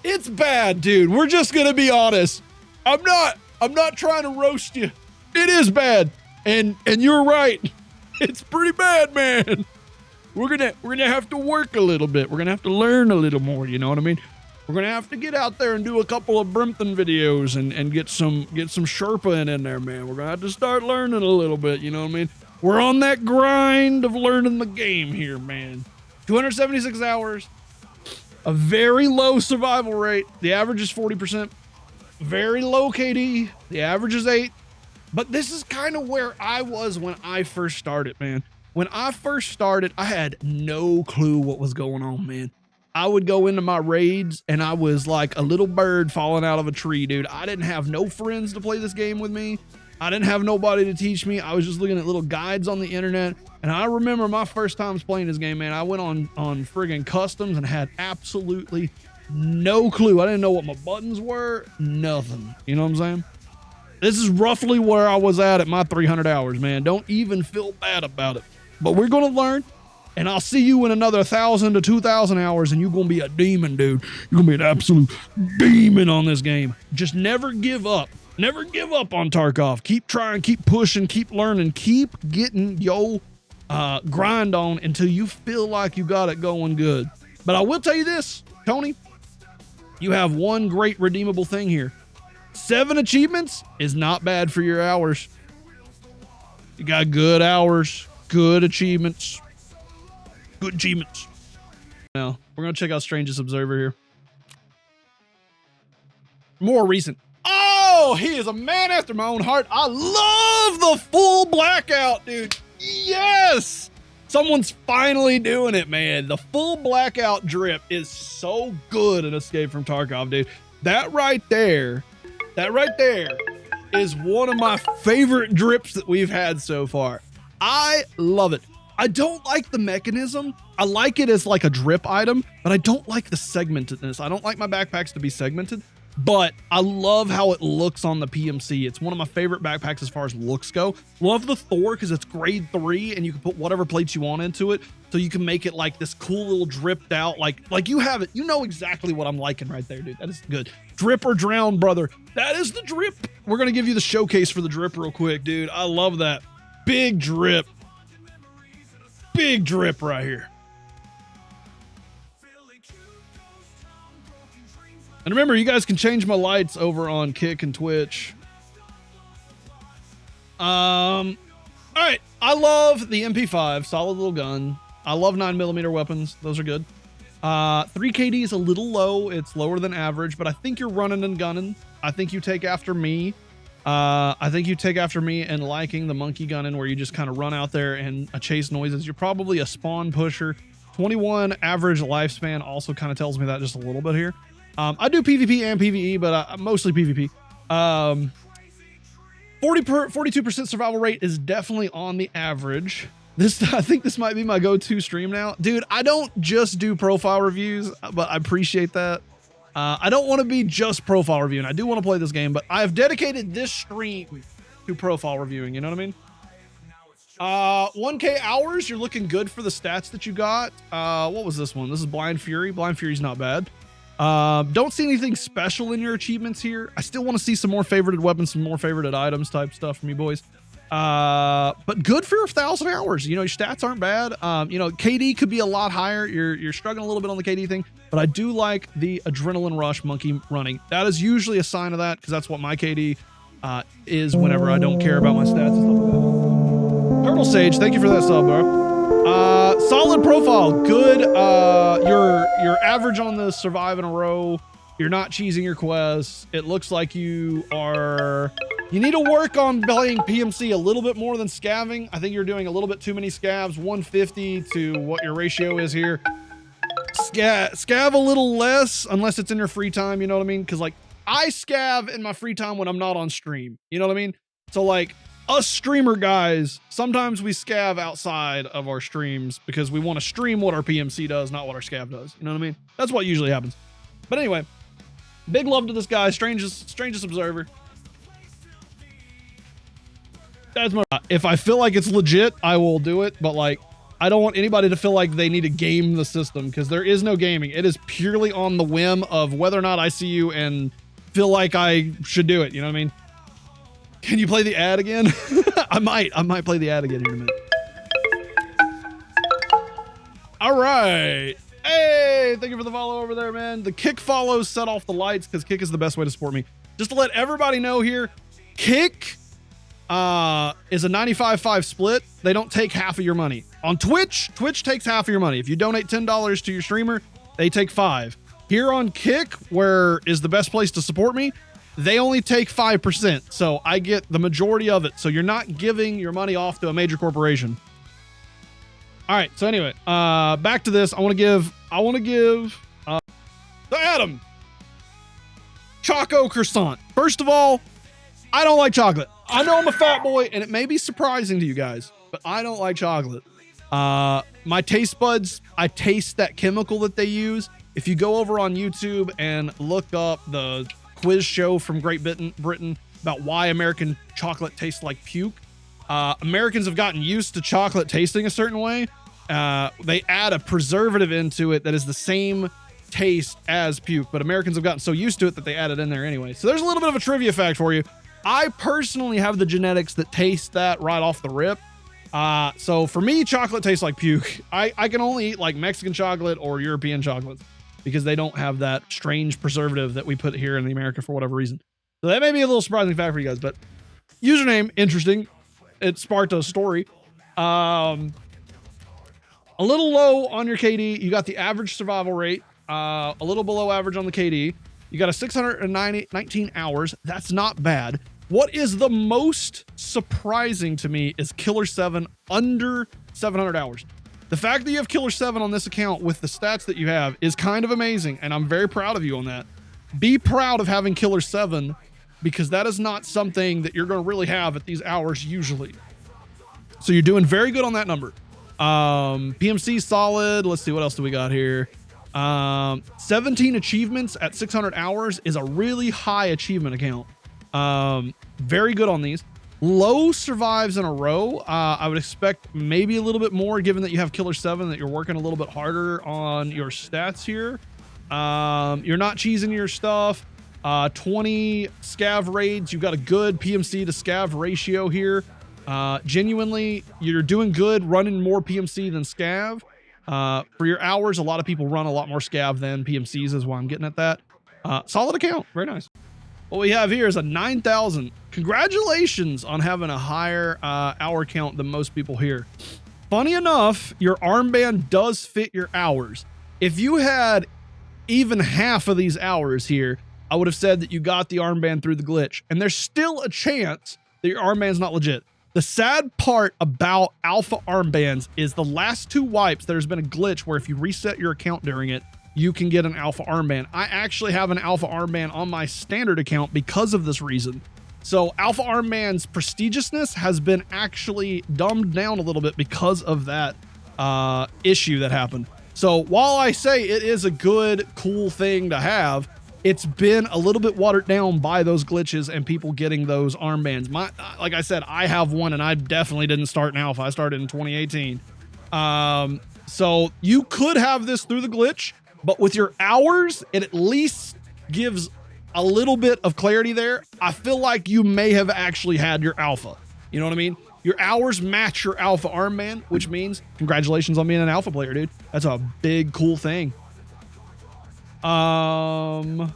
S1: It's bad, dude. We're just gonna be honest. I'm not trying to roast you. It is bad. And you're right. It's pretty bad, man. We're gonna have to work a little bit. We're gonna have to learn a little more, you know what I mean? We're gonna have to get out there and do a couple of Brimthen videos and get some Sherpa in there, man. We're gonna have to start learning a little bit, you know what I mean? We're on that grind of learning the game here, man. 276 hours, a very low survival rate. The average is 40%. Very low KD. The average is 8. But this is kind of where I was when I first started, man. When I first started, I had no clue what was going on, man. I would go into my raids and I was like a little bird falling out of a tree, dude. I didn't have no friends to play this game with me. I didn't have nobody to teach me. I was just looking at little guides on the internet. And I remember my first times playing this game, man. I went on friggin' customs and had absolutely no clue. I didn't know what my buttons were. Nothing. You know what I'm saying? This is roughly where I was at my 300 hours, man. Don't even feel bad about it. But we're going to learn. And I'll see you in another 1,000 to 2,000 hours, and you're going to be a demon, dude. You're going to be an absolute demon on this game. Just never give up. Never give up on Tarkov. Keep trying, keep pushing, keep learning, keep getting your grind on until you feel like you got it going good. But I will tell you this, Tony, you have one great redeemable thing here. 7 achievements is not bad for your hours. You got good hours, good achievements. Good achievements. Now, we're going to check out Strangle Observer here. More recent. Oh, he is a man after my own heart. I love the full blackout, dude. Yes! Someone's finally doing it, man. The full blackout drip is so good in Escape from Tarkov, dude. That right there is one of my favorite drips that we've had so far. I love it. I don't like the mechanism. I like it as like a drip item, but I don't like the segmentedness. I don't like my backpacks to be segmented, but I love how it looks on the PMC. It's one of my favorite backpacks as far as looks go. Love the Thor because it's grade 3 and you can put whatever plates you want into it. So you can make it like this cool little dripped out, like you have it. You know exactly what I'm liking right there, dude. That is good. Drip or drown, brother. That is the drip. We're going to give you the showcase for the drip real quick, dude. I love that. Big drip. Big drip right here. And remember, you guys can change my lights over on Kick and Twitch. All right. I love the MP5, solid little gun. I love 9mm weapons. Those are good. 3KD is a little low. It's lower than average, but I think you're running and gunning. I think you take after me. I think you take after me and liking the monkey gunning where you just kind of run out there and chase noises. You're probably a spawn pusher. 21 average lifespan also kind of tells me that just a little bit here. I do PvP and PvE, but mostly PvP. 42% survival rate is definitely on the average. I think this might be my go-to stream now. Dude, I don't just do profile reviews, but I appreciate that. I don't want to be just profile reviewing. I do want to play this game, but I've dedicated this stream to profile reviewing. You know what I mean? 1K hours. You're looking good for the stats that you got. What was this one? This is Blind Fury. Blind Fury's not bad. Don't see anything special in your achievements here. I still want to see some more favorited weapons, some more favorited items type stuff from you boys. But good for 1,000 hours. You know, your stats aren't bad. You know, KD could be a lot higher. You're struggling a little bit on the KD thing, but I do like the adrenaline rush monkey running. That is usually a sign of that because that's what my KD is whenever I don't care about my stats and stuff like that. Turtle Sage, thank you for that sub, bro. Solid profile, good. You're average on the survive in a row. You're not cheesing your quests. It looks like you need to work on playing PMC a little bit more than scavving. I think you're doing a little bit too many scavs, 150 to what your ratio is here. Scav a little less unless it's in your free time, you know what I mean? Because like I scav in my free time when I'm not on stream, you know what I mean? So like us streamer guys, sometimes we scav outside of our streams because we want to stream what our PMC does, not what our scav does. You know what I mean? That's what usually happens. But anyway, big love to this guy, Strangest Observer. That's my, if I feel like it's legit, I will do it. But like, I don't want anybody to feel like they need to game the system because there is no gaming. It is purely on the whim of whether or not I see you and feel like I should do it. You know what I mean? Can you play the ad again? I might play the ad again here in a minute. All right. Hey, thank you for the follow over there, man. The Kick follows set off the lights because Kick is the best way to support me. Just to let everybody know here, Kick is a 95-5 split. They don't take half of your money. On Twitch takes half of your money. If you donate $10 to your streamer, they take 5. Here on Kick, where is the best place to support me, they only take 5%. So I get the majority of it. So you're not giving your money off to a major corporation. All right. So anyway, back to this. I want to give to Adam Choco Croissant. First of all, I don't like chocolate. I know I'm a fat boy and it may be surprising to you guys, but I don't like chocolate. My taste buds, I taste that chemical that they use. If you go over on YouTube and look up the quiz show from Great Britain about why American chocolate tastes like puke, Americans have gotten used to chocolate tasting a certain way. They add a preservative into it that is the same taste as puke, but Americans have gotten so used to it that they add it in there anyway. So there's a little bit of a trivia fact for you. I personally have the genetics that taste that right off the rip. So for me, chocolate tastes like puke. I can only eat like Mexican chocolate or European chocolates because they don't have that strange preservative that we put here in the America for whatever reason. So that may be a little surprising fact for you guys, but username, interesting. It sparked a story. A little low on your KD. You got the average survival rate, a little below average on the KD. You got a 619 hours. That's not bad. What is the most surprising to me is Killer 7 under 700 hours. The fact that you have Killer 7 on this account with the stats that you have is kind of amazing, and I'm very proud of you on that. Be proud of having Killer 7 because that is not something that you're going to really have at these hours usually. So you're doing very good on that number. PMC solid. Let's see, what else do we got here? 17 achievements at 600 hours is a really high achievement account. Very good on these. Low survives in a row. I would expect maybe a little bit more given that you have Killer 7, that you're working a little bit harder on your stats here. You're not cheesing your stuff. 20 scav raids. You've got a good PMC to scav ratio here. Genuinely, you're doing good running more PMC than scav. For your hours, a lot of people run a lot more scav than PMCs is why I'm getting at that. Solid account. Very nice. What we have here is a 9,000. Congratulations on having a higher hour count than most people here. Funny enough, your armband does fit your hours. If you had even half of these hours here, I would have said that you got the armband through the glitch. And there's still a chance that your armband's not legit. The sad part about alpha armbands is the last 2 wipes, there's been a glitch where if you reset your account during it, you can get an alpha armband. I actually have an alpha armband on my standard account because of this reason. So alpha armband's prestigiousness has been actually dumbed down a little bit because of that issue that happened. So while I say it is a good, cool thing to have, it's been a little bit watered down by those glitches and people getting those armbands. Like I said, I have one and I definitely didn't start in alpha. I started in 2018. So you could have this through the glitch, but with your hours, it at least gives a little bit of clarity there. I feel like you may have actually had your alpha. You know what I mean? Your hours match your alpha armband, which means congratulations on being an alpha player, dude. That's a big, cool thing. I'm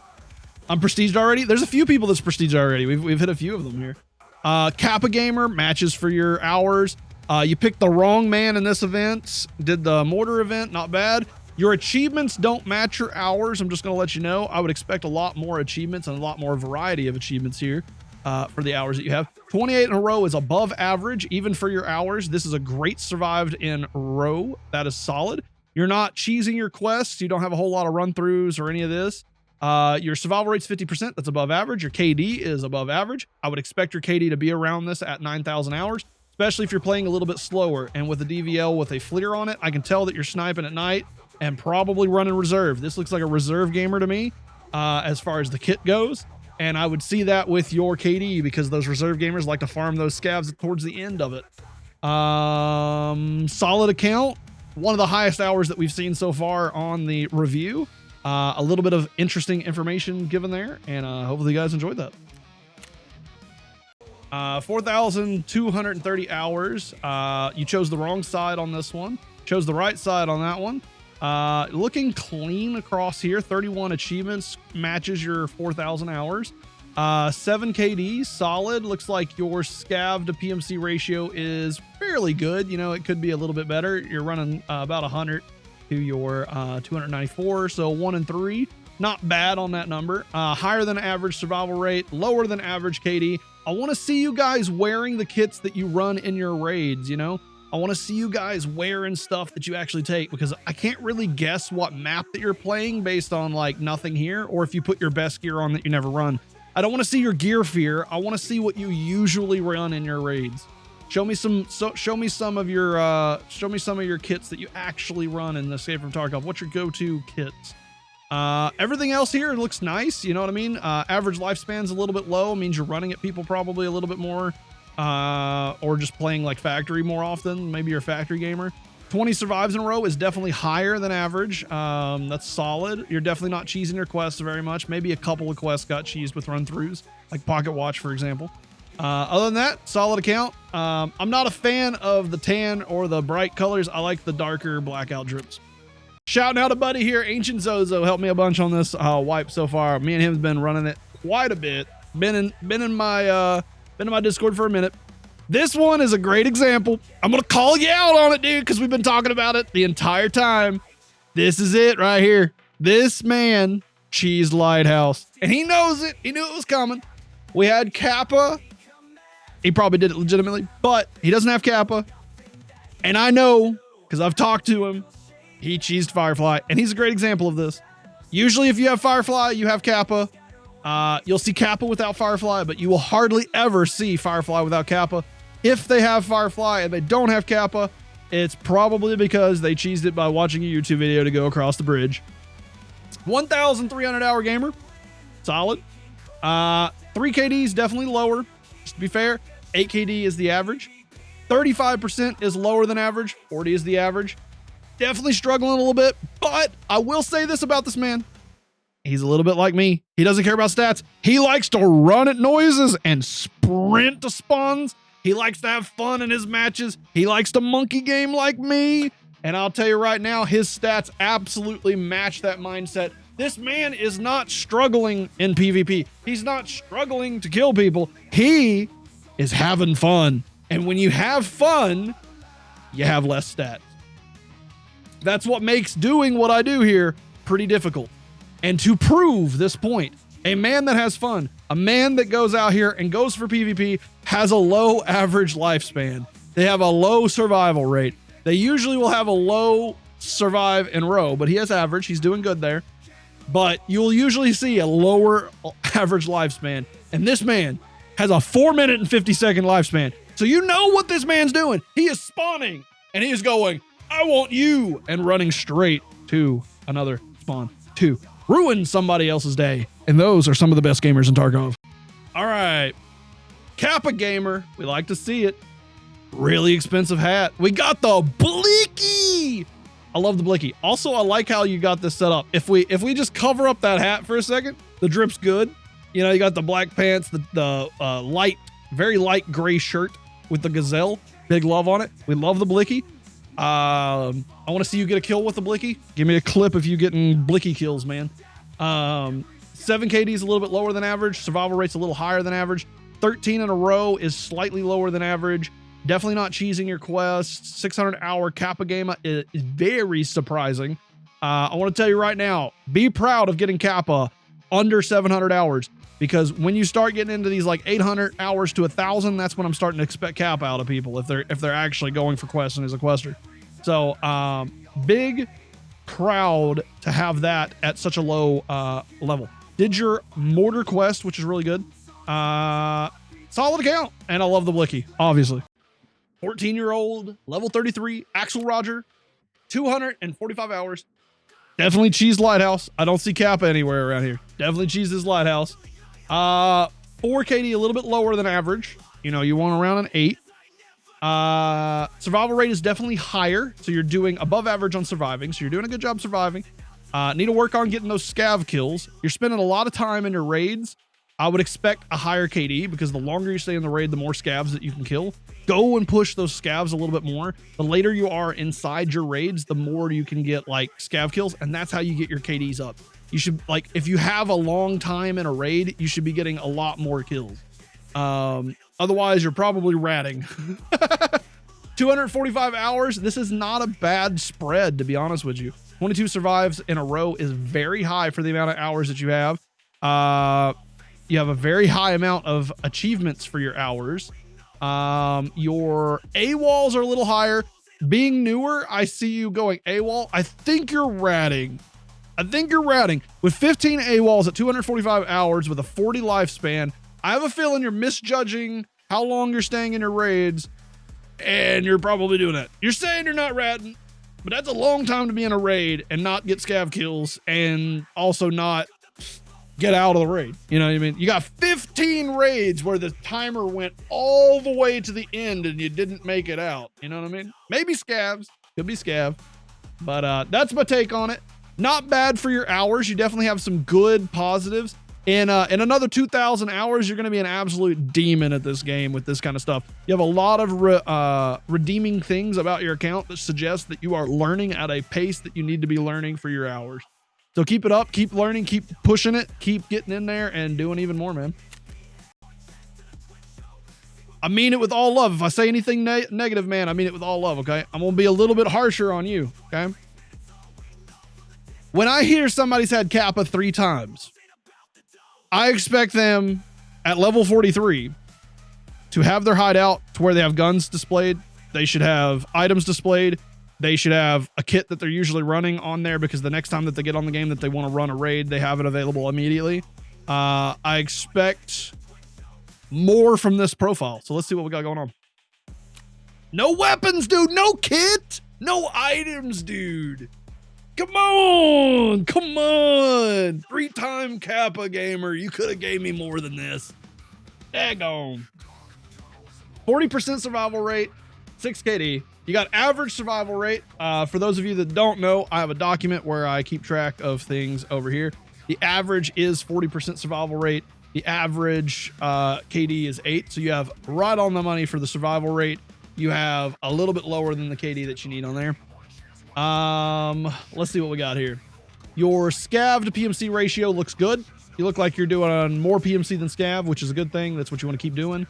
S1: prestiged already. There's a few people that's prestiged already. We've hit a few of them here. Kappa Gamer matches for your hours. You picked the wrong man in this event. Did the mortar event, not bad. Your achievements don't match your hours. I'm just going to let you know. I would expect a lot more achievements and a lot more variety of achievements here for the hours that you have. 28 in a row is above average, even for your hours. This is a great survived in row. That is solid. You're not cheesing your quests. You don't have a whole lot of run-throughs or any of this. Your survival rate's 50%. That's above average. Your KD is above average. I would expect your KD to be around this at 9,000 hours, especially if you're playing a little bit slower. And with a DVL with a FLIR on it, I can tell that you're sniping at night and probably running reserve. This looks like a reserve gamer to me as far as the kit goes. And I would see that with your KD because those reserve gamers like to farm those scavs towards the end of it. Solid account. One of the highest hours that we've seen so far on the review. A little bit of interesting information given there, and hopefully you guys enjoyed that. 4,230 hours. You chose the wrong side on this one. Chose the right side on that one. Looking clean across here. 31 achievements matches your 4,000 hours. 7 KD, solid. Looks like your scav to PMC ratio is fairly good. You know, it could be a little bit better. You're running about 100 to your 294, so 1 and 3. Not bad on that number. Higher than average survival rate, lower than average KD. I want to see you guys wearing the kits that you run in your raids, you know? I want to see you guys wearing stuff that you actually take because I can't really guess what map that you're playing based on like nothing here, or if you put your best gear on that you never run. I don't want to see your gear fear. I want to see what you usually run in your raids. Show me some of your kits that you actually run in the Escape from Tarkov. What's your go-to kits? Everything else here looks nice. You know what I mean? Average lifespan's a little bit low. It means you're running at people probably a little bit more, or just playing like factory more often. Maybe you're a factory gamer. 20 survives in a row is definitely higher than average. That's solid. You're definitely not cheesing your quests very much. Maybe a couple of quests got cheesed with run-throughs, like Pocket Watch, for example. Other than that, solid account. I'm not a fan of the tan or the bright colors. I like the darker blackout drips. Shouting out a buddy here, Ancient Zozo, helped me a bunch on this wipe so far. Me and him have been running it quite a bit. Been in my Discord for a minute. This one is a great example. I'm gonna call you out on it, dude, because we've been talking about it the entire time. This is it right here. This man cheesed Lighthouse, and he knows it. He knew it was coming. We had Kappa. He probably did it legitimately, but he doesn't have Kappa. And I know, because I've talked to him, he cheesed Firefly, and he's a great example of this. Usually if you have Firefly, you have Kappa. You'll see Kappa without Firefly, but you will hardly ever see Firefly without Kappa. If they have Firefly and they don't have Kappa, it's probably because they cheesed it by watching a YouTube video to go across the bridge. 1,300 hour gamer. Solid. 3 KD is definitely lower. Just to be fair, 8 KD is the average. 35% is lower than average. 40 is the average. Definitely struggling a little bit, but I will say this about this man. He's a little bit like me. He doesn't care about stats. He likes to run at noises and sprint to spawns. He likes to have fun in his matches. He likes to monkey game like me. And I'll tell you right now, his stats absolutely match that mindset. This man is not struggling in PvP. He's not struggling to kill people. He is having fun. And when you have fun, you have less stats. That's what makes doing what I do here pretty difficult. And to prove this point, a man that has fun, a man that goes out here and goes for PvP has a low average lifespan. They have a low survival rate. They usually will have a low survive in row, but he has average. He's doing good there. But you'll usually see a lower average lifespan. And this man has a 4 minute and 50 second lifespan. So you know what this man's doing. He is spawning and he is going, I want you, and running straight to another spawn to ruin somebody else's day. And those are some of the best gamers in Tarkov. All right. Kappa Gamer. We like to see it. Really expensive hat. We got the Blicky. I love the Blicky. Also, I like how you got this set up. If we just cover up that hat for a second, the drip's good. You know, you got the black pants, the light, very light gray shirt with the gazelle. Big love on it. We love the Blicky. I want to see you get a kill with the Blicky. Give me a clip if you getting Blicky kills, man. 7 KD is a little bit lower than average. Survival rate's a little higher than average. 13 in a row is slightly lower than average. Definitely not cheesing your quests. 600 hour Kappa Gamer is very surprising. I want to tell you right now, be proud of getting Kappa under 700 hours, because when you start getting into these like 800 hours to 1,000, that's when I'm starting to expect Kappa out of people if they're actually going for quests and as a quester. So big proud to have that at such a low level. Did your mortar quest, which is really good. Solid account, and I love the Blicky, obviously. 14-year-old, level 33, Axel Roger, 245 hours. Definitely cheesed Lighthouse. I don't see Kappa anywhere around here. Definitely cheesed his Lighthouse. 4 KD, a little bit lower than average. You know, you want around an 8. Survival rate is definitely higher, so you're doing above average on surviving, so you're doing a good job surviving. Need to work on getting those scav kills. You're spending a lot of time in your raids. I would expect a higher KD, because the longer you stay in the raid, the more scavs that you can kill. Go and push those scavs a little bit more. The later you are inside your raids, the more you can get like scav kills, and that's how you get your KDs up. You should, like, if you have a long time in a raid, you should be getting a lot more kills. Otherwise, you're probably ratting. 245 hours. This is not a bad spread, to be honest with you. 22 survives in a row is very high for the amount of hours that you have. You have a very high amount of achievements for your hours. Your AWOLs are a little higher. Being newer, I see you going AWOL. I think you're ratting. With 15 AWOLs at 245 hours with a 40 lifespan, I have a feeling you're misjudging how long you're staying in your raids, and you're probably doing that. You're saying you're not ratting, but that's a long time to be in a raid and not get scav kills, and also not get out of the raid. You know what I mean? You got 15 raids where the timer went all the way to the end and you didn't make it out. You know what I mean? Maybe scavs, Could be scav. But that's my take on it. Not bad for your hours. You definitely have some good positives. In another 2,000 hours, you're going to be an absolute demon at this game with this kind of stuff. You have a lot of redeeming things about your account that suggest that you are learning at a pace that you need to be learning for your hours. So keep it up, keep learning, keep pushing it, keep getting in there and doing even more, man. I mean it with all love. If I say anything negative, man, I mean it with all love, okay? I'm going to be a little bit harsher on you, okay? When I hear somebody's had Kappa 3 times, I expect them at level 43 to have their hideout to where they have guns displayed. They should have items displayed. They should have a kit that they're usually running on there because the next time that they get on the game that they want to run a raid, they have it available immediately. I expect more from this profile. So let's see what we got going on. No weapons, dude. No kit. No items, dude. Come on, come on. 3-time Kappa gamer. You could have gave me more than this. Daggone. 40% survival rate, 6 KD. You got average survival rate. For those of you that don't know, I have a document where I keep track of things over here. The average is 40% survival rate. The average KD is 8. So you have right on the money for the survival rate. You have a little bit lower than the KD that you need on there. Let's see what we got here. Your scav to PMC ratio looks good. You look like you're doing more PMC than scav, which is a good thing. That's what you want to keep doing.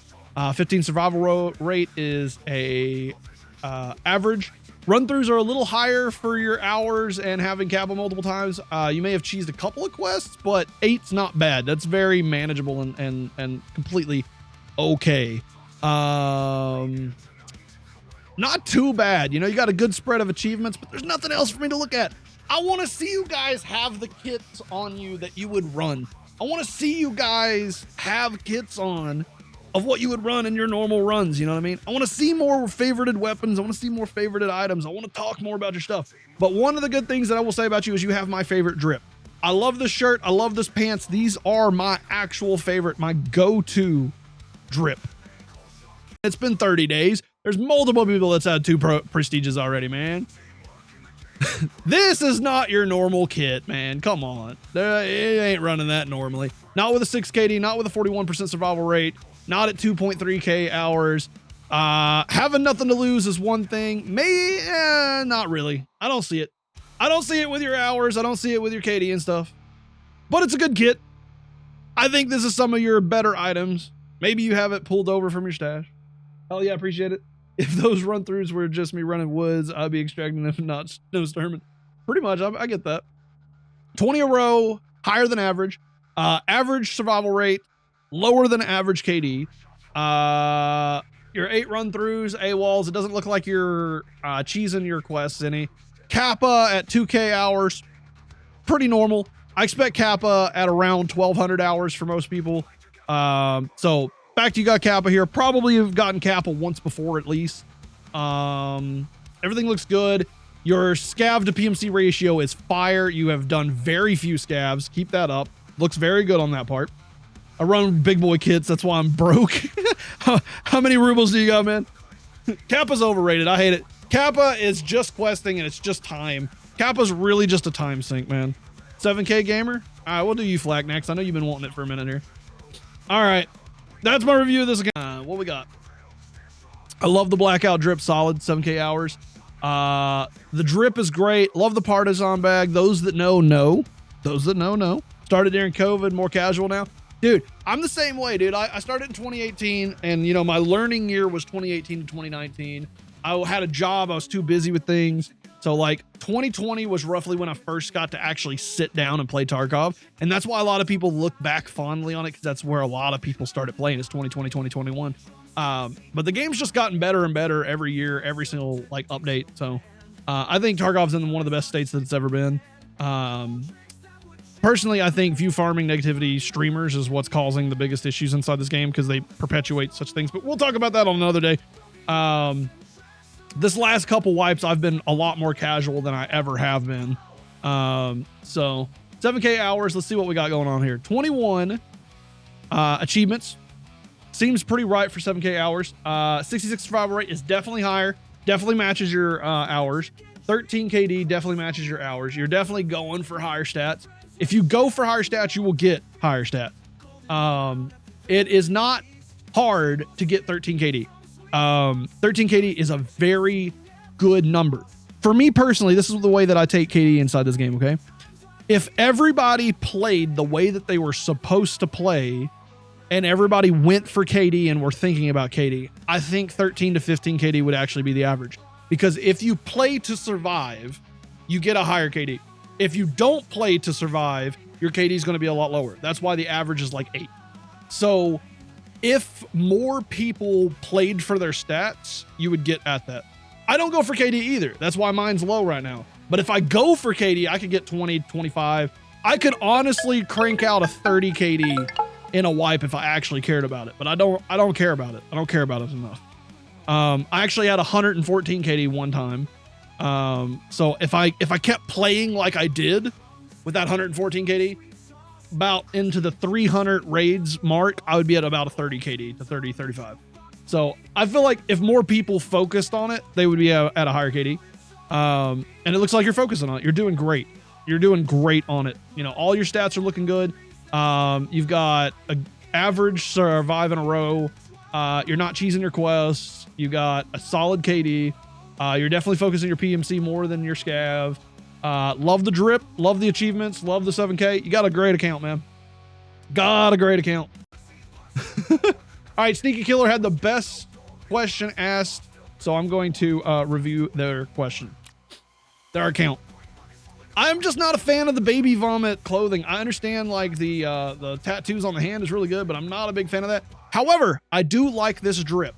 S1: 15 survival rate is a average. Run-throughs are a little higher for your hours and having Kappa multiple times. You may have cheesed a couple of quests, but 8's not bad. That's very manageable and completely okay. Not too bad. You know, you got a good spread of achievements, but there's nothing else for me to look at. I want to see you guys have the kits on you that you would run. I want to see you guys have kits on of what you would run in your normal runs. You know what I mean? I want to see more favorited weapons. I want to see more favorited items. I want to talk more about your stuff. But one of the good things that I will say about you is you have my favorite drip. I love this shirt. I love this pants. These are my actual favorite, my go-to drip. It's been 30 days. There's multiple people that's had 2 prestiges already, man. This is not your normal kit, man. Come on. It ain't running that normally. Not with a 6 KD, not with a 41% survival rate, not at 2.3K hours. Having nothing to lose is one thing. Not really. I don't see it. I don't see it with your hours. I don't see it with your KD and stuff. But it's a good kit. I think this is some of your better items. Maybe you have it pulled over from your stash. Hell yeah, appreciate it. If those run-throughs were just me running woods, I'd be extracting them and not no Sturman. Pretty much, I get that. 20 a row, higher than average. Average survival rate, lower than average KD. Your 8 run-throughs, AWOLs, it doesn't look like you're cheesing your quests any. Kappa at 2K hours, pretty normal. I expect Kappa at around 1,200 hours for most people. So fact you got Kappa here, probably you've gotten Kappa once before at least. Everything looks good. Your scav to PMC ratio is fire. You have done very few scavs. Keep that up. Looks very good on that part. I run big boy kits. That's why I'm broke. How many rubles do you got, man? Kappa's overrated. I hate it. Kappa is just questing and it's just time. Kappa's really just a time sink, man. 7K gamer. All right, we'll do you Flak next. I know you've been wanting it for a minute here. All right. That's my review of this again. What we got? I love the blackout drip, solid 7K hours. The drip is great. Love the partisan bag. Those that know, know. Those that know. Started during COVID, more casual now. Dude, I'm the same way, dude. I started in 2018 and, you know, my learning year was 2018 to 2019. I had a job. I was too busy with things. So like 2020 was roughly when I first got to actually sit down and play Tarkov. And that's why a lot of people look back fondly on it, because that's where a lot of people started playing is 2020, 2021. But the game's just gotten better and better every year, every single like update. So I think Tarkov's in one of the best states that it's ever been. Personally, I think view farming negativity streamers is what's causing the biggest issues inside this game because they perpetuate such things. But we'll talk about that on another day. This last couple wipes, I've been a lot more casual than I ever have been. So 7K hours. Let's see what we got going on here. 21 achievements. Seems pretty right for 7K hours. 66 survival rate is definitely higher. definitely matches your hours. 13 KD definitely matches your hours. You're definitely going for higher stats. If you go for higher stats, you will get higher stats. It is not hard to get 13 KD. 13 KD is a very good number. For me personally, this is the way that I take KD inside this game, okay? If everybody played the way that they were supposed to play and everybody went for KD and were thinking about KD, I think 13 to 15 KD would actually be the average. Because if you play to survive, you get a higher KD. If you don't play to survive, your KD is going to be a lot lower. That's why the average is like 8. So if more people played for their stats, you would get at that. I don't go for KD either. That's why mine's low right now. But if I go for KD, I could get 20, 25. I could honestly crank out a 30 KD in a wipe if I actually cared about it. But I don't care about it. I don't care about it enough. I actually had 114 KD one time. So if I kept playing like I did with that 114 KD, about into the 300 raids mark, I would be at about a 30 KD to 30, 35. So I feel like if more people focused on it, they would be at a higher KD. And it looks like you're focusing on it. You're doing great. You're doing great on it. You know, all your stats are looking good. You've got an average survive in a row. You're not cheesing your quests. You got a solid KD. You're definitely focusing your PMC more than your scav. Love the drip. Love the achievements. Love the 7K. You got a great account, man. Got a great account. All right, Sneaky Killer had the best question asked, so I'm going to review their question. Their account. I'm just not a fan of the baby vomit clothing. I understand like the tattoos on the hand is really good, but I'm not a big fan of that. However, I do like this drip.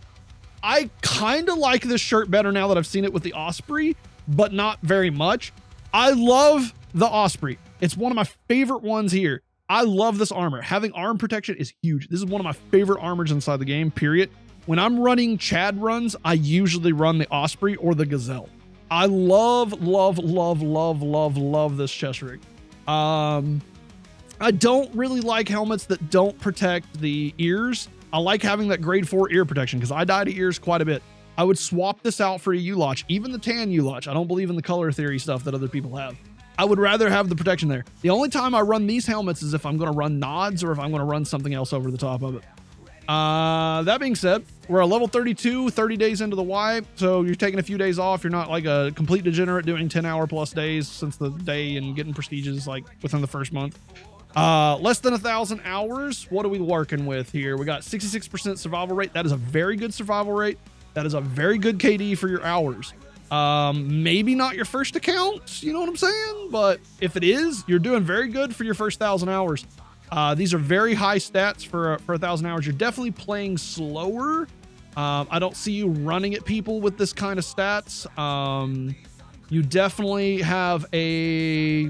S1: I kind of like this shirt better now that I've seen it with the Osprey, but not very much. I love the Osprey. It's one of my favorite ones here. I love this armor. Having arm protection is huge. This is one of my favorite armors inside the game, period. When I'm running Chad runs, I usually run the Osprey or the Gazelle. I love, love, love, love, love, love this chest rig. I don't really like helmets that don't protect the ears. I like having that grade 4 ear protection because I die to ears quite a bit. I would swap this out for a U-Lotch, even the tan U-Lotch. I don't believe in the color theory stuff that other people have. I would rather have the protection there. The only time I run these helmets is if I'm going to run nods or if I'm going to run something else over the top of it. That being said, we're a level 32, 30 days into the wipe, so you're taking a few days off. You're not like a complete degenerate doing 10-hour plus days since the day and getting prestiges like within the first month. Less than 1,000 hours. What are we working with here? We got 66% survival rate. That is a very good survival rate. That is a very good KD for your hours. Maybe not your first account, you know what I'm saying? But if it is, you're doing very good for your first 1,000 hours. These are very high stats for 1,000 hours. You're definitely playing slower. I don't see you running at people with this kind of stats. You definitely have a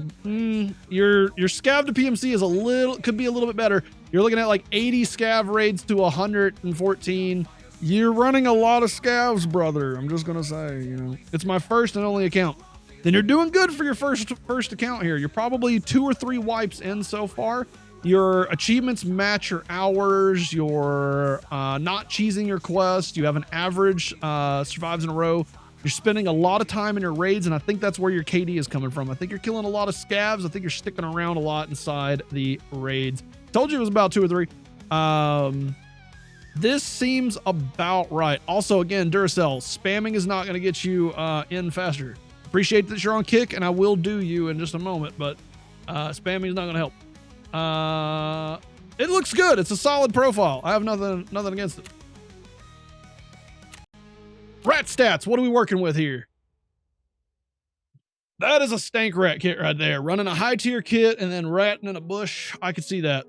S1: your scav to PMC is could be a little bit better. You're looking at like 80 scav raids to 114. You're running a lot of scavs, brother. I'm just gonna say, you know, it's my first and only account. Then you're doing good for your first account here. You're probably 2 or 3 wipes in so far. Your achievements match your hours. You're not cheesing your quest. You have an average survives in a row. You're spending a lot of time in your raids, and I think that's where your KD is coming from. I think you're killing a lot of scavs. I think you're sticking around a lot inside the raids. Told you it was about 2 or 3. This seems about right. Also, again, Duracell, spamming is not going to get you in faster. Appreciate that you're on kick, and I will do you in just a moment, but spamming is not going to help. It looks good. It's a solid profile. I have nothing against it. Rat stats. What are we working with here? That is a stank rat kit right there. Running a high tier kit and then ratting in a bush. I could see that.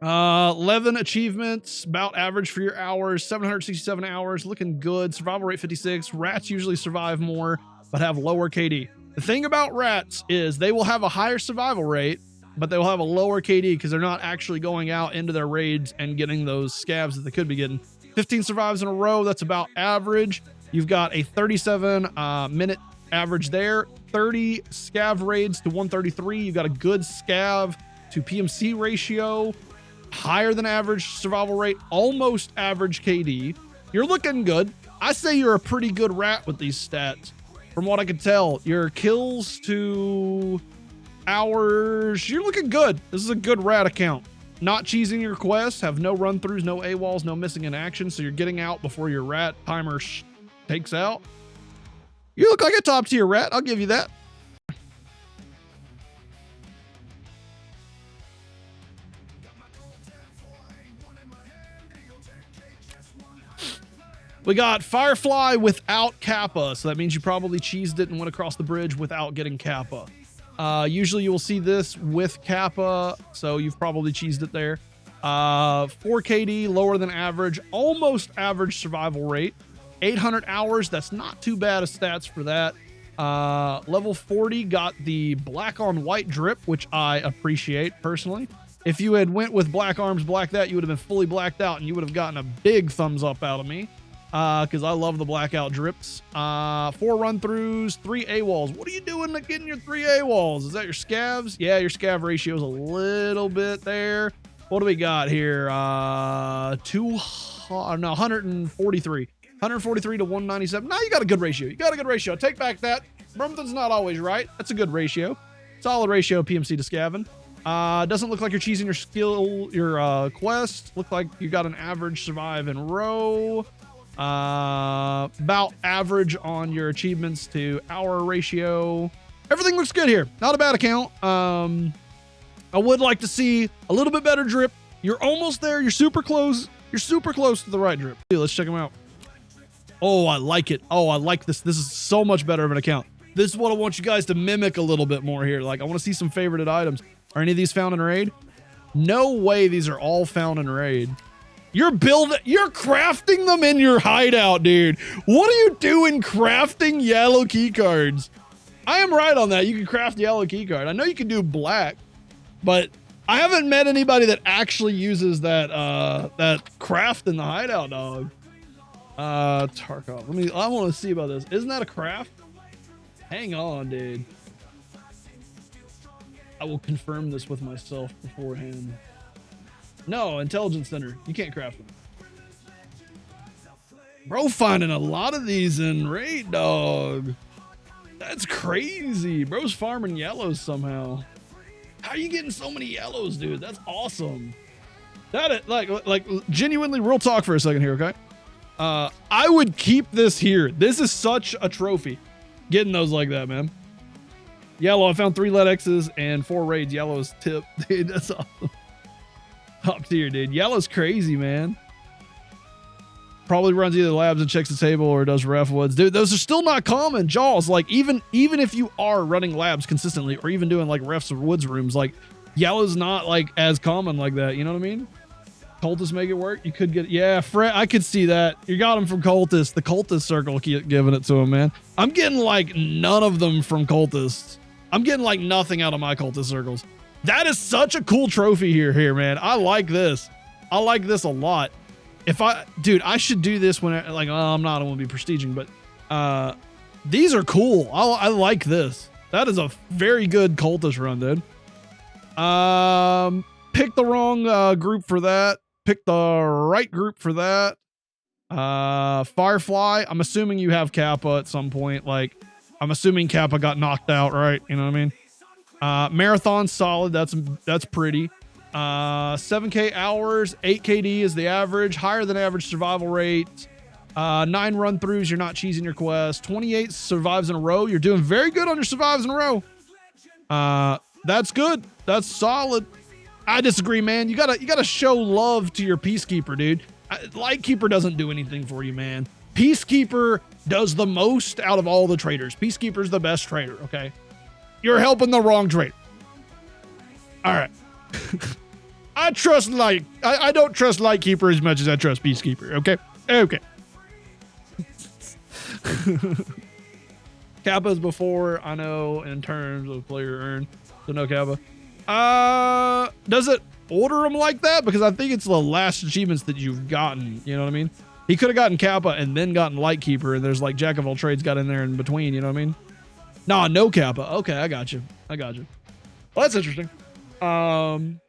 S1: 11 achievements, about average for your hours, 767 hours, looking good. Survival rate 56. Rats usually survive more, but have lower KD. The thing about rats is they will have a higher survival rate, but they will have a lower KD because they're not actually going out into their raids and getting those scavs that they could be getting. 15 survives in a row. That's about average. You've got a 37 minute average there. 30 scav raids to 133. You've got a good scav to PMC ratio. Higher than average survival rate, almost average KD. You're looking good. I say you're a pretty good rat with these stats. From what I can tell, your kills to hours, you're looking good. This is a good rat account. Not cheesing your quests, have no run-throughs, no AWOLs, no missing in action, so you're getting out before your rat timer takes out. You look like a top-tier rat, I'll give you that. We got Firefly without Kappa, so that means you probably cheesed it and went across the bridge without getting Kappa. Usually you will see this with Kappa, so you've probably cheesed it there. 4 KD, lower than average, almost average survival rate. 800 hours, that's not too bad of stats for that. Level 40 got the black on white drip, which I appreciate personally. If you had went with black arms, black that, you would have been fully blacked out and you would have gotten a big thumbs up out of me. Because I love the blackout drips. 4 run-throughs, 3 AWOLs. What are you doing to getting your 3 AWOLs? Is that your scavs? Yeah, your scav ratio is a little bit there. What do we got here? 143. 143 to 197. Now you got a good ratio. You got a good ratio. Take back that. Brimthen's not always right. That's a good ratio. Solid ratio PMC to scavin. Doesn't look like you're cheesing your skill, your quest. Look like you got an average survive in row. About average on your achievements to hour ratio. Everything looks good here. Not a bad account. I would like to see a little bit better drip. You're almost there. You're super close. You're super close to the right drip. Let's check them out. Oh, I like it. Oh, I like this. This is so much better of an account. This is what I want you guys to mimic a little bit more here. Like, I want to see some favorited items. Are any of these found in raid? No way these are all found in raid. You're crafting them in your hideout, dude. What are you doing crafting yellow key cards? I am right on that. You can craft yellow key card. I know you can do black, but I haven't met anybody that actually uses that that craft in the hideout, dog. Tarkov. I want to see about this. Isn't that a craft? Hang on, dude. I will confirm this with myself beforehand. No, intelligence center. You can't craft them. Bro, finding a lot of these in raid, dog. That's crazy. Bro's farming yellows somehow. How are you getting so many yellows, dude? That's awesome. That like genuinely, real talk for a second here, okay? I would keep this here. This is such a trophy. Getting those like that, man. Yellow, I found 3 lead X's and 4 raids. Yellow is tip. Dude, that's awesome. Top tier, dude. Yellow's crazy, man. Probably runs either labs and checks the table or does ref woods. Dude, those are still not common. Jaws, like even if you are running labs consistently or even doing like refs or woods rooms, like yellow's not like as common like that. You know what I mean? Cultists make it work. You could get, yeah, I could see that. You got him from Cultists. The Cultist circle keep giving it to him, man. I'm getting like none of them from Cultists. I'm getting like nothing out of my Cultist circles. That is such a cool trophy here, man. I like this. I like this a lot. Dude, I should do this when I don't want to be prestiging, but these are cool. I like this. That is a very good Cultist run, dude. Pick the wrong group for that. Pick the right group for that. Firefly, I'm assuming you have Kappa at some point. Like, I'm assuming Kappa got knocked out, right? You know what I mean? Marathon solid. That's pretty. 7K hours, 8 KD is the average, higher than average survival rate. 9 run throughs. You're not cheesing your quest. 28 survives in a row. You're doing very good on your survives in a row. That's good. That's solid. I disagree, man. You gotta show love to your Peacekeeper, dude. Lightkeeper doesn't do anything for you, man. Peacekeeper does the most out of all the traders. Peacekeeper's the best trader, okay? You're helping the wrong trader. All right. I don't trust Lightkeeper as much as I trust Peacekeeper, okay? Okay. Kappa's before, I know, in terms of player earn, so no Kappa. Does it order them like that? Because I think it's the last achievements that you've gotten, you know what I mean? He could have gotten Kappa and then gotten Lightkeeper, and there's like Jack of all trades got in there in between, you know what I mean? Nah, no Kappa. Okay, I got you. Well, that's interesting. In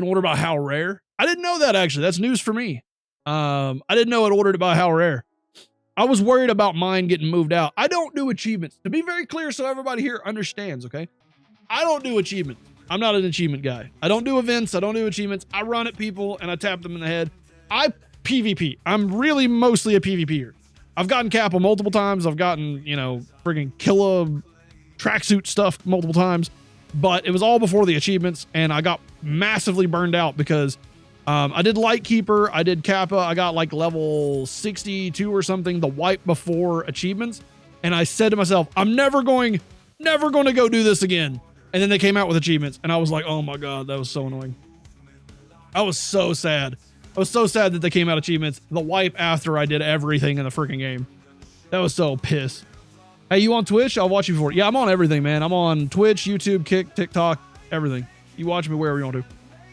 S1: order by how rare? I didn't know that, actually. That's news for me. I didn't know it ordered by how rare. I was worried about mine getting moved out. I don't do achievements. To be very clear so everybody here understands, okay? I don't do achievements. I'm not an achievement guy. I don't do events. I don't do achievements. I run at people and I tap them in the head. I PvP. I'm really mostly a PvPer. I've gotten Kappa multiple times. I've gotten, you know, friggin' killer tracksuit stuff multiple times. But it was all before the achievements, and I got massively burned out because I did Lightkeeper, I did Kappa, I got like level 62 or something the wipe before achievements, and I said to myself, I'm never going to go do this again. And then they came out with achievements, and I was like, oh my god, that was so annoying. I was so sad. I was so sad that they came out achievements the wipe after I did everything in the freaking game. That was so pissed. Hey, you on Twitch? I'll watch you for it. Yeah, I'm on everything, man. I'm on Twitch, YouTube, Kick, TikTok, everything. You watch me wherever you want to.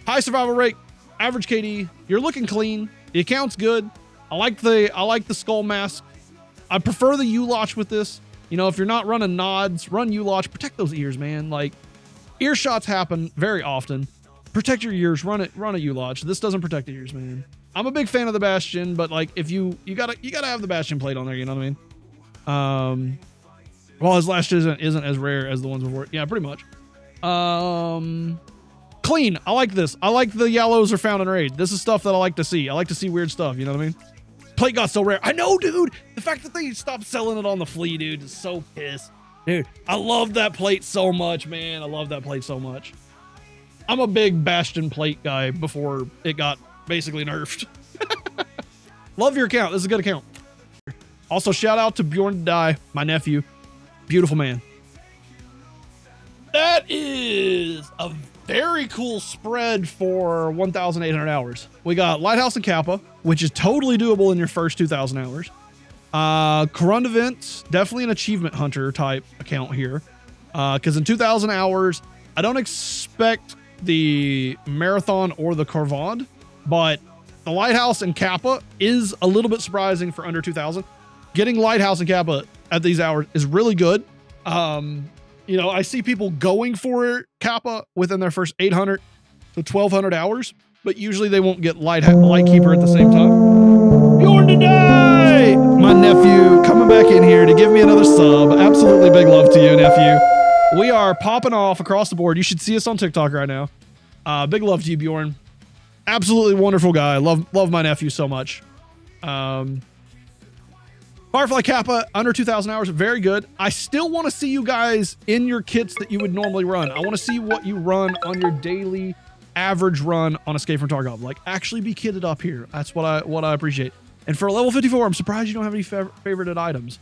S1: High survival rate, average KD. You're looking clean. The account's good. I like the skull mask. I prefer the U-Lotch with this. You know, if you're not running nods, run U-Lotch. Protect those ears, man. Like, ear shots happen very often. Protect your ears. Run a U-Lotch. This doesn't protect the ears, man. I'm a big fan of the Bastion, but like, if you gotta have the Bastion plate on there. You know what I mean? Well, his last isn't as rare as the ones before. Yeah, pretty much. Clean. I like this. I like the yellows are found in raid. This is stuff that I like to see. I like to see weird stuff. You know what I mean? Plate got so rare. I know, dude. The fact that they stopped selling it on the flea, dude, is so pissed. Dude, I love that plate so much, man. I love that plate so much. I'm a big Bastion plate guy before it got basically nerfed. Love your account. This is a good account. Also, shout out to Bjorn to Die, my nephew. Beautiful man. That is a very cool spread for 1,800 hours. We got Lighthouse and Kappa, which is totally doable in your first 2,000 hours. Corund events, definitely an achievement hunter type account here. Because in 2,000 hours, I don't expect the marathon or the Corvand, but the Lighthouse and Kappa is a little bit surprising for under 2,000. Getting Lighthouse and Kappa at these hours is really good. You know, I see people going for Kappa within their first 800 to 1,200 hours, but usually they won't get Lightkeeper at the same time. Bjorn to Die! My nephew coming back in here to give me another sub. Absolutely big love to you, nephew. We are popping off across the board. You should see us on TikTok right now. Big love to you, Bjorn. Absolutely wonderful guy. Love my nephew so much. Firefly Kappa, under 2,000 hours, very good. I still want to see you guys in your kits that you would normally run. I want to see what you run on your daily average run on Escape from Tarkov. Like, actually be kitted up here. That's what I appreciate. And for level 54, I'm surprised you don't have any favorited items.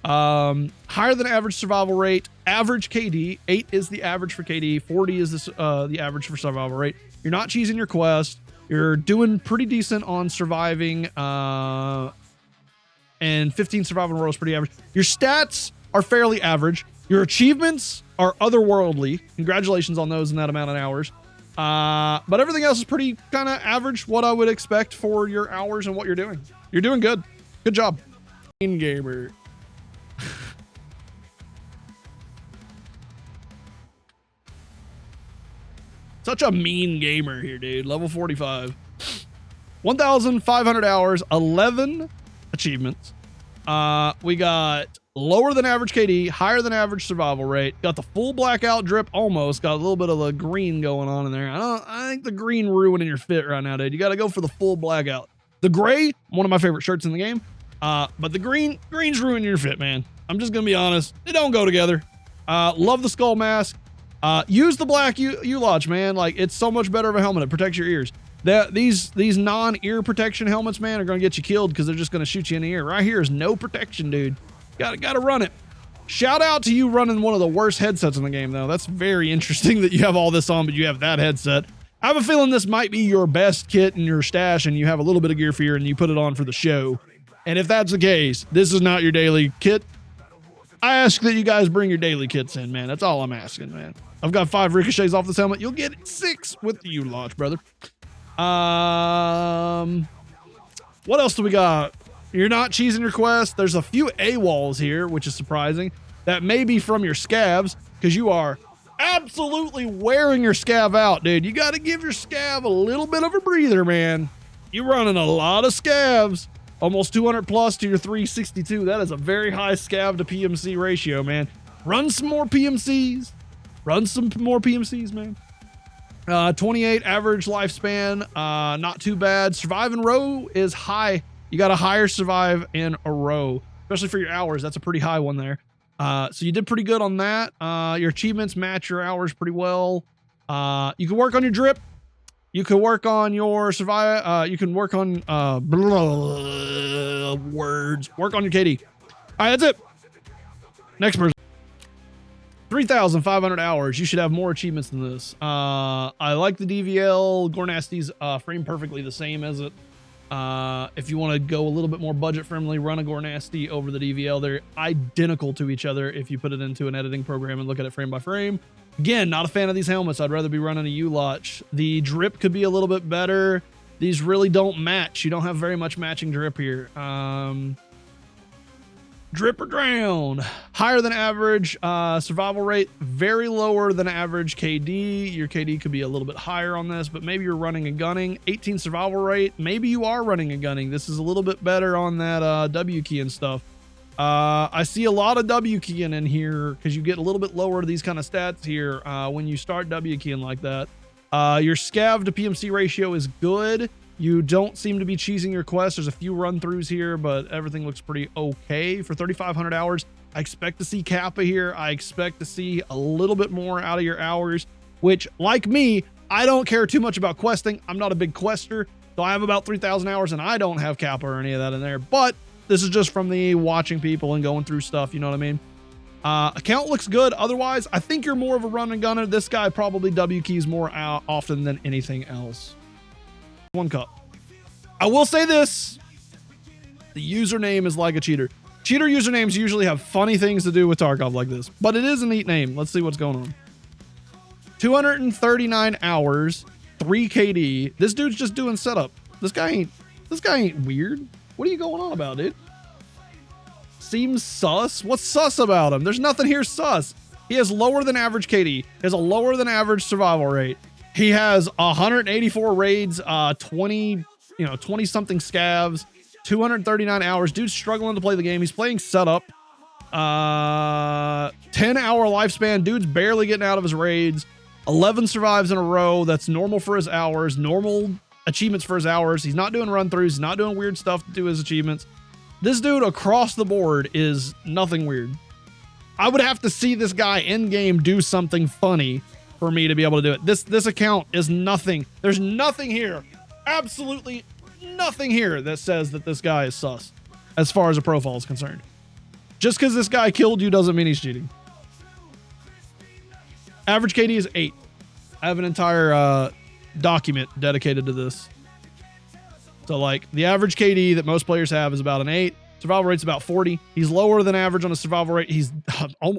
S1: Higher than average survival rate, average KD. 8 is the average for KD. 40 is the average for survival rate. You're not cheesing your quest. You're doing pretty decent on surviving, and 15 survival in a row is pretty average. Your stats are fairly average. Your achievements are otherworldly. Congratulations on those in that amount of hours. But everything else is pretty kind of average, what I would expect for your hours and what you're doing. You're doing good. Good job. Mean gamer. Such a mean gamer here, dude. Level 45. 1,500 hours, 11 achievements. We got lower than average KD, higher than average survival rate. Got the full blackout drip almost. Got a little bit of the green going on in there. I think the green ruining your fit right now, dude. You got to go for the full blackout. The gray, one of my favorite shirts in the game. But the green's ruining your fit, man. I'm just gonna be honest. They don't go together. Love the skull mask. Use the black U-Lotch, man. Like, it's so much better of a helmet. It protects your ears. These non-ear protection helmets, man, are going to get you killed because they're just going to shoot you in the ear. Right here is no protection, dude. Gotta run it. Shout out to you running one of the worst headsets in the game, though. That's very interesting that you have all this on, but you have that headset. I have a feeling this might be your best kit in your stash, and you have a little bit of gear fear, and you put it on for the show. And if that's the case, this is not your daily kit. I ask that you guys bring your daily kits in, man. That's all I'm asking, man. I've got 5 ricochets off this helmet. You'll get 6 with the U-Lotch, brother. What else do we got? You're not cheesing your quest. There's a few AWOLs here, which is surprising. That may be from your scavs, because you are absolutely wearing your scav out, dude. You got to give your scav a little bit of a breather, man. You're running a lot of scavs. Almost 200 plus to your 362. That is a very high scav to PMC ratio, man. Run some more PMCs. Run some more PMCs, man. 28 average lifespan. Not too bad. Survive in row is high. You got a higher survive in a row, especially for your hours. That's a pretty high one there. So you did pretty good on that. Your achievements match your hours pretty well. You can work on your drip. You can work on your survive. You can work on words. Work on your KD. All right, that's it. Next person. 3,500 hours. You should have more achievements than this. I like the DVL. Gornasty's frame perfectly the same as it. If you want to go a little bit more budget friendly, run a Gornasty over the DVL. They're identical to each other if you put it into an editing program and look at it frame by frame. Again, not a fan of these helmets. I'd rather be running a U-Lotch. The drip could be a little bit better. These really don't match. You don't have very much matching drip here. Drip or drown. Higher than average. Survival rate, very lower than average KD. Your KD could be a little bit higher on this, but maybe you're running a gunning. 18 survival rate. Maybe you are running a gunning. This is a little bit better on that W key and stuff. I see a lot of W keying in here because you get a little bit lower to these kind of stats here when you start W keying like that. Your scav to PMC ratio is good. You don't seem to be cheesing your quest. There's a few run throughs here, but everything looks pretty okay for 3,500 hours. I expect to see Kappa here. I expect to see a little bit more out of your hours, which, like me, I don't care too much about questing. I'm not a big quester, so I have about 3,000 hours and I don't have Kappa or any of that in there, but this is just from the watching people and going through stuff. You know what I mean? Account looks good. Otherwise, I think you're more of a run and gunner. This guy probably W keys more often than anything else. 1 cup. I will say this. The username is like a cheater. Cheater usernames usually have funny things to do with Tarkov like this, but it is a neat name. Let's see what's going on. 239 hours, 3 KD. This dude's just doing setup. This guy ain't weird. What are you going on about, dude? Seems sus. What's sus about him? There's nothing here sus. He has lower than average KD. He has a lower than average survival rate. He has 184 raids, 20 something scavs, 239 hours. Dude's struggling to play the game. He's playing setup. 10-hour lifespan. Dude's barely getting out of his raids. 11 survives in a row. That's normal for his hours. Normal achievements for his hours. He's not doing run throughs. He's not doing weird stuff to do his achievements. This dude across the board is nothing weird. I would have to see this guy in game do something funny for me to be able to do it. This account is nothing. There's nothing here. Absolutely nothing here that says that this guy is sus as far as a profile is concerned. Just because this guy killed you doesn't mean he's cheating. Average KD is 8. I have an entire document dedicated to this. So like the average KD that most players have is about an 8. Survival rate's about 40. He's lower than average on a survival rate. He's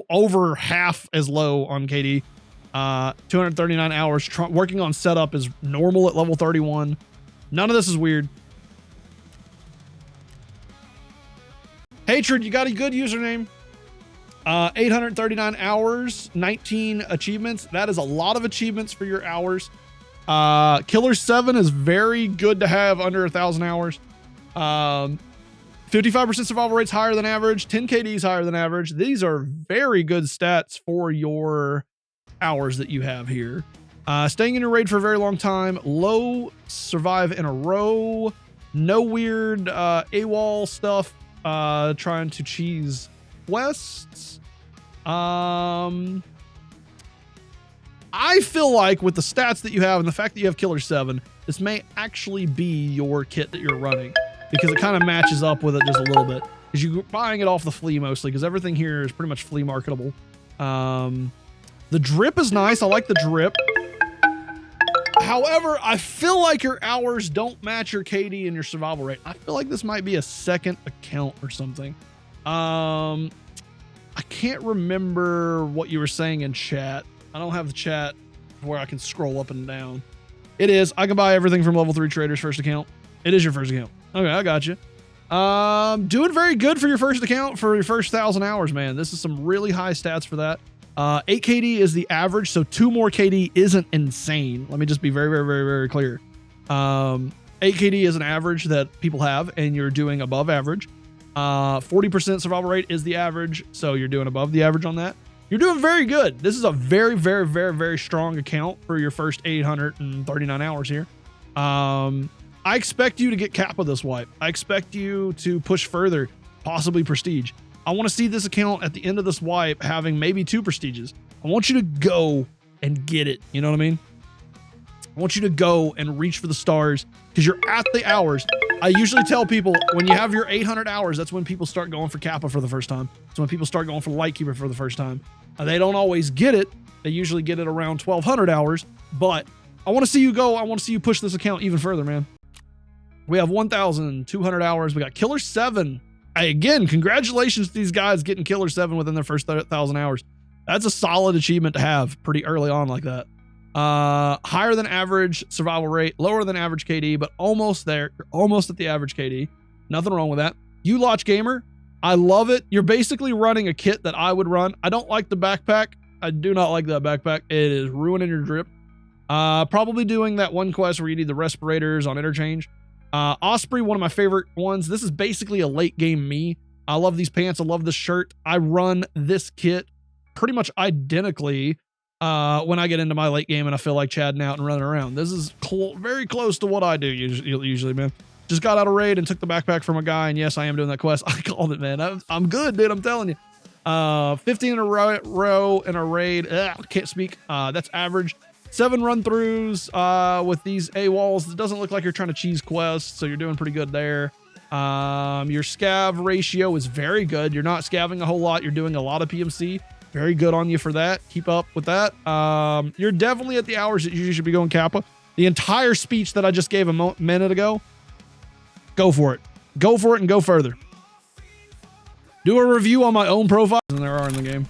S1: over half as low on KD. 239 hours. Working on setup is normal at level 31. None of this is weird. Hatred, you got a good username. 839 hours, 19 achievements. That is a lot of achievements for your hours. Killer 7 is very good to have under 1,000 hours. 55% survival rate's higher than average. 10 KD is higher than average. These are very good stats for your hours that you have here. Staying in your raid for a very long time. Low survive in a row. No weird AWOL stuff. Trying to cheese quests. I feel like with the stats that you have and the fact that you have Killer 7, this may actually be your kit that you're running because it kind of matches up with it just a little bit. Because you're buying it off the flea mostly because everything here is pretty much flea marketable. The drip is nice. I like the drip. However, I feel like your hours don't match your KD and your survival rate. I feel like this might be a second account or something. I can't remember what you were saying in chat. I don't have the chat where I can scroll up and down. It is. I can buy everything from level 3 traders first account. It is your first account. Okay, I got you. Doing very good for your first account for your first 1,000 hours, man. This is some really high stats for that. 8 KD is the average, so 2 more KD isn't insane. Let me just be very, very, very, very clear. 8 KD is an average that people have, and you're doing above average. 40% survival rate is the average, so you're doing above the average on that. You're doing very good. This is a very, very, very, very strong account for your first 839 hours here. I expect you to get Kappa this wipe. I expect you to push further, possibly prestige. I want to see this account at the end of this wipe having maybe 2 prestiges. I want you to go and get it. You know what I mean? I want you to go and reach for the stars because you're at the hours. I usually tell people when you have your 800 hours, that's when people start going for Kappa for the first time. It's when people start going for Lightkeeper for the first time. They don't always get it. They usually get it around 1200 hours, but I want to see you go. I want to see you push this account even further, man. We have 1,200 hours. We got Killer 7. Again, congratulations to these guys getting Killer 7 within their first 1,000 hours. That's a solid achievement to have pretty early on like that. Higher than average survival rate, lower than average KD, but almost there. You're almost at the average KD. Nothing wrong with that. Ulach Gamer, I love it. You're basically running a kit that I would run. I don't like the backpack. I do not like that backpack. It is ruining your drip. Probably doing that one quest where you need the respirators on interchange. Osprey, one of my favorite ones. This is basically a late game me. I love these pants. I love this shirt. I run this kit pretty much identically when I get into my late game and I feel like chadding out and running around. This is very close to what I do usually, man. Just got out of raid and took the backpack from a guy, and yes, I am doing that quest. I called it, man. I'm good, dude. I'm telling you. 15 in a row in a raid. Can't speak. That's average. 7 run-throughs with these AWOLs. It doesn't look like you're trying to cheese quests, so you're doing pretty good there. Your scav ratio is very good. You're not scavving a whole lot. You're doing a lot of PMC. Very good on you for that. Keep up with that. You're definitely at the hours that you should be going Kappa. The entire speech that I just gave a minute ago, go for it. Go for it and go further. Do a review on my own profile than there are in the game.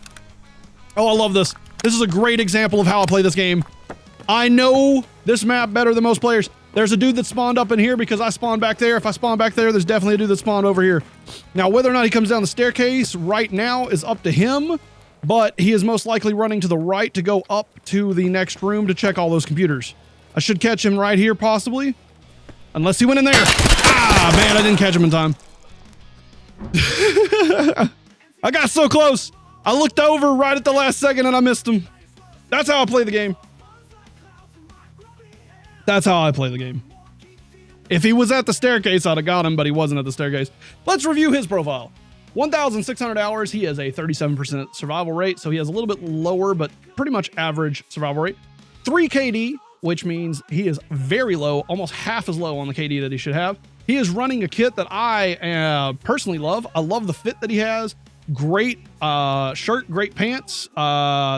S1: Oh, I love this. This is a great example of how I play this game. I know this map better than most players. There's a dude that spawned up in here because I spawned back there. If I spawn back there, there's definitely a dude that spawned over here. Now, whether or not he comes down the staircase right now is up to him, but he is most likely running to the right to go up to the next room to check all those computers. I should catch him right here, possibly. Unless he went in there. Ah, man, I didn't catch him in time. I got so close. I looked over right at the last second and I missed him. That's how I play the game. That's how I play the game. If he was at the staircase, I'd have got him, but he wasn't at the staircase. Let's review his profile. 1,600 hours. He has a 37% survival rate, so he has a little bit lower, but pretty much average survival rate. 3 KD, which means he is very low, almost half as low on the KD that he should have. He is running a kit that I personally love. I love the fit that he has. Great shirt, great pants.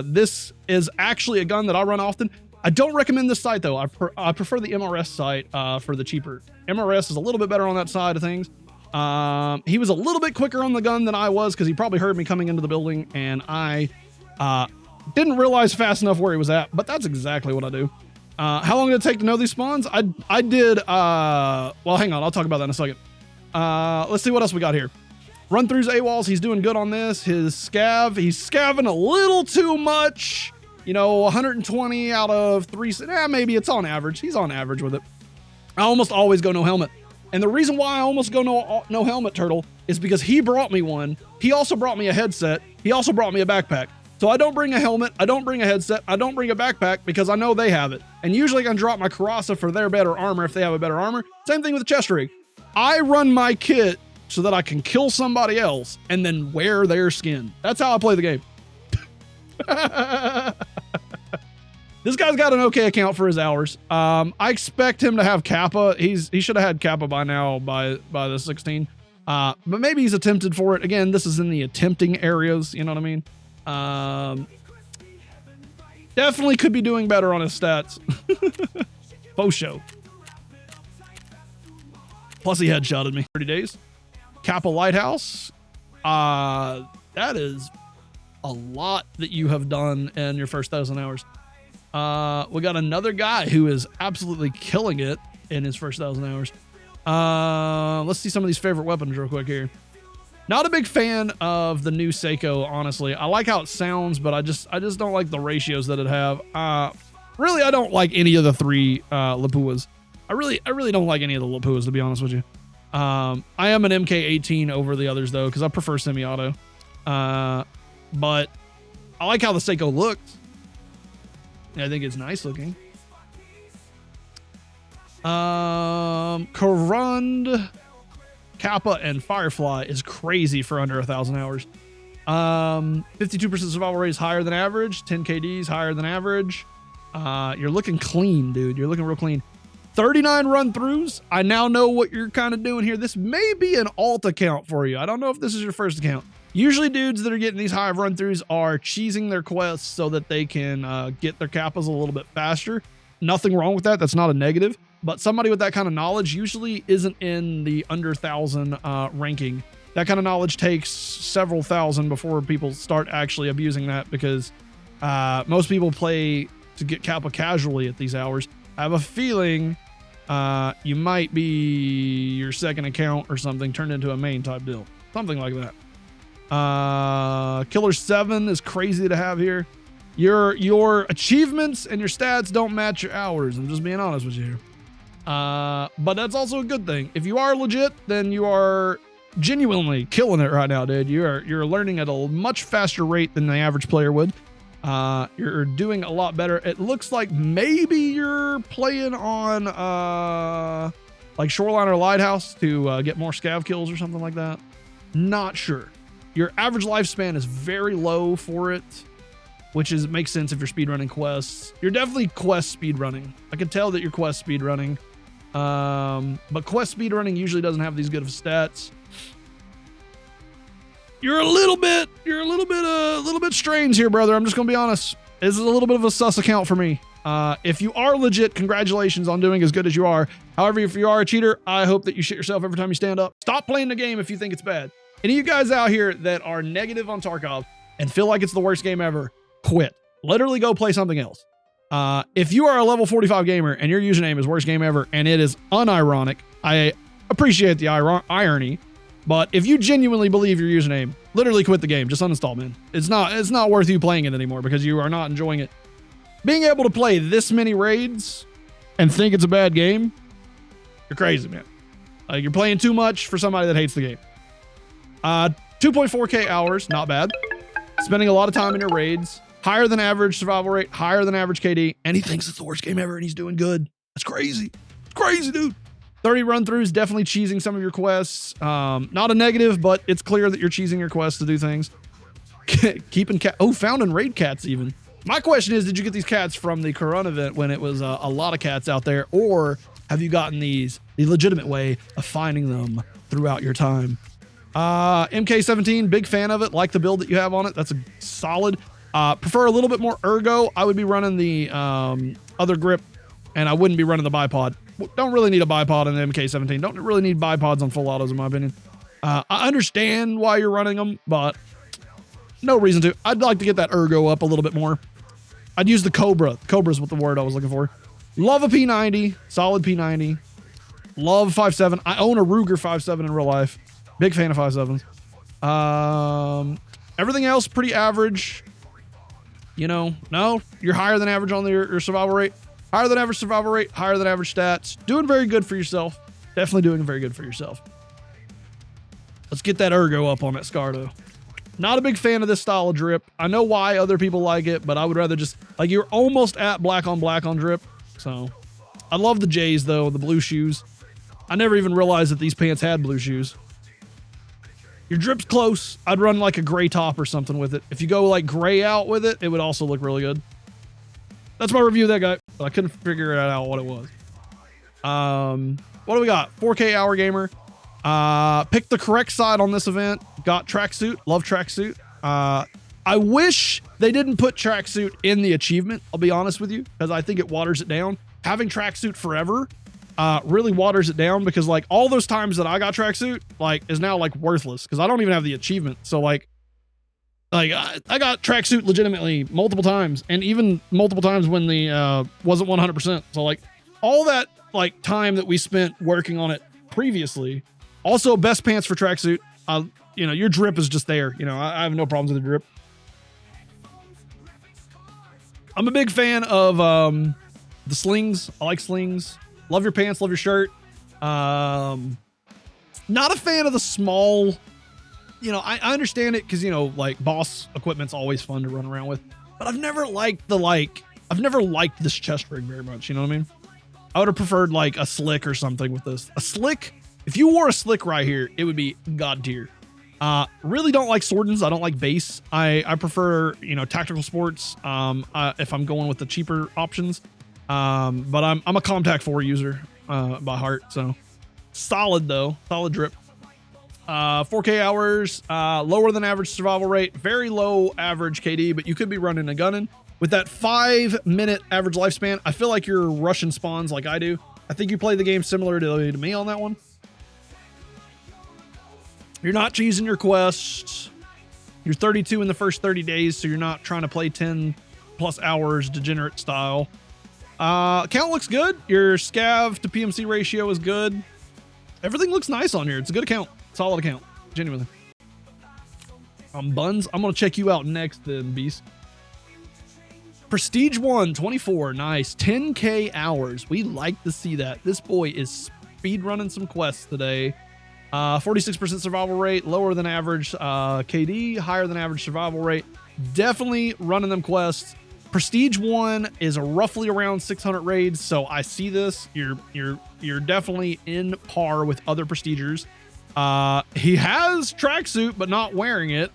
S1: This is actually a gun that I run often. I don't recommend this site though. I prefer the MRS site for the cheaper. MRS is a little bit better on that side of things. He was a little bit quicker on the gun than I was because he probably heard me coming into the building and I didn't realize fast enough where he was at, but that's exactly what I do. How long did it take to know these spawns? I did, well, hang on. I'll talk about that in a second. Let's see what else we got here. Run-throughs AWOLs. He's doing good on this. His scav, he's scavving a little too much. You know, 120 out of 3. Maybe it's on average. He's on average with it. I almost always go no helmet. And the reason why I almost go no helmet, Turtle, is because he brought me one. He also brought me a headset. He also brought me a backpack. So I don't bring a helmet. I don't bring a headset. I don't bring a backpack because I know they have it. And usually I can drop my Karasa for their better armor if they have a better armor. Same thing with the chest rig. I run my kit so that I can kill somebody else and then wear their skin. That's how I play the game. This guy's got an okay account for his hours. I expect him to have Kappa. He should have had Kappa by now by the 16. But maybe he's attempted for it. Again, this is in the attempting areas. You know what I mean? Definitely could be doing better on his stats. Faux show. Plus he headshotted me. 30 days. Kappa Lighthouse. That is a lot that you have done in your first 1,000 hours. We got another guy who is absolutely killing it in his first 1,000 hours. Let's see some of these favorite weapons real quick here. Not a big fan of the new Seiko, honestly. I like how it sounds, but I just don't like the ratios that it have. Really, I don't like any of the 3 Lapuas. I really don't like any of the Lapuas, to be honest with you. I am an MK18 over the others though, because I prefer semi-auto. But I like how the Seiko looks. I think it's nice looking. Corund, Kappa, and Firefly is crazy for under 1,000 hours. 52% survival rate is higher than average. 10 KDs higher than average. You're looking clean, dude. You're looking real clean. 39 run-throughs. I now know what you're kind of doing here. This may be an alt account for you. I don't know if this is your first account. Usually dudes that are getting these high run-throughs are cheesing their quests so that they can get their Kappas a little bit faster. Nothing wrong with that. That's not a negative. But somebody with that kind of knowledge usually isn't in the under 1,000 ranking. That kind of knowledge takes several thousand before people start actually abusing that, because most people play to get Kappa casually at these hours. I have a feeling you might be your second account or something turned into a main type deal. Something like that. Killer 7 is crazy to have here. Your achievements and your stats don't match your hours. I'm just being honest with you here. But that's also a good thing. If you are legit, then you are genuinely killing it right now, dude. You're learning at a much faster rate than the average player would. You're doing a lot better. It looks like maybe you're playing on like Shoreline or Lighthouse to get more scav kills or something like that. Not sure. Your average lifespan is very low for it, which makes sense if you're speedrunning quests. You're definitely quest speedrunning. I can tell that you're quest speedrunning. But quest speedrunning usually doesn't have these good of stats. You're a little bit strange here, brother. I'm just gonna be honest. This is a little bit of a sus account for me. If you are legit, congratulations on doing as good as you are. However, if you are a cheater, I hope that you shit yourself every time you stand up. Stop playing the game if you think it's bad. Any of you guys out here that are negative on Tarkov and feel like it's the worst game ever, quit. Literally go play something else. If you are a level 45 gamer and your username is worst game ever and it is unironic, I appreciate the irony, but if you genuinely believe your username, literally quit the game. Just uninstall, man. It's not worth you playing it anymore because you are not enjoying it. Being able to play this many raids and think it's a bad game, you're crazy, man. You're playing too much for somebody that hates the game. 2.4k hours, not bad. Spending a lot of time in your raids. Higher than average survival rate, higher than average KD, and he thinks it's the worst game ever and he's doing good. That's crazy. It's crazy, dude. 30 run-throughs, definitely cheesing some of your quests. Not a negative, but it's clear that you're cheesing your quests to do things. Keeping cat. Oh, found and raid cats even. My question is, did you get these cats from the Corona event when it was a lot of cats out there, or have you gotten these the legitimate way of finding them throughout your time? MK17, big fan of it. Like the build that you have on it. That's a solid. Prefer a little bit more ergo. I would be running the other grip, and I wouldn't be running the bipod. Don't really need a bipod in the MK17. Don't really need bipods on full autos, in my opinion. I understand why you're running them, but no reason to. I'd like to get that ergo up a little bit more. I'd use the Cobra. Cobra's what the word I was looking for. Love a P90. Solid P90. Love 5.7. I own a Ruger 5.7 in real life. Big fan of 5.7s. Everything else pretty average. You know, no, you're higher than average on your survival rate. Higher than average survival rate, higher than average stats. Doing very good for yourself. Definitely doing very good for yourself. Let's get that ergo up on that Scar, though. Not a big fan of this style of drip. I know why other people like it, but I would rather just, like, you're almost at black on drip. So, I love the J's, though, the blue shoes. I never even realized that these pants had blue shoes. Your drip's close. I'd run like a gray top or something with it. If you go like gray out with it, it would also look really good. That's my review of that guy, but I couldn't figure out what it was. What do we got? 4K hour gamer. Picked the correct side on this event. Got Tracksuit. Love Tracksuit. I wish they didn't put Tracksuit in the achievement, I'll be honest with you, because I think it waters it down. Having Tracksuit forever really waters it down, because like all those times that I got Tracksuit like is now like worthless because I don't even have the achievement. So like I got Tracksuit legitimately multiple times, and even multiple times when the wasn't 100%. So like all that like time that we spent working on it previously. Also, best pants for Tracksuit. You know, your drip is just there. You know, I have no problems with the drip. I'm a big fan of the slings. I like slings. Love your pants, love your shirt. Not a fan of the small, you know, I understand it because, you know, like boss equipment's always fun to run around with, but I've never liked this chest rig very much. You know what I mean? I would have preferred like a slick or something with this. A slick, if you wore a slick right here, it would be god tier. Really don't like swordens. I don't like base. I prefer, you know, tactical sports. If I'm going with the cheaper options. But I'm a Contact 4 user, by heart. So solid though, solid drip. 4K hours, lower than average survival rate, very low average KD, but you could be running a gunning with that 5-minute average lifespan. I feel like you're rushing spawns like I do. I think you play the game similar to me on that one. You're not cheesing your quests. You're 32 in the first 30 days, so you're not trying to play 10 plus hours degenerate style. Account looks good. Your scav to PMC ratio is good. Everything looks nice on here. It's a good account. Solid account. Genuinely. Buns, I'm going to check you out next then, Beast. Prestige 1, 24. Nice. 10K hours. We like to see that. This boy is speed running some quests today. 46% survival rate, lower than average KD, higher than average survival rate. Definitely running them quests. Prestige 1 is roughly around 600 raids, so I see this. You're definitely in par with other prestigers. He has tracksuit, but not wearing it.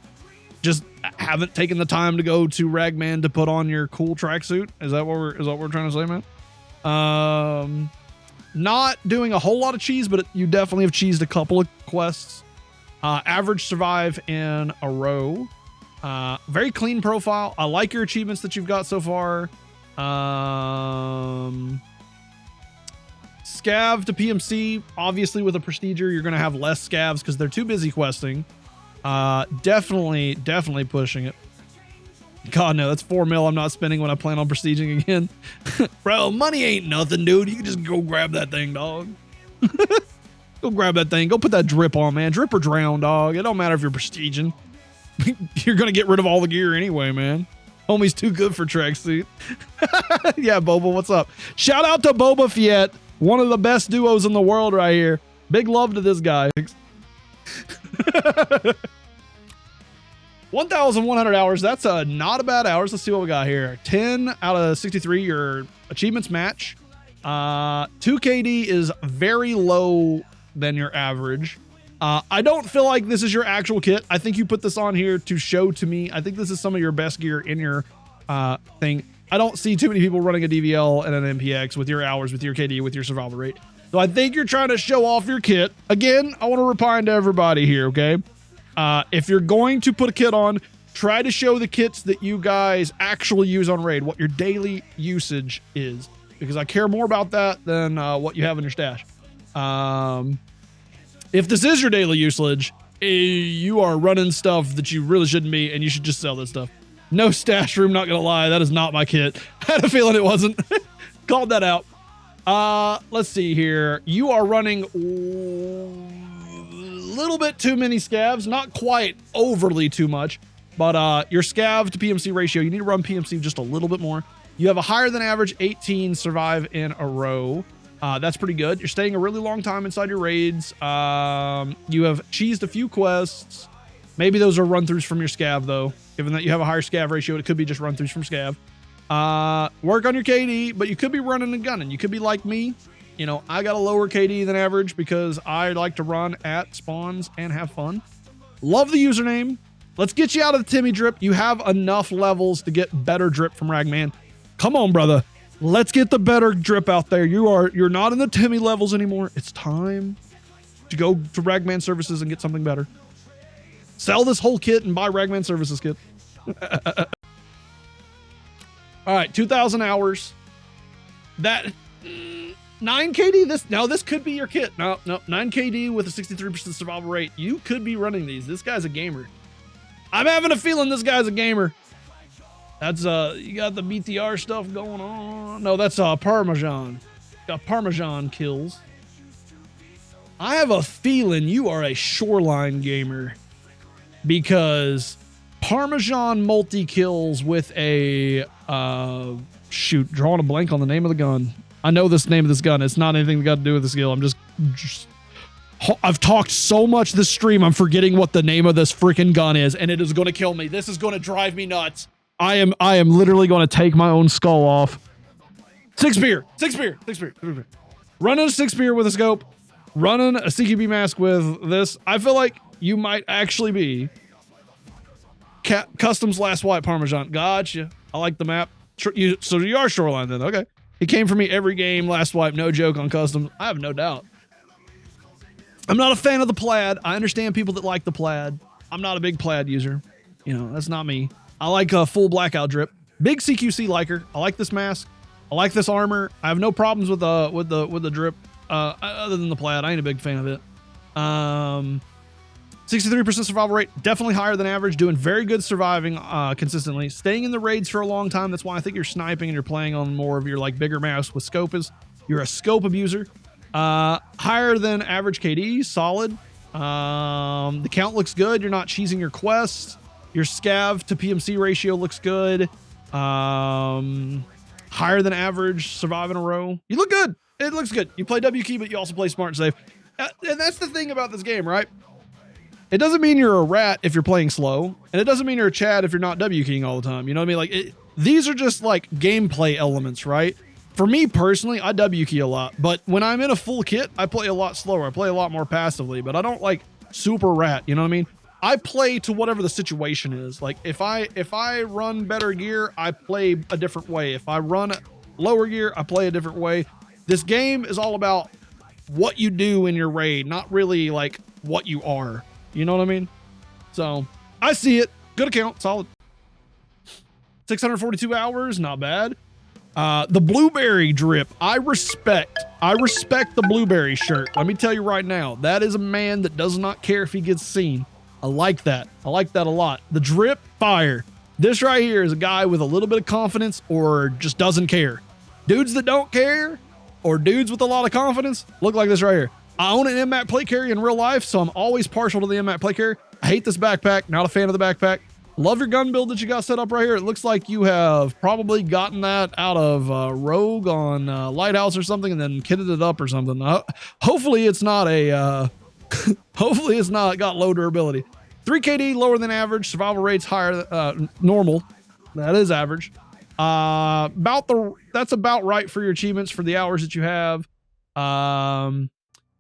S1: Just haven't taken the time to go to Ragman to put on your cool tracksuit. Is that what we're trying to say, man? Not doing a whole lot of cheese, but you definitely have cheesed a couple of quests. Average survive in a row. Very clean profile. I like your achievements that you've got so far. Scav to PMC. Obviously, with a prestiger, you're going to have less scavs because they're too busy questing. Definitely pushing it. God, no, that's 4 mil I'm not spending when I plan on prestiging again. Bro, money ain't nothing, dude. You can just go grab that thing, dog. Go grab that thing. Go put that drip on, man. Drip or drown, dog. It don't matter if you're prestiging. You're going to get rid of all the gear anyway, man. Homie's too good for tracksuit. Yeah, Boba, what's up? Shout out to Boba Fett. One of the best duos in the world right here. Big love to this guy. 1,100 hours. That's not a bad hours. Let's see what we got here. 10 out of 63, your achievements match. 2KD is very low than your average. I don't feel like this is your actual kit. I think you put this on here to show to me. I think this is some of your best gear in your thing. I don't see too many people running a DVL and an MPX with your hours, with your KD, with your survival rate. So I think you're trying to show off your kit. Again, I want to remind everybody here, okay? If you're going to put a kit on, try to show the kits that you guys actually use on raid, what your daily usage is, because I care more about that than what you have in your stash. If this is your daily usage, you are running stuff that you really shouldn't be, and you should just sell this stuff. No stash room, not gonna lie, that is not my kit. I had a feeling it wasn't. Called that out. Let's see here. You are running little bit too many scavs, not quite overly too much, but your scav to PMC ratio, you need to run PMC just a little bit more. You have a higher than average 18 survive in a row. That's pretty good. You're staying a really long time inside your raids. You have cheesed a few quests. Maybe those are run-throughs from your scav though. Given that you have a higher scav ratio, it could be just run-throughs from scav. Work on your KD, but you could be running and gunning. You could be like me. You know, I got a lower KD than average because I like to run at spawns and have fun. Love the username. Let's get you out of the Timmy drip. You have enough levels to get better drip from Ragman. Come on, brother. Let's get the better drip out there. You're not in the Timmy levels anymore. It's time to go to Ragman Services and get something better. Sell this whole kit and buy Ragman Services kit. All right, 2,000 hours. That 9KD. This could be your kit. No, 9KD with a 63% survival rate. You could be running these. This guy's a gamer. I'm having a feeling this guy's a gamer. That's you got the BTR stuff going on. No, that's Parmesan. Got Parmesan kills. I have a feeling you are a shoreline gamer because Parmesan multi kills with a shoot, drawing a blank on the name of the gun. I know this name of this gun. It's not anything got to do with the skill. I've talked so much this stream, I'm forgetting what the name of this freaking gun is, and it is going to kill me. This is going to drive me nuts. I am literally going to take my own skull off. Six spear. Running a 6-spear with a scope. Running a CQB mask with this. I feel like you might actually be Customs Last White Parmesan. Gotcha. I like the map. So you are Shoreline then. Okay. He came for me every game. Last Wipe. No joke on Customs. I have no doubt. I'm not a fan of the plaid. I understand people that like the plaid. I'm not a big plaid user. You know, that's not me. I like a full blackout drip. Big CQC liker. I like this mask. I like this armor. I have no problems with the drip. Other than the plaid, I ain't a big fan of it. 63% survival rate, definitely higher than average. Doing very good surviving consistently. Staying in the raids for a long time. That's why I think you're sniping and you're playing on more of your like bigger maps with scope. You're a scope abuser. Higher than average KD, solid. The count looks good. You're not cheesing your quests. Your scav to PMC ratio looks good. Higher than average, survive in a row. You look good. It looks good. You play W key, but you also play smart and safe. And that's the thing about this game, right? It doesn't mean you're a rat if you're playing slow, and it doesn't mean you're a Chad if you're not W keying all the time. You know what I mean? Like these are just like gameplay elements, right? For me personally, I W key a lot, but when I'm in a full kit, I play a lot slower. I play a lot more passively, but I don't like super rat. You know what I mean? I play to whatever the situation is. Like if I run better gear, I play a different way. If I run lower gear, I play a different way. This game is all about what you do in your raid, not really like what you are. You know what I mean? So I see it. Good account. Solid. 642 hours. Not bad. The blueberry drip. I respect the blueberry shirt. Let me tell you right now, that is a man that does not care if he gets seen. I like that. I like that a lot. The drip, fire. This right here is a guy with a little bit of confidence or just doesn't care. Dudes that don't care or dudes with a lot of confidence look like this right here. I own an MMAT plate carrier in real life, so I'm always partial to the MMAT plate carrier. I hate this backpack. Not a fan of the backpack. Love your gun build that you got set up right here. It looks like you have probably gotten that out of Rogue on Lighthouse or something and then kitted it up or something. Hopefully it's not a... hopefully it's not got low durability. 3 KD, lower than average. Survival rates higher, normal. That is average. That's about right for your achievements for the hours that you have.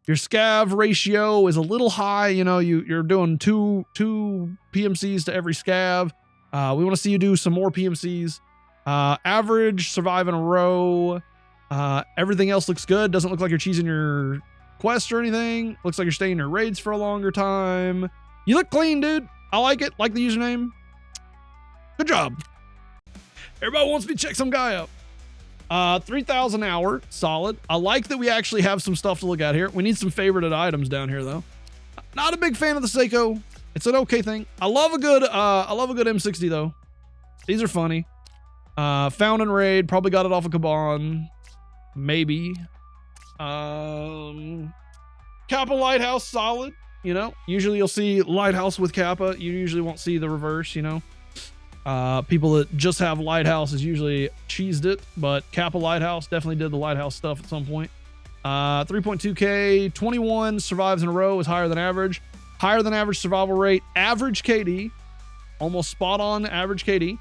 S1: Your scav ratio is a little high. You know, you're doing two PMCs to every scav. We want to see you do some more PMCs. Average, survive in a row. Everything else looks good. Doesn't look like you're cheesing your quest or anything. Looks like you're staying in your raids for a longer time. You look clean, dude. I like it. Like the username. Good job. Everybody wants me to check some guy up. 3,000 hour, solid. I like that we actually have some stuff to look at here. We need some favorited items down here though. Not a big fan of the Seiko. It's an okay thing. I love a good M60 though. These are funny. Found in raid, probably got it off of Kaban. Maybe. Kappa Lighthouse, solid. You know, usually you'll see Lighthouse with Kappa. You usually won't see the reverse, you know. People that just have Lighthouse is usually cheesed it, but Kappa Lighthouse definitely did the Lighthouse stuff at some point. 3.2k, 21 survives in a row is higher than average. Higher than average survival rate, average KD, almost spot on average KD.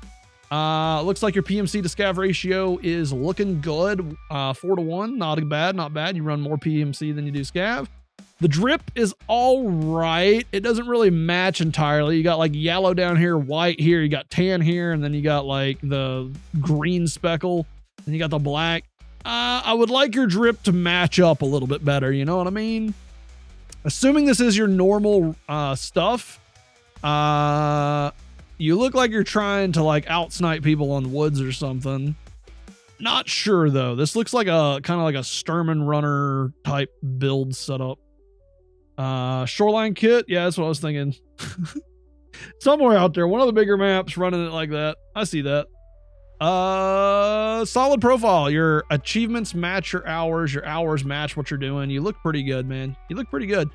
S1: Looks like your PMC to scav ratio is looking good. 4-to-1, not bad. You run more PMC than you do scav. The drip is all right. It doesn't really match entirely. You got like yellow down here, white here, you got tan here, and then you got like the green speckle, and you got the black. I would like your drip to match up a little bit better. You know what I mean? Assuming this is your normal stuff, you look like you're trying to like outsnipe people on woods or something. Not sure though. This looks like a kind of like a Sturman runner type build setup. Shoreline kit. Yeah, that's what I was thinking. Somewhere out there, one of the bigger maps running it like that. I see that. Solid profile. Your achievements match your hours match what you're doing. You look pretty good, man. You look pretty good.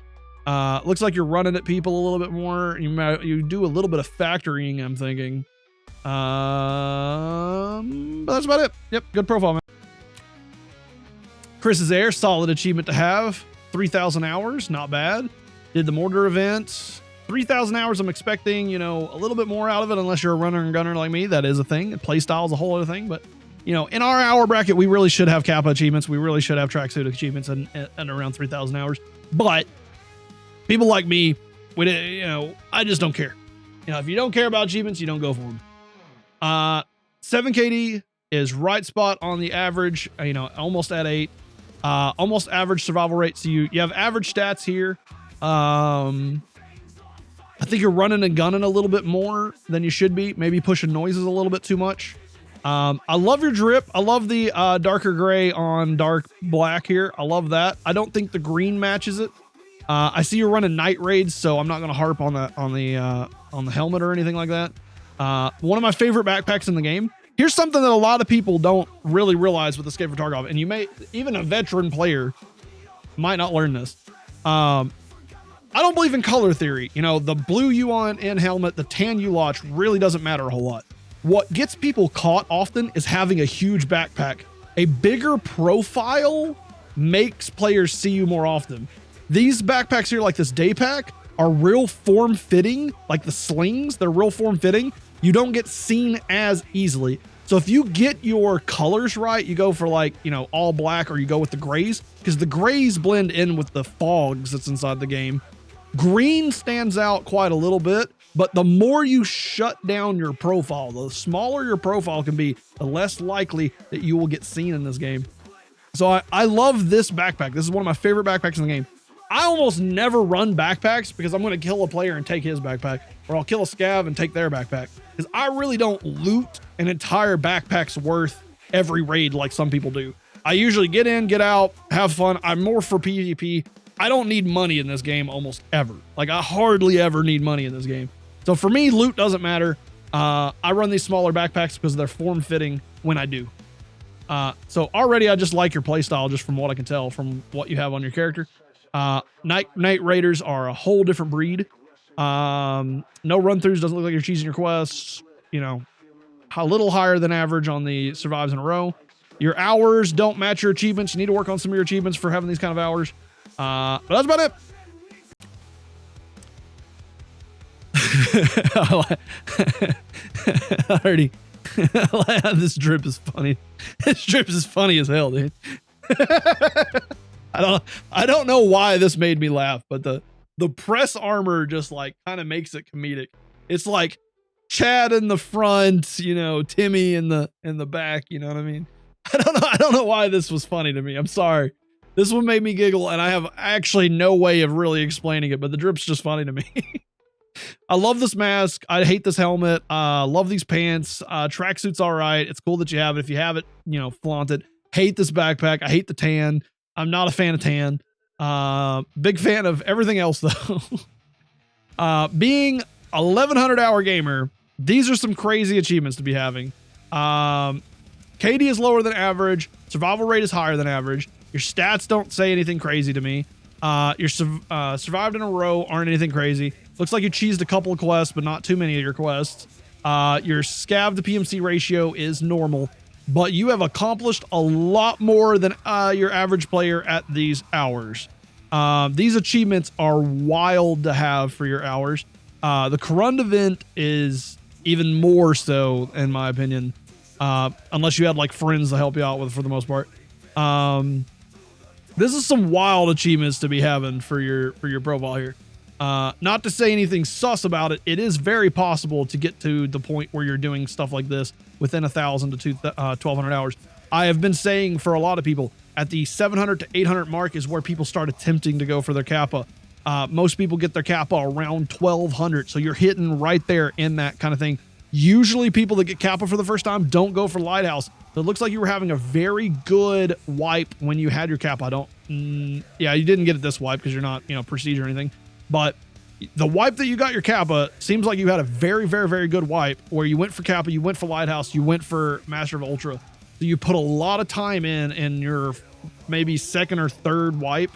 S1: Looks like you're running at people a little bit more. You do a little bit of factoring, I'm thinking. But that's about it. Yep, good profile, man. Chris's Air, solid achievement to have. 3,000 hours, not bad. Did the mortar event. 3,000 hours, I'm expecting, you know, a little bit more out of it, unless you're a runner and gunner like me. That is a thing. Playstyle is a whole other thing. But, you know, in our hour bracket, we really should have Kappa achievements. We really should have Tracksuit achievements and around 3,000 hours. But people like me, you know, I just don't care. You know, if you don't care about achievements, you don't go for them. 7 KD is right spot on the average, you know, almost at 8. Almost average survival rate. So you have average stats here. I think you're running and gunning a little bit more than you should be. Maybe pushing noises a little bit too much. I love your drip. I love the darker gray on dark black here. I love that. I don't think the green matches it. I see you're running night raids, so I'm not going to harp on the helmet or anything like that. One of my favorite backpacks in the game. Here's something that a lot of people don't really realize with Escape from Tarkov, and you may, even a veteran player might not learn this. I don't believe in color theory. You know, the blue you want in helmet, the tan you watch really doesn't matter a whole lot. What gets people caught often is having a huge backpack. A bigger profile makes players see you more often. These backpacks here, like this day pack, are real form fitting, like the slings, they're real form fitting. You don't get seen as easily. So if you get your colors right, you go for like, you know, all black, or you go with the grays, because the grays blend in with the fogs that's inside the game. Green stands out quite a little bit, but the more you shut down your profile, the smaller your profile can be, the less likely that you will get seen in this game. So I love this backpack. This is one of my favorite backpacks in the game. I almost never run backpacks because I'm going to kill a player and take his backpack, or I'll kill a scav and take their backpack, because I really don't loot an entire backpack's worth every raid like some people do. I usually get in, get out, have fun. I'm more for PvP. I don't need money in this game almost ever. Like, I hardly ever need money in this game. So for me, loot doesn't matter. I run these smaller backpacks because they're form fitting when I do. So already I just like your playstyle, just from what I can tell from what you have on your character. Night Raiders are a whole different breed. No run-throughs, doesn't look like you're cheesing your quests. You know, a little higher than average on the survives in a row. Your hours don't match your achievements. You need to work on some of your achievements for having these kind of hours. But that's about it. Already. This drip is funny. This drip is funny as hell, dude. I don't know why this made me laugh, but the press armor just like kind of makes it comedic. It's like Chad in the front, you know, Timmy in the back, you know what I mean? I don't know why this was funny to me. I'm sorry. This one made me giggle, and I have actually no way of really explaining it, but the drip's just funny to me. I love this mask. I hate this helmet. Love these pants. Tracksuit's all right. It's cool that you have it. If you have it, you know, flaunt it. Hate this backpack. I hate the tan. I'm not a fan of tan. Big fan of everything else, though. Being 1,100 hour gamer, these are some crazy achievements to be having. KD is lower than average. Survival rate is higher than average. Your stats don't say anything crazy to me. Your survived in a row aren't anything crazy. Looks like you cheesed a couple of quests, but not too many of your quests. Your scav to PMC ratio is normal, but you have accomplished a lot more than your average player at these hours. These achievements are wild to have for your hours. The Corund event is even more so, in my opinion, unless you had like friends to help you out with for the most part. This is some wild achievements to be having for your profile here. Not to say anything sus about it. It is very possible to get to the point where you're doing stuff like this within 1,000 to 1,200 hours. I have been saying for a lot of people at the 700 to 800 mark is where people start attempting to go for their Kappa. Most people get their Kappa around 1,200. So you're hitting right there in that kind of thing. Usually people that get Kappa for the first time don't go for Lighthouse. So it looks like you were having a very good wipe when you had your Kappa. Yeah, you didn't get it this wipe because you're not, you know, prestige or anything. But the wipe that you got your Kappa seems like you had a very, very, very good wipe where you went for Kappa, you went for Lighthouse, you went for Master of Ultra. So you put a lot of time in your maybe second or third wipe,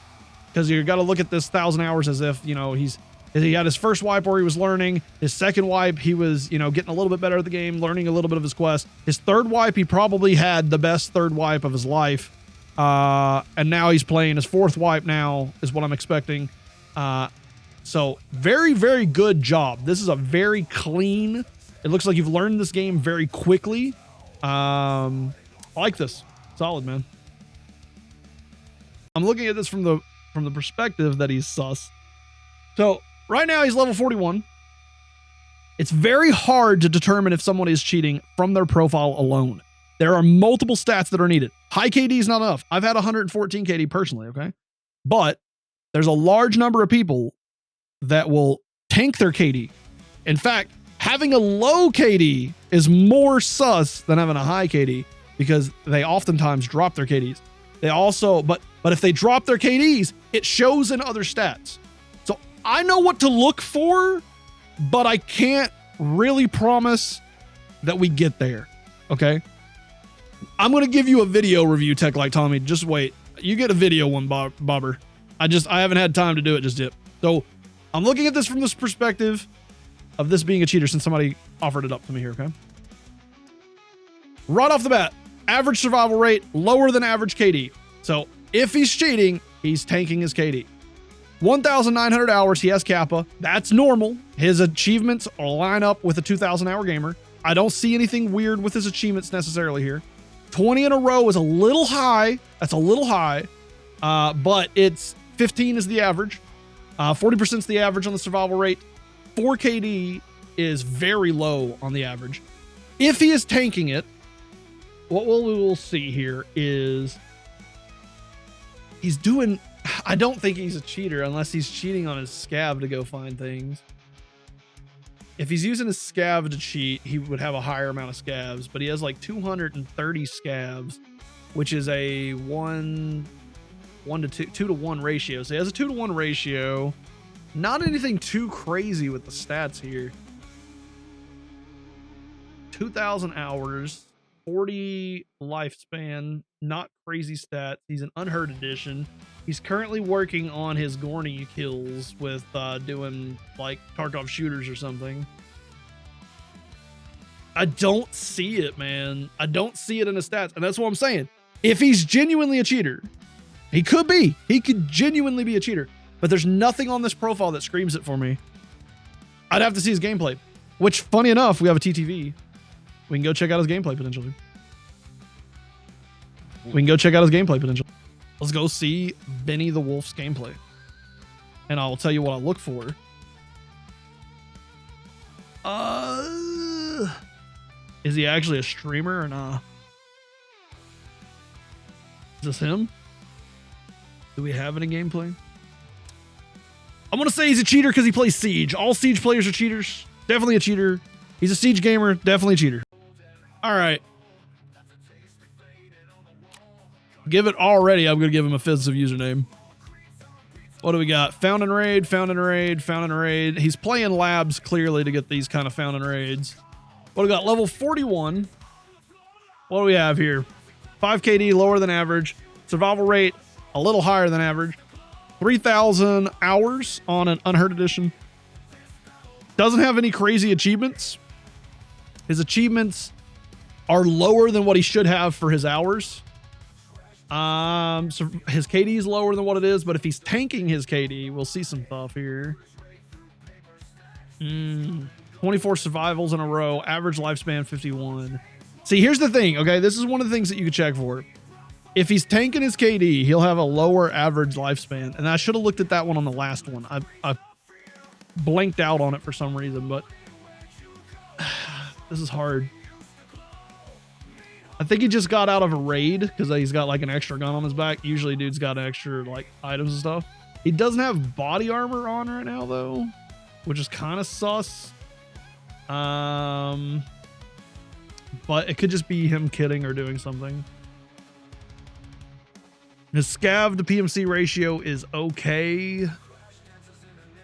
S1: because you got to look at this 1,000 hours as if, you know, he had his first wipe where he was learning. His second wipe, he was, you know, getting a little bit better at the game, learning a little bit of his quest. His third wipe, he probably had the best third wipe of his life. And now he's playing his 4th wipe now is what I'm expecting. So very, very good job. This is a very clean. It looks like you've learned this game very quickly. I like this. Solid, man. I'm looking at this from the perspective that he's sus. So right now he's level 41. It's very hard to determine if someone is cheating from their profile alone. There are multiple stats that are needed. High KD is not enough. I've had 114 KD personally, okay? But there's a large number of people that will tank their KD. In fact, having a low KD is more sus than having a high KD because they oftentimes drop their KDs. They also, but if they drop their KDs, it shows in other stats. So I know what to look for, but I can't really promise that we get there. Okay. I'm going to give you a video review, Tech Like Tommy. Just wait. You get a video one, Bobber. I haven't had time to do it just yet. So I'm looking at this from this perspective of this being a cheater since somebody offered it up to me here. Okay. Right off the bat, average survival rate, lower than average KD. So if he's cheating, he's tanking his KD. 1,900 hours, he has Kappa. That's normal. His achievements line up with a 2,000 hour gamer. I don't see anything weird with his achievements necessarily here. 20 in a row is a little high. That's a little high, but it's 15 is the average. 40% is the average on the survival rate. 4 KD is very low on the average. If he is tanking it, what we will see here is he's doing, I don't think he's a cheater unless he's cheating on his scav to go find things. If he's using his scav to cheat, he would have a higher amount of scavs, but he has like 230 scavs, which is a 2 to 1 ratio. So he has a 2 to 1 ratio. Not anything too crazy with the stats here. 2,000 hours, 40 lifespan, not crazy stats. He's an Unheard edition. He's currently working on his Gorny kills with doing like Tarkov shooters or something. I don't see it, man. I don't see it in the stats. And that's what I'm saying. If he's genuinely a cheater, he could be. He could genuinely be a cheater. But there's nothing on this profile that screams it for me. I'd have to see his gameplay. Which, funny enough, we have a TTV. We can go check out his gameplay potentially. Let's go see Benny the Wolf's gameplay. And I'll tell you what I look for. Is he actually a streamer or not? Is this him? Do we have any gameplay? I'm going to say he's a cheater because he plays Siege. All Siege players are cheaters. Definitely a cheater. He's a Siege gamer. Definitely a cheater. All right. Give it already. I'm going to give him a offensive username. What do we got? Found and raid, found and raid, found and raid. He's playing labs clearly to get these kind of found and raids. What do we got? Level 41. What do we have here? 5 KD, lower than average. Survival rate, a little higher than average. 3,000 hours on an Unheard edition. Doesn't have any crazy achievements. His achievements are lower than what he should have for his hours. So his KD is lower than what it is, but if he's tanking his KD, we'll see some stuff here. 24 survivals in a row, average lifespan 51. See, here's the thing, okay? This is one of the things that you can check for. If he's tanking his KD, he'll have a lower average lifespan. And I should have looked at that one on the last one. I blanked out on it for some reason, but this is hard. I think he just got out of a raid because he's got like an extra gun on his back. Usually dude's got extra like items and stuff. He doesn't have body armor on right now though, which is kind of sus. But it could just be him kidding or doing something. His scav to PMC ratio is okay.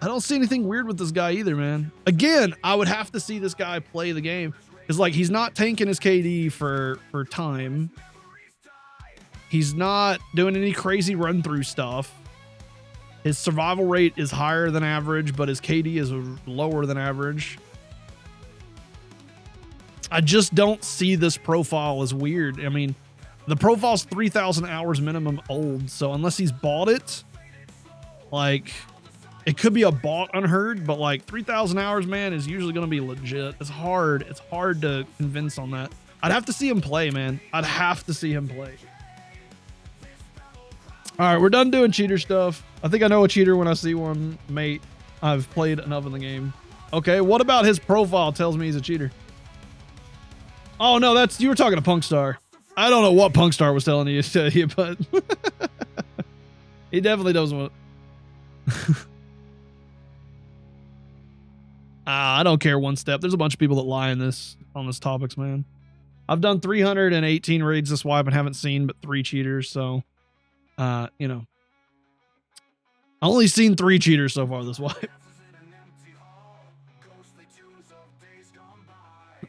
S1: I don't see anything weird with this guy either, man. Again, I would have to see this guy play the game. Because like he's not tanking his KD for time. He's not doing any crazy run through stuff. His survival rate is higher than average, but his KD is lower than average. I just don't see this profile as weird. I mean, The profile's 3,000 hours minimum old, so unless he's bought it, like, it could be a bought Unheard, but like 3,000 hours, man, is usually going to be legit. It's hard to convince on that. I'd have to see him play, man. I'd have to see him play. All right, we're done doing cheater stuff. I think I know a cheater when I see one, mate. I've played enough in the game. Okay, what about his profile tells me he's a cheater? Oh, no, you were talking to Punkstar. I don't know what Punkstar was telling you, but he definitely doesn't want. I don't care one step. There's a bunch of people that lie on this topics, man. I've done 318 raids this wipe and haven't seen but 3 cheaters, so you know. I only seen 3 cheaters so far this wipe.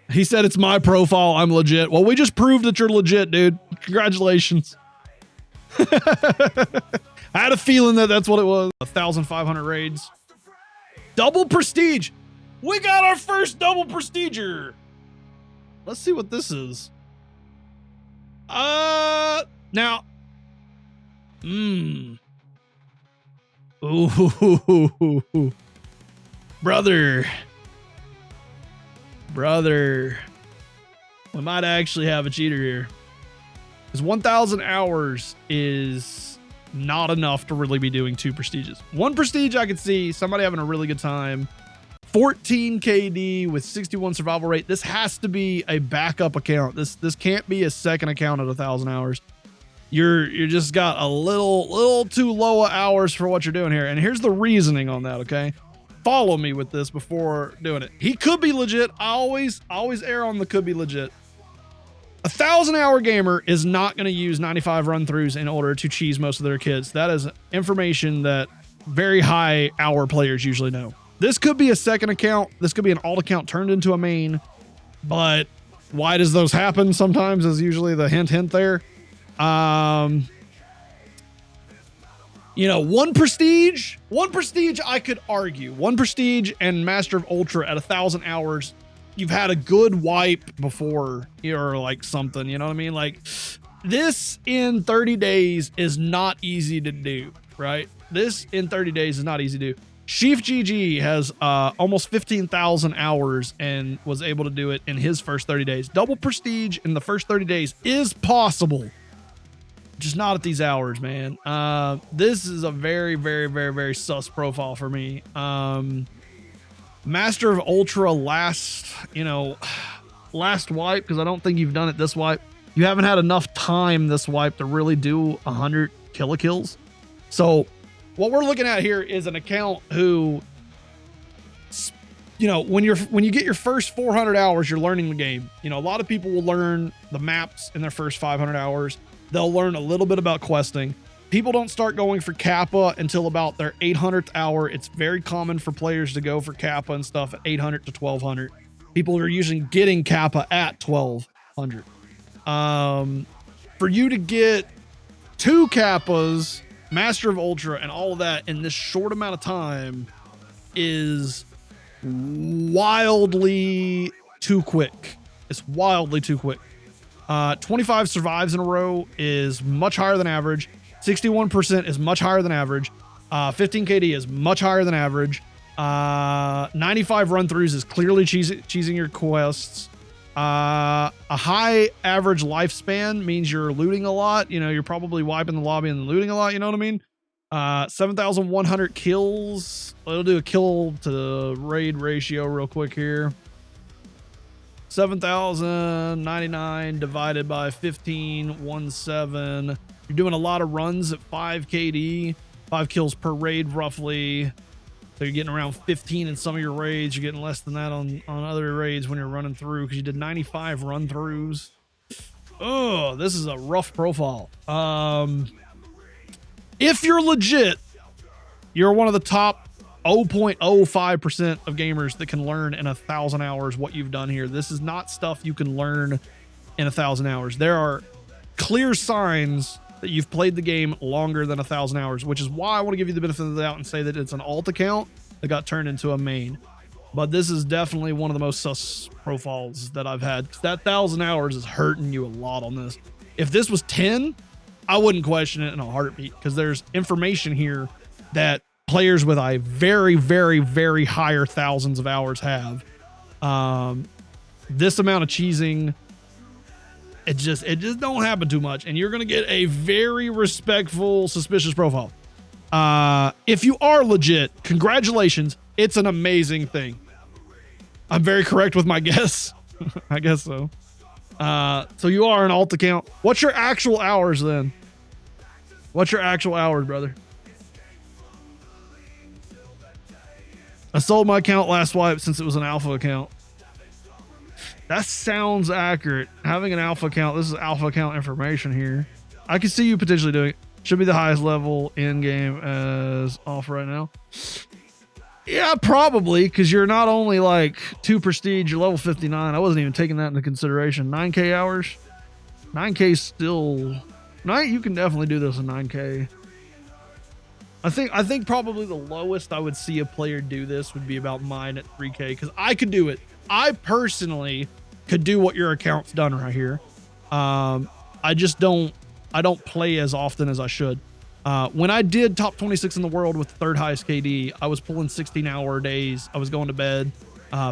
S1: He said it's my profile. I'm legit. Well, we just proved that you're legit, dude. Congratulations. I had a feeling that that's what it was. 1,500 raids. Double prestige. We got our first double prestiger. Let's see what this is. Now. Ooh. Brother. We might actually have a cheater here. Because 1,000 hours is not enough to really be doing 2 prestiges. 1 prestige I could see somebody having a really good time. 14 KD with 61 survival rate. This has to be a backup account. This can't be a second account at 1,000 hours. You're just got a little too low hours for what you're doing here. And here's the reasoning on that, okay? Follow me with this before doing it. He could be legit. I always err on the could be legit. 1,000-hour gamer is not going to use 95 run-throughs in order to cheese most of their kids. That is information that very high hour players usually know. This could be a second account. This could be an alt account turned into a main. But why does those happen sometimes is usually the hint there. You know, 1 prestige I could argue. 1 prestige and Master of Ultra at 1,000 hours. You've had a good wipe before or like something, you know what I mean? Like this in 30 days is not easy to do, right? This in 30 days is not easy to do. Sheaf GG has almost 15,000 hours and was able to do it in his first 30 days. Double prestige in the first 30 days is possible. Just not at these hours, man. This is a very sus profile for me. Master of Ultra last wipe, because I don't think you've done it this wipe. You haven't had enough time this wipe to really do 100 kills. So what we're looking at here is an account who, you know, when you get your first 400 hours, you're learning the game. You know, a lot of people will learn the maps in their first 500 hours. They'll learn a little bit about questing. People don't start going for Kappa until about their 800th hour. It's very common for players to go for Kappa and stuff at 800 to 1200. People are usually getting Kappa at 1200. For you to get 2 Kappas, Master of Ultra, and all of that in this short amount of time is wildly too quick. It's wildly too quick. 25 survives in a row is much higher than average. 61% is much higher than average. 15 KD is much higher than average. 95 run-throughs is clearly cheesing your quests. A high average lifespan means you're looting a lot. You know, you're probably wiping the lobby and looting a lot. You know what I mean? 7,100 kills. It'll do a kill to raid ratio real quick here. 7,099 divided by 1517. You're doing a lot of runs at 5 KD, 5 kills per raid roughly. So you're getting around 15 in some of your raids. You're getting less than that on other raids when you're running through because you did 95 run throughs. Oh, this is a rough profile. If you're legit, you're one of the top 0.05% of gamers that can learn in 1,000 hours what you've done here. This is not stuff you can learn in 1,000 hours. There are clear signs that you've played the game longer than 1,000 hours, which is why I want to give you the benefit of the doubt and say that it's an alt account that got turned into a main. But this is definitely one of the most sus profiles that I've had. That 1,000 hours is hurting you a lot on this. If this was 10, I wouldn't question it in a heartbeat, because there's information here that players with a very, very, very higher thousands of hours have. This amount of cheesing, it just don't happen too much, and you're gonna get a very respectful suspicious profile. If you are legit, congratulations, it's an amazing thing. I'm very correct with my guess. I guess so. So you are an alt account. What's your actual hours then? What's your actual hours, brother? I sold my account last wipe since it was an alpha account. That sounds accurate. Having an alpha account, this is alpha account information here. I can see you potentially doing it. Should be the highest level in game as off right now. Yeah, probably, because you're not only like 2 prestige, you're level 59. I wasn't even taking that into consideration. 9K hours. 9K still. You can definitely do this in 9K. I think probably the lowest I would see a player do this would be about mine at 3K, because I could do it. I personally could do what your account's done right here. I don't play as often as I should. When I did top 26 in the world with the 3rd highest KD, I was pulling 16-hour days. I was going to bed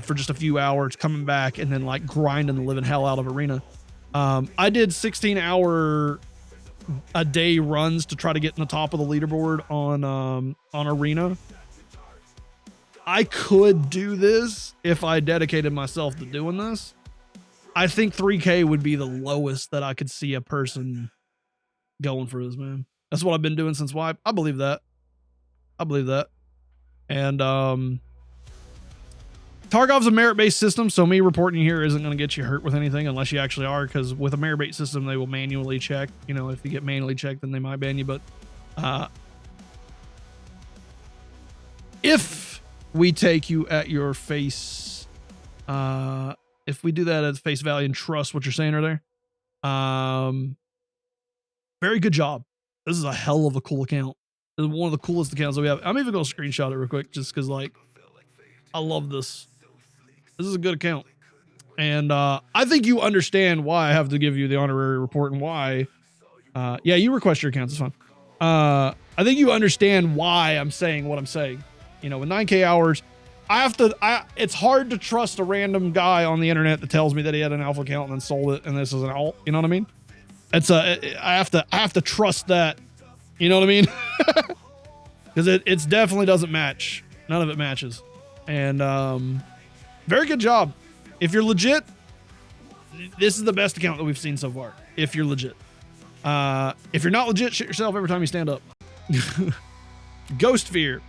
S1: for just a few hours, coming back, and then like grinding the living hell out of Arena. I did 16-hour a day runs to try to get in the top of the leaderboard on Arena. I could do this if I dedicated myself to doing this. I think 3K would be the lowest that I could see a person going for this, man. That's what I've been doing since wipe. I believe that. And Tarkov's a merit-based system, so me reporting here isn't going to get you hurt with anything unless you actually are, because with a merit-based system, they will manually check. You know, if you get manually checked, then they might ban you. But if we take you at your face, if we do that at face value and trust what you're saying right there, very good job. This is a hell of a cool account. This is one of the coolest accounts that we have. I'm even going to screenshot it real quick just because, like, I love this. This is a good account. And I think you understand why I have to give you the honorary report and why. Yeah, you request your accounts. It's fine. I think you understand why I'm saying what I'm saying. You know, with 9K hours, it's hard to trust a random guy on the internet that tells me that he had an alpha account and then sold it and this is an alt. You know what I mean? I have to trust that. You know what I mean? Because it's definitely doesn't match. None of it matches. And very good job. If you're legit, this is the best account that we've seen so far. If you're legit. If you're not legit, shit yourself every time you stand up. Ghost Fear.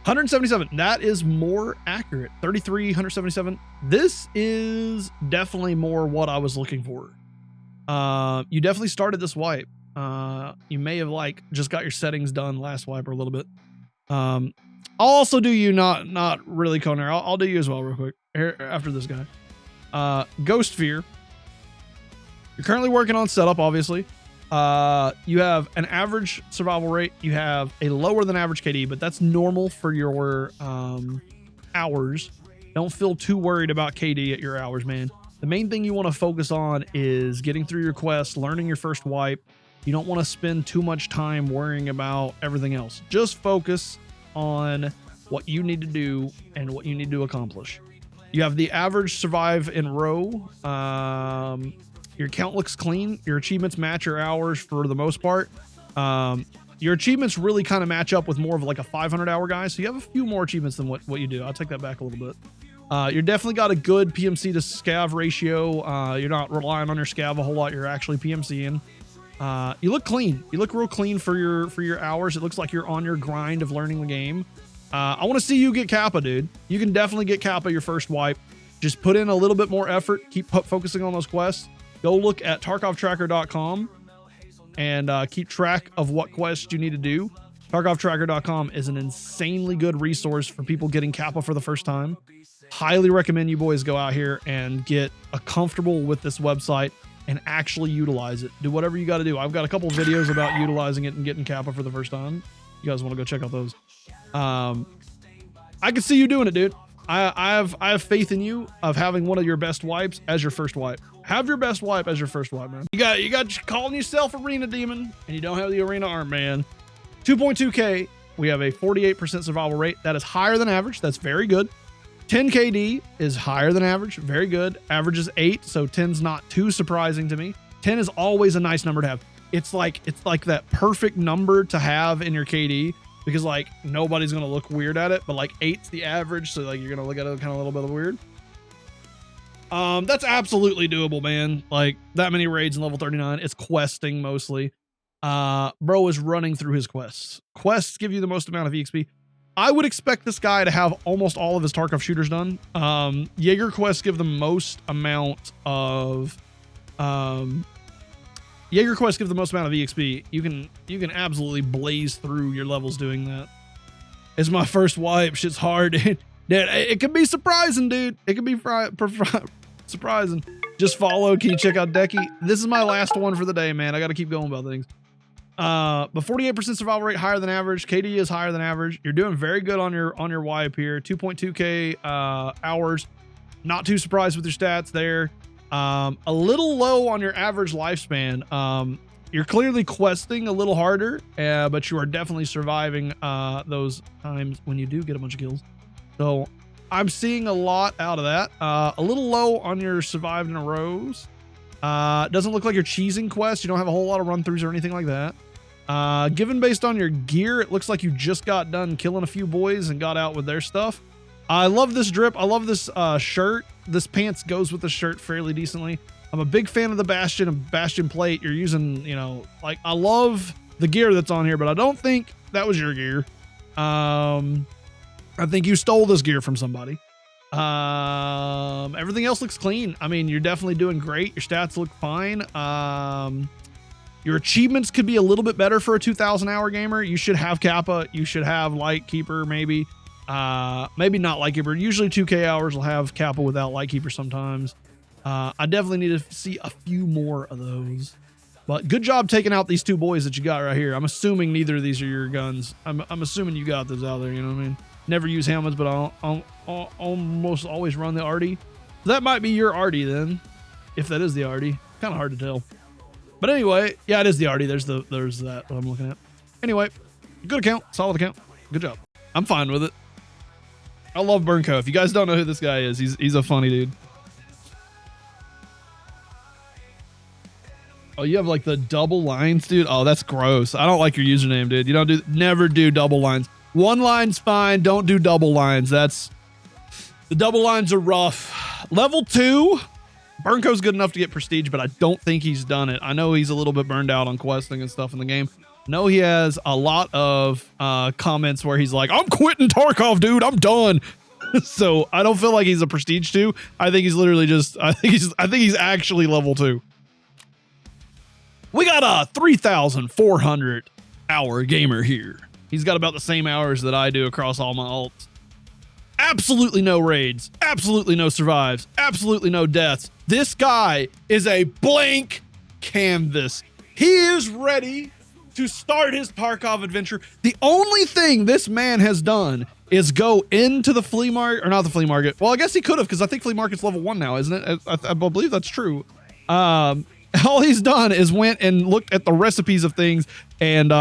S1: 177. That is more accurate. 33, 177. This is definitely more what I was looking for. You definitely started this wipe. You may have like just got your settings done last wipe or a little bit. I'll also do you, not really Conair. I'll do you as well real quick here after this guy. Ghost Fear. You're currently working on setup, obviously. You have an average survival rate. You have a lower than average KD, but that's normal for your hours. Don't feel too worried about KD at your hours, man. The main thing you want to focus on is getting through your quests, learning your first wipe. You don't want to spend too much time worrying about everything else. Just focus on what you need to do and what you need to accomplish. You have the average survive in row. Your count looks clean. Your achievements match your hours for the most part. Your achievements really kind of match up with more of like a 500-hour guy. So you have a few more achievements than what you do. I'll take that back a little bit. You're definitely got a good PMC to scav ratio. You're not relying on your scav a whole lot. You're actually PMCing. You look clean. You look real clean for your hours. It looks like you're on your grind of learning the game. I want to see you get Kappa, dude. You can definitely get Kappa your first wipe. Just put in a little bit more effort. Keep focusing on those quests. Go look at tarkovtracker.com and keep track of what quests you need to do. Tarkovtracker.com is an insanely good resource for people getting Kappa for the first time. Highly recommend you boys go out here and get comfortable with this website and actually utilize it. Do whatever you got to do. I've got a couple videos about utilizing it and getting Kappa for the first time. You guys want to go check out those. I can see you doing it, dude. I have faith in you of having one of your best wipes as your first wipe. Have your best wipe as your first wipe, man. You got calling yourself Arena Demon, and you don't have the Arena Armband. 2.2K, we have a 48% survival rate. That is higher than average. That's very good. 10 KD is higher than average. Very good. Average is 8, so 10's not too surprising to me. 10 is always a nice number to have. It's like that perfect number to have in your KD, because like nobody's gonna look weird at it, but like 8's the average, so like you're gonna look at it kind of a little bit weird. That's absolutely doable, man. Like that many raids in level 39. It's questing mostly. Bro is running through his quests. Quests give you the most amount of EXP. I would expect this guy to have almost all of his Tarkov shooters done. Jaeger quests give the most amount of Jaeger quests give the most amount of EXP. You can absolutely blaze through your levels doing that. It's my first wipe. Shit's hard, dude. It can be surprising, dude. It can be surprising. Just follow. Can you check out Decky? This is my last one for the day, man. I got to keep going about things. But 48% survival rate, higher than average. KD is higher than average. You're doing very good on your wipe here. 2.2K hours. Not too surprised with your stats there. A little low on your average lifespan. You're clearly questing a little harder, but you are definitely surviving those times when you do get a bunch of kills. So I'm seeing a lot out of that. A little low on your survived in a rows. Doesn't look like you're cheesing quests. You don't have a whole lot of run throughs or anything like that. Given based on your gear, it looks like you just got done killing a few boys and got out with their stuff. I love this drip. I love this shirt. This pants goes with the shirt fairly decently. I'm a big fan of the Bastion and Bastion plate. You're using, you know, like I love the gear that's on here, but I don't think that was your gear. I think you stole this gear from somebody. Everything else looks clean. I mean, you're definitely doing great. Your stats look fine. Your achievements could be a little bit better for a 2,000 hour gamer. You should have Kappa. You should have Lightkeeper, maybe. Maybe not Lightkeeper. Usually 2K hours will have Kappa without Lightkeeper sometimes. I definitely need to see a few more of those. But good job taking out these two boys that you got right here. I'm assuming neither of these are your guns. I'm assuming you got those out there, you know what I mean? Never use helmets, but I'll almost always run the Arty. That might be your Arty then, if that is the Arty. Kind of hard to tell. But anyway, yeah, it is the Arty. There's that I'm looking at. Anyway, good account, solid account. Good job. I'm fine with it. I love Burnco. If you guys don't know who this guy is, he's a funny dude. Oh, you have like the double lines, dude. Oh, that's gross. I don't like your username, dude. You don't never do double lines. One line's fine. Don't do double lines. The double lines are rough. Level 2, Burnco's good enough to get prestige, but I don't think he's done it. I know he's a little bit burned out on questing and stuff in the game. No, he has a lot of comments where he's like, I'm quitting Tarkov, dude. I'm done. So I don't feel like he's a prestige 2. I think he's literally just, I think he's actually level 2. We got a 3,400 hour gamer here. He's got about the same hours that I do across all my alts. Absolutely no raids. Absolutely no survives. Absolutely no deaths. This guy is a blank canvas. He is ready to start his Tarkov adventure. The only thing this man has done is go into the flea market, or not the flea market. Well, I guess he could have, because I think flea market's level 1 now, isn't it? I believe that's true. All he's done is went and looked at the recipes of things and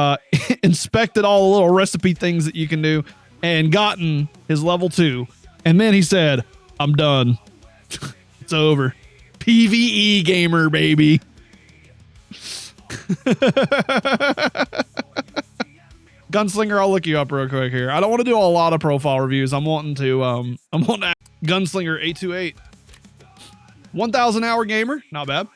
S1: inspected all the little recipe things that you can do and gotten his level 2. And then he said, I'm done. It's over. PvE gamer, baby. Gunslinger, I'll look you up real quick here. I don't want to do a lot of profile reviews. I'm wanting to Gunslinger 828. 1,000 hour gamer, not bad.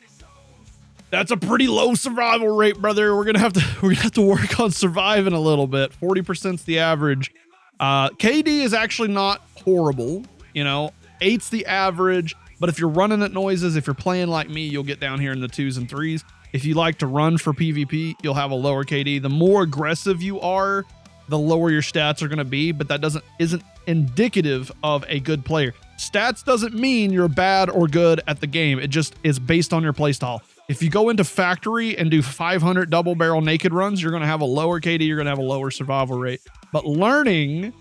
S1: That's a pretty low survival rate, brother. We're gonna have to work on surviving a little bit. 40%'s the average. KD is actually not horrible. You know, 8's the average. But if you're running at noises, if you're playing like me, you'll get down here in the 2s and 3s. If you like to run for PvP, you'll have a lower KD. The more aggressive you are, the lower your stats are gonna be. But that isn't indicative of a good player. Stats doesn't mean you're bad or good at the game. It just is based on your playstyle. If you go into factory and do 500 double barrel naked runs, you're going to have a lower KD, you're going to have a lower survival rate. But learning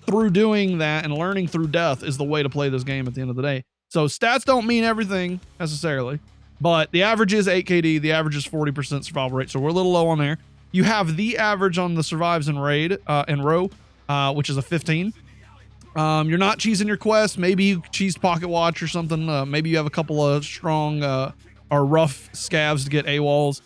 S1: through doing that and learning through death is the way to play this game at the end of the day. So stats don't mean everything necessarily. But the average is 8 KD. The average is 40% survival rate. So we're a little low on there. You have the average on the survives and raid and row, which is a 15. You're not cheesing your quest. Maybe you cheesed pocket watch or something. Maybe you have a couple of strong or rough scavs to get AWOLs.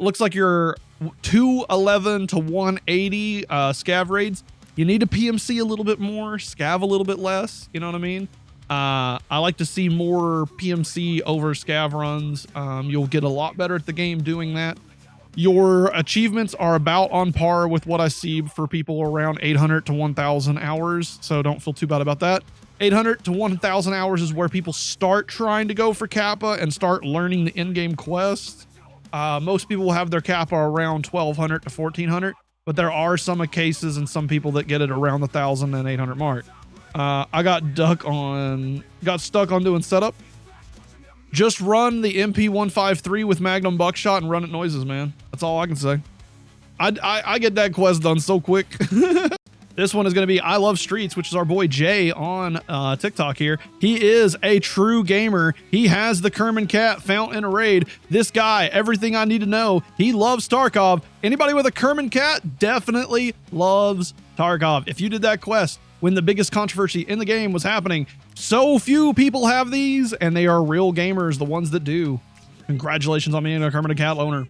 S1: Looks like you're 211 to 180 scav raids. You need to PMC a little bit more, scav a little bit less. You know what I mean? I like to see more PMC over scav runs. You'll get a lot better at the game doing that. Your achievements are about on par with what I see for people around 800 to 1,000 hours, so don't feel too bad about that. 800 to 1,000 hours is where people start trying to go for Kappa and start learning the in-game quests. Most people will have their Kappa around 1,200 to 1,400, but there are some cases and some people that get it around the 1,800 mark. I got stuck on doing setup. Just run the MP153 with Magnum Buckshot and run it noises, man. That's all I can say. I get that quest done so quick. This one is going to be I Love Streets, which is our boy Jay on TikTok here. He is a true gamer. He has the Kerman Cat found in a raid. This guy, everything I need to know. He loves Tarkov. Anybody with a Kerman Cat definitely loves Tarkov. If you did that quest when the biggest controversy in the game was happening, so few people have these, and they are real gamers, the ones that do. Congratulations on being a Kerman Cat loner.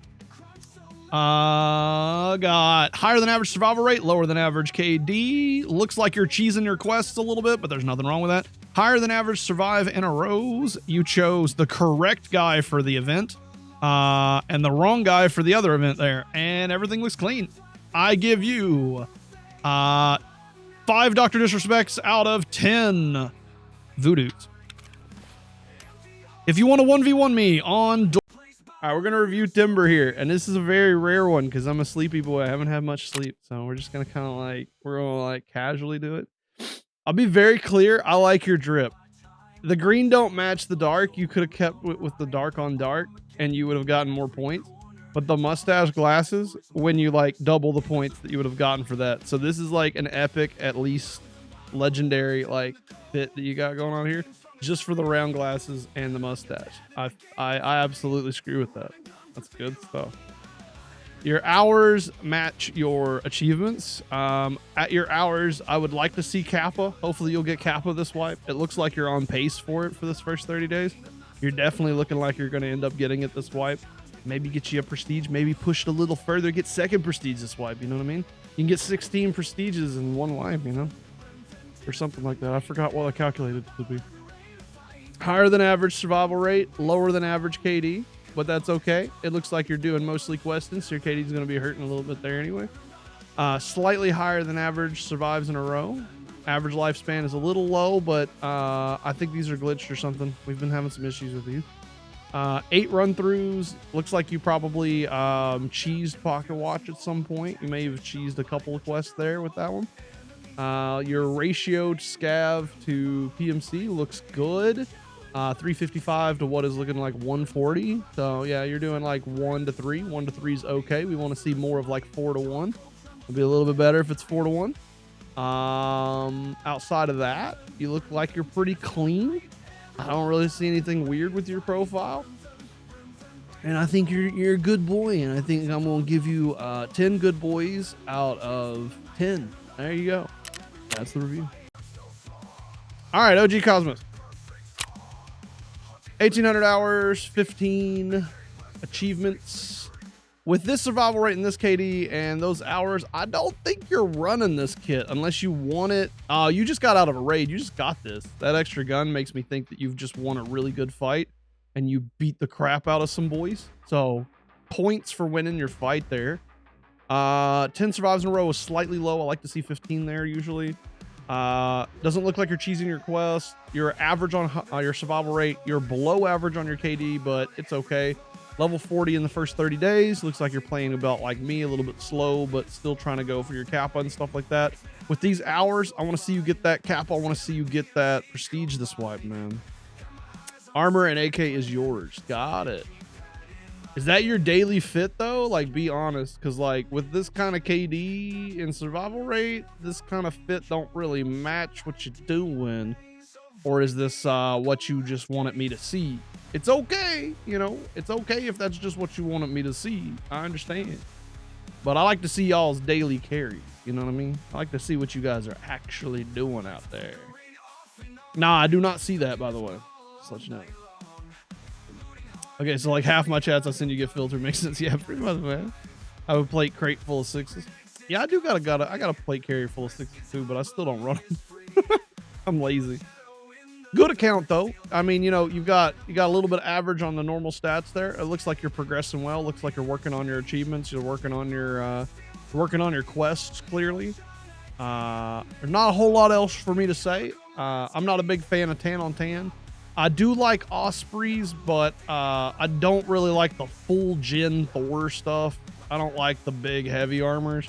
S1: Got higher than average survival rate, lower than average KD. Looks like you're cheesing your quests a little bit, but there's nothing wrong with that. Higher than average survive in a rows. You chose the correct guy for the event, and the wrong guy for the other event there, and everything looks clean. I give you 5 Dr. Disrespects out of 10 Voodoos. If you want to 1v1 me on... All right, we're going to review Timber here, and this is a very rare one because I'm a sleepy boy. I haven't had much sleep, so we're just going to kind of we're going to casually do it. I'll be very clear. I like your drip. The green don't match the dark. You could have kept with the dark on dark, and you would have gotten more points. But the mustache glasses, when you double the points that you would have gotten for that. So this is an epic, at least legendary fit that you got going on here, just for the round glasses and the mustache. I absolutely screw with that. That's good stuff. Your hours match your achievements. At your hours, I would like to see Kappa. Hopefully you'll get Kappa this wipe. It looks like you're on pace for it for this first 30 days. You're definitely looking like you're going to end up getting it this wipe. Maybe get you a prestige, maybe push it a little further, get second prestige this wipe, you know what I mean? You can get 16 prestiges in one wipe, you know? Or something like that. I forgot what I calculated it to be. Higher than average survival rate, lower than average KD, but that's okay. It looks like you're doing mostly questing, so your KD is going to be hurting a little bit there anyway. Slightly higher than average survives in a row. Average lifespan is a little low, but I think these are glitched or something. We've been having some issues with these. 8 run-throughs. Looks like you probably cheesed Pocket Watch at some point. You may have cheesed a couple of quests there with that one. Your ratioed scav to PMC looks good. 355 to what is looking like 140. So yeah, you're doing 1 to 3. 1 to 3 is okay. We want to see more of 4 to 1. It'll be a little bit better if it's 4 to 1. Outside of that, you look like you're pretty clean. I don't really see anything weird with your profile. And I think you're a good boy, and I think I'm going to give you 10 good boys out of 10. There you go. That's the review. All right, OG Cosmos. 1,800 hours, 15 achievements. With this survival rate and this KD and those hours, I don't think you're running this kit unless you want it. You just got out of a raid. You just got this. That extra gun makes me think that you've just won a really good fight and you beat the crap out of some boys. So points for winning your fight there. 10 survives in a row was slightly low. I like to see 15 there usually. Doesn't look like you're cheesing your quest. You're average on your survival rate. You're below average on your KD, but it's okay. Level 40 in the first 30 days. Looks like you're playing about like me, a little bit slow, but still trying to go for your Kappa and stuff like that. With these hours, I want to see you get that Kappa. I want to see you get that prestige this wipe, man. Armor and AK is yours. Got it. Is that your daily fit though? Like, be honest, because like with this kind of KD and survival rate, this kind of fit don't really match what you're doing. Or is this what you just wanted me to see? It's okay, you know, it's okay if that's just what you wanted me to see. I understand. But I like to see y'all's daily carries. You know what I mean? I like to see what you guys are actually doing out there. Nah, I do not see that, by the way. Just let you know. Okay, so like half my chats I send you get filtered. Makes sense. Yeah, pretty much, man. I have a plate crate full of 6s. Yeah, I do I got a plate carrier full of 6s too, but I still don't run them. I'm lazy. Good account though. I mean, you know, you got a little bit of average on the normal stats there. It looks like you're progressing well. Looks like you're working on your achievements. You're working on your quests clearly. There's not a whole lot else for me to say. I'm not a big fan of tan on tan. I do like Ospreys, but I don't really like the full gen Thor stuff. I don't like the big heavy armors.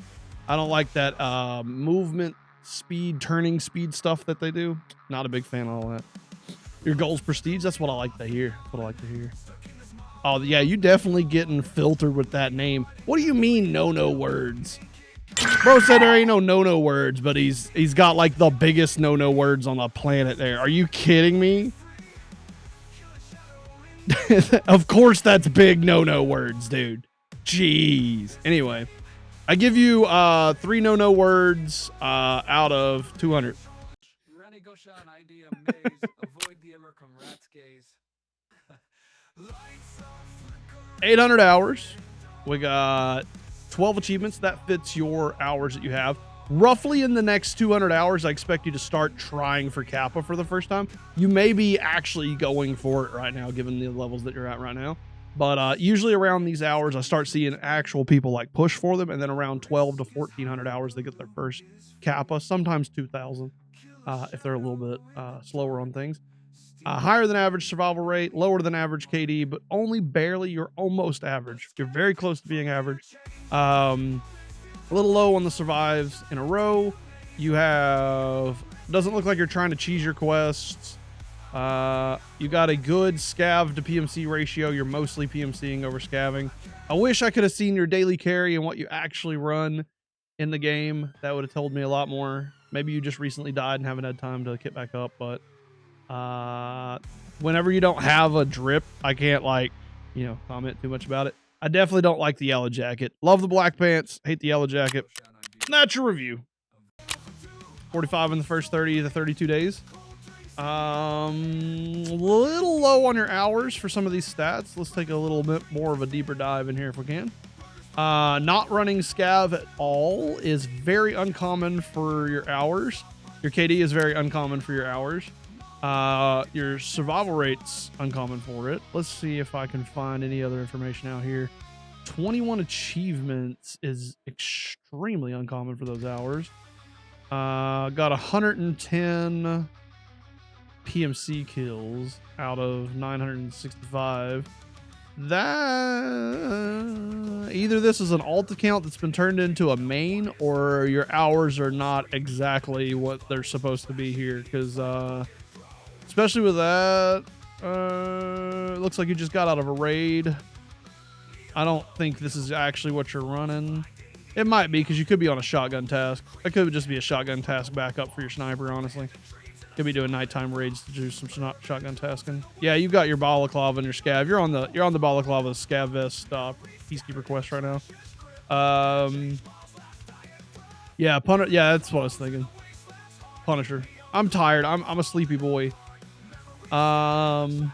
S1: I don't like that movement speed, turning speed stuff that they do. Not a big fan of all that. Your goals prestige, that's what I like to hear. That's what I like to hear. Oh yeah, you definitely getting filtered with that name. What do you mean no words? Bro said there ain't no words, but he's got like the biggest no words on the planet there. Are you kidding me? Of course that's big no words, dude. Jeez. Anyway, I give you 3 no words out of 200. 800 hours. We got 12 achievements. That fits your hours that you have. Roughly in the next 200 hours, I expect you to start trying for Kappa for the first time. You may be actually going for it right now, given the levels that you're at right now. But usually around these hours, I start seeing actual people like push for them. And then around 12 to 1400 hours, they get their first Kappa, sometimes 2000 if they're a little bit slower on things. Higher than average survival rate, lower than average KD, but only barely. You're almost average. You're very close to being average. A little low on the survives in a row. You have, doesn't look like you're trying to cheese your quests. You got a good scav to PMC ratio. You're mostly PMCing over scavving. I wish I could have seen your daily carry and what you actually run in the game. That would have told me a lot more. Maybe you just recently died and haven't had time to get back up, but whenever you don't have a drip, I can't comment too much about it. I definitely don't like the yellow jacket. Love the black pants, hate the yellow jacket. That's your review. 45 in the first 30 to 32 days. A little low on your hours for some of these stats. Let's take a little bit more of a deeper dive in here if we can. Not running scav at all is very uncommon for your hours. Your KD is very uncommon for your hours. Your survival rate's uncommon for it. Let's see if I can find any other information out here. 21 achievements is extremely uncommon for those hours. Got 110 PMC kills out of 965. That either this is an alt account that's been turned into a main, or your hours are not exactly what they're supposed to be here, because especially with that, it looks like you just got out of a raid. I don't think this is actually what you're running. It might be, because you could be on a shotgun task. It could just be a shotgun task backup for your sniper, honestly. Could be doing nighttime raids to do some shotgun tasking. Yeah, you got your balaclava and your scav. You're on the balaclava scav vest peacekeeper quest right now. Yeah, yeah, that's what I was thinking. Punisher. I'm tired. I'm a sleepy boy. I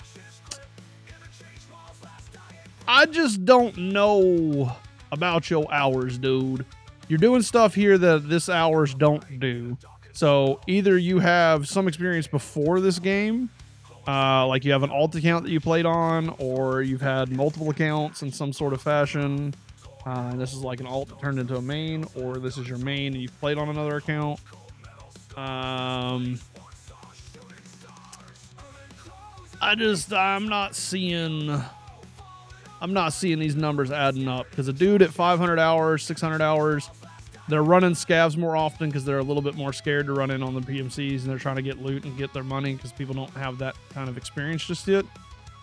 S1: just don't know about your hours, dude. You're doing stuff here that this hours don't do. So either you have some experience before this game, like you have an alt account that you played on, or you've had multiple accounts in some sort of fashion. And this is like an alt that turned into a main, or this is your main and you've played on another account. I'm not seeing these numbers adding up, because a dude at 500 hours, 600 hours, they're running scavs more often because they're a little bit more scared to run in on the PMCs, and they're trying to get loot and get their money because people don't have that kind of experience just yet.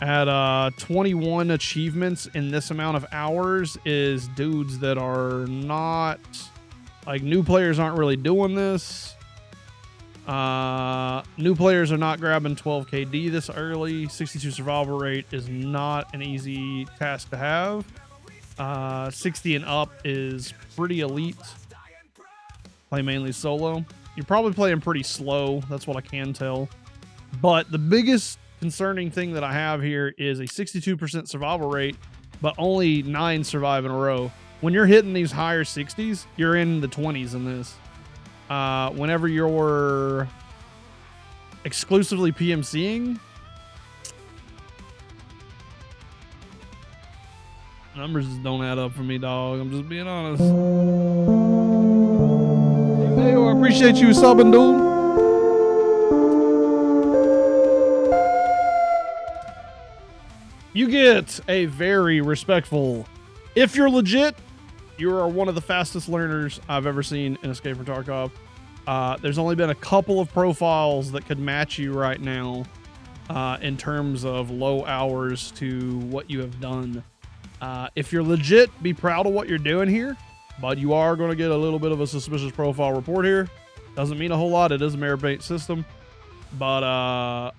S1: At 21 achievements in this amount of hours is dudes that are not, like, new players aren't really doing this. New players are not grabbing 12 KD this early. 62 survival rate is not an easy task to have. 60 and up is pretty elite. Play mainly solo. You're probably playing pretty slow. That's what I can tell. But the biggest concerning thing that I have here is a 62% survival rate, but only 9 survive in a row. When you're hitting these higher 60s, you're in the 20s in this. Whenever you're exclusively PMCing, numbers just don't add up for me, dog. I'm just being honest. Hey, I appreciate you subbing, dude. You get a very respectful. If you're legit, you are one of the fastest learners I've ever seen in Escape from Tarkov. There's only been a couple of profiles that could match you right now in terms of low hours to what you have done. If you're legit, be proud of what you're doing here, but you are going to get a little bit of a suspicious profile report here. Doesn't mean a whole lot. It is a merit-based system. But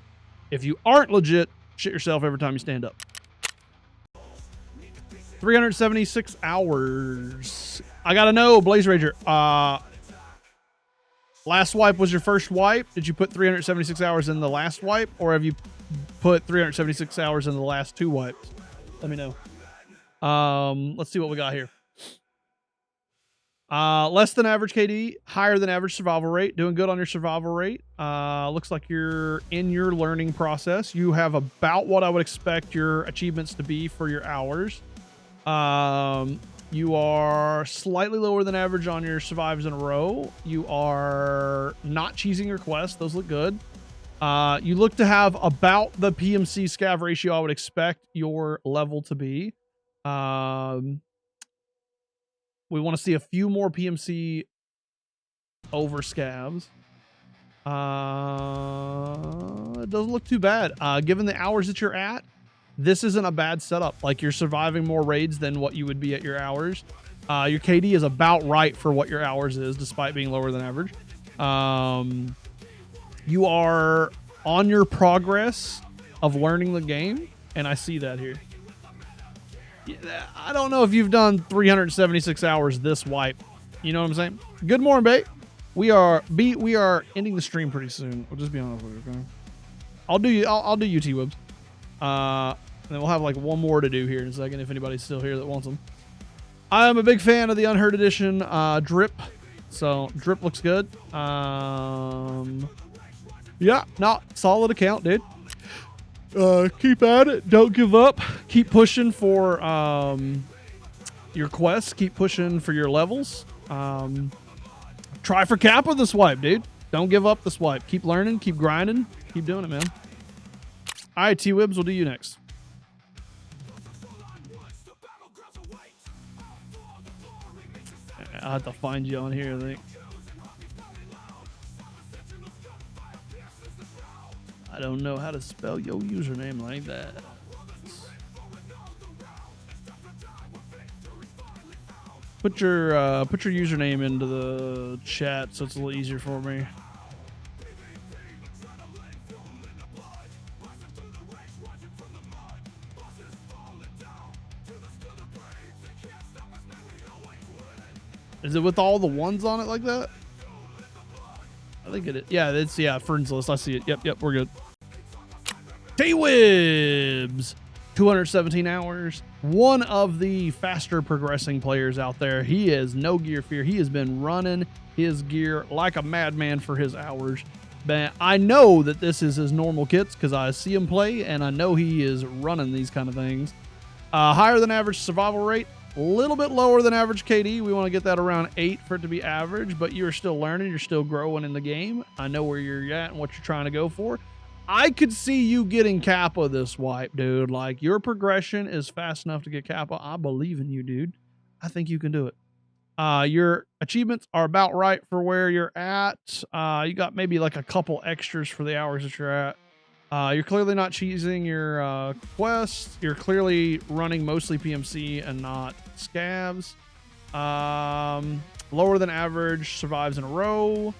S1: if you aren't legit, shit yourself every time you stand up. 376 hours. I gotta know, Blaze Rager. Last wipe was your first wipe. Did you put 376 hours in the last wipe, or have you put 376 hours in the last 2 wipes? Let me know. Let's see what we got here. Less than average KD, higher than average survival rate. Doing good on your survival rate. Looks like you're in your learning process. You have about what I would expect your achievements to be for your hours. You are slightly lower than average on your survives in a row. You are not cheesing your quests. Those look good. You look to have about the PMC scav ratio I would expect your level to be. We want to see a few more PMC over scavs. It doesn't look too bad. Given the hours that you're at, this isn't a bad setup. Like, you're surviving more raids than what you would be at your hours. Your KD is about right for what your hours is, despite being lower than average. You are on your progress of learning the game, and I see that here. Yeah, I don't know if you've done 376 hours this wipe. You know what I'm saying? Good morning, babe. We are ending the stream pretty soon. We'll just be honest with you, okay? I'll do you T-Wibs. And then we'll have like one more to do here in a second if anybody's still here that wants them. I am a big fan of the Unheard edition drip. So drip looks good. Yeah, not solid account, dude. Keep at it. Don't give up. Keep pushing for your quests. Keep pushing for your levels. Try for Kappa this wipe, dude. Don't give up this wipe. Keep learning. Keep grinding. Keep doing it, man. All right, T-Wibs, we'll do you next. I'll have to find you on here, I think. I don't know how to spell your username like that. Put your username into the chat so it's a little easier for me. Is it with all the ones on it like that? I think it is. Yeah, it's, yeah, friends list. I see it. Yep, we're good. T-Wibs, 217 hours. One of the faster progressing players out there. He has no gear fear. He has been running his gear like a madman for his hours. But I know that this is his normal kits because I see him play and I know he is running these kind of things. Higher than average survival rate. A little bit lower than average KD. We want to get that around 8 for it to be average, but you're still learning. You're still growing in the game. I know where you're at and what you're trying to go for. I could see you getting Kappa this wipe, dude. Like, your progression is fast enough to get Kappa. I believe in you, dude. I think you can do it. Your achievements are about right for where you're at. You got maybe like a couple extras for the hours that you're at. You're clearly not cheesing your quests. You're clearly running mostly PMC and not scavs. Lower than average survives in a row.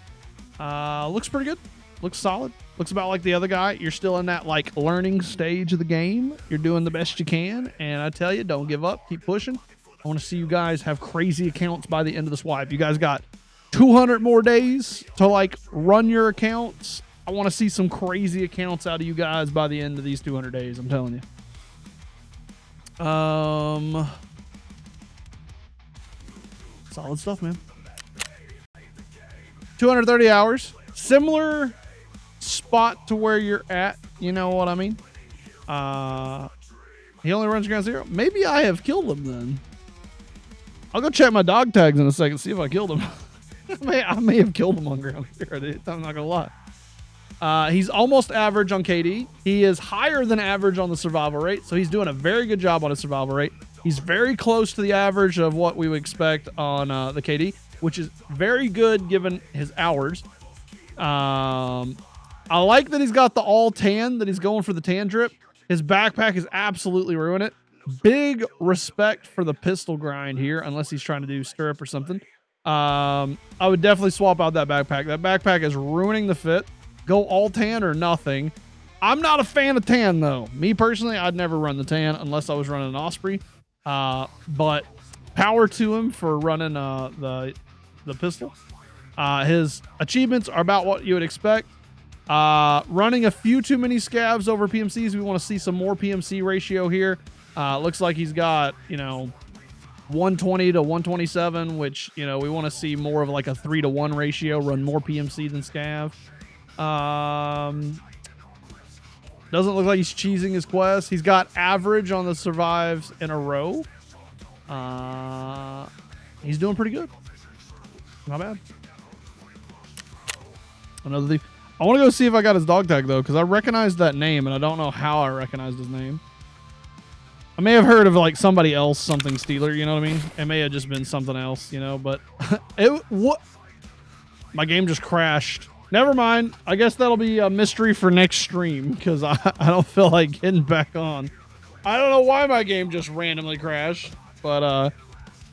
S1: Looks pretty good. Looks solid. Looks about like the other guy. You're still in that like learning stage of the game. You're doing the best you can. And I tell you, don't give up. Keep pushing. I want to see you guys have crazy accounts by the end of the swipe. You guys got 200 more days to like run your accounts. I want to see some crazy accounts out of you guys by the end of these 200 days. I'm telling you. Solid stuff, man. 230 hours. Similar spot to where you're at. You know what I mean? He only runs ground zero. Maybe I have killed him then. I'll go check my dog tags in a second, see if I killed him. I may have killed him on ground zero. I'm not gonna lie. He's almost average on KD. He is higher than average on the survival rate, so he's doing a very good job on his survival rate. He's very close to the average of what we would expect on the KD, which is very good given his hours. I like that he's got the all tan, that he's going for the tan drip. His backpack is absolutely ruining it. Big respect for the pistol grind here, unless he's trying to do stirrup or something. I would definitely swap out that backpack. That backpack is ruining the fit. Go all tan or nothing. I'm not a fan of tan though. Me personally, I'd never run the tan unless I was running an Osprey. But power to him for running the pistol. His achievements are about what you would expect. Running a few too many scavs over PMCs. We want to see some more PMC ratio here. Looks like he's got, 120 to 127, which, we want to see more of like a 3-to-1 ratio, run more PMC than scav. Doesn't look like he's cheesing his quest. He's got average on the survives in a row. He's doing pretty good. Not bad. Another thing. I want to go see if I got his dog tag though, because I recognized that name and I don't know how I recognized his name. I may have heard of like somebody else, something Steeler, you know what I mean? It may have just been something else, but my game just crashed. Never mind. I guess that'll be a mystery for next stream because I don't feel like getting back on. I don't know why my game just randomly crashed, but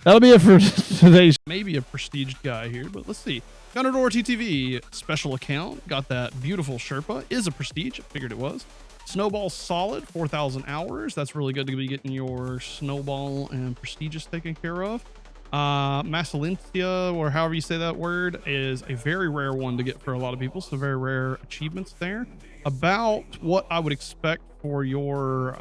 S1: that'll be it for today's. Maybe a prestige guy here, but let's see. Gunnor TTV special account. Got that beautiful Sherpa. Is a prestige. I figured it was. Snowball solid. 4,000 hours. That's really good to be getting your snowball and prestigious taken care of. Massalincia, or however you say that word, is a very rare one to get for a lot of people. So very rare achievements there. About what I would expect for your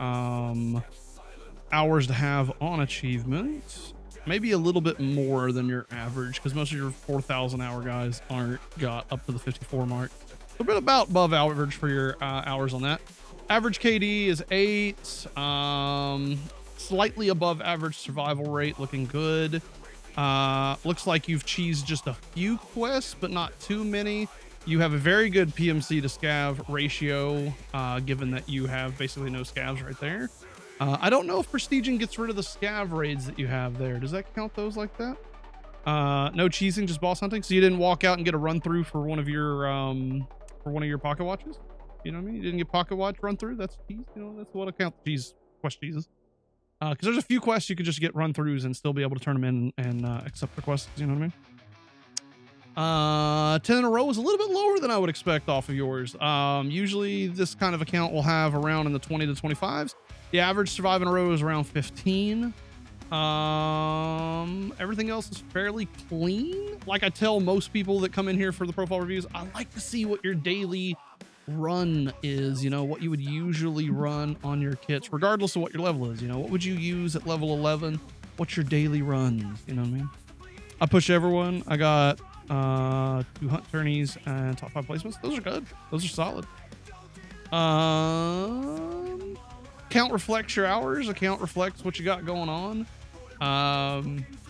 S1: hours to have on achievements. Maybe a little bit more than your average, because most of your 4,000 hour guys aren't got up to the 54 mark. A bit about above average for your hours on that. Average KD is 8. Slightly above average survival rate, looking good. Looks like you've cheesed just a few quests, but not too many. You have a very good PMC to scav ratio, given that you have basically no scavs right there. I don't know if prestiging gets rid of the scav raids that you have there. Does that count those like that? No cheesing, just boss hunting. So you didn't walk out and get a run through for one of your pocket watches. You know what I mean? You didn't get pocket watch run through. That's cheese. That's what account cheese quest cheeses. Because there's a few quests you could just get run throughs and still be able to turn them in and accept requests. You know what I mean? 10 in a row is a little bit lower than I would expect off of yours. Usually this kind of account will have around in the 20 to 25s. The average survive in a row is around 15. Everything else is fairly clean. Like I tell most people that come in here for the profile reviews, I like to see what your daily run is, what you would usually run on your kits, regardless of what your level is. What would you use at level 11? What's your daily run? You know what I mean? I push everyone. I got 2 hunt tourneys and top 5 placements. Those are good. Those are solid. Account reflects your hours. Account reflects what you got going on.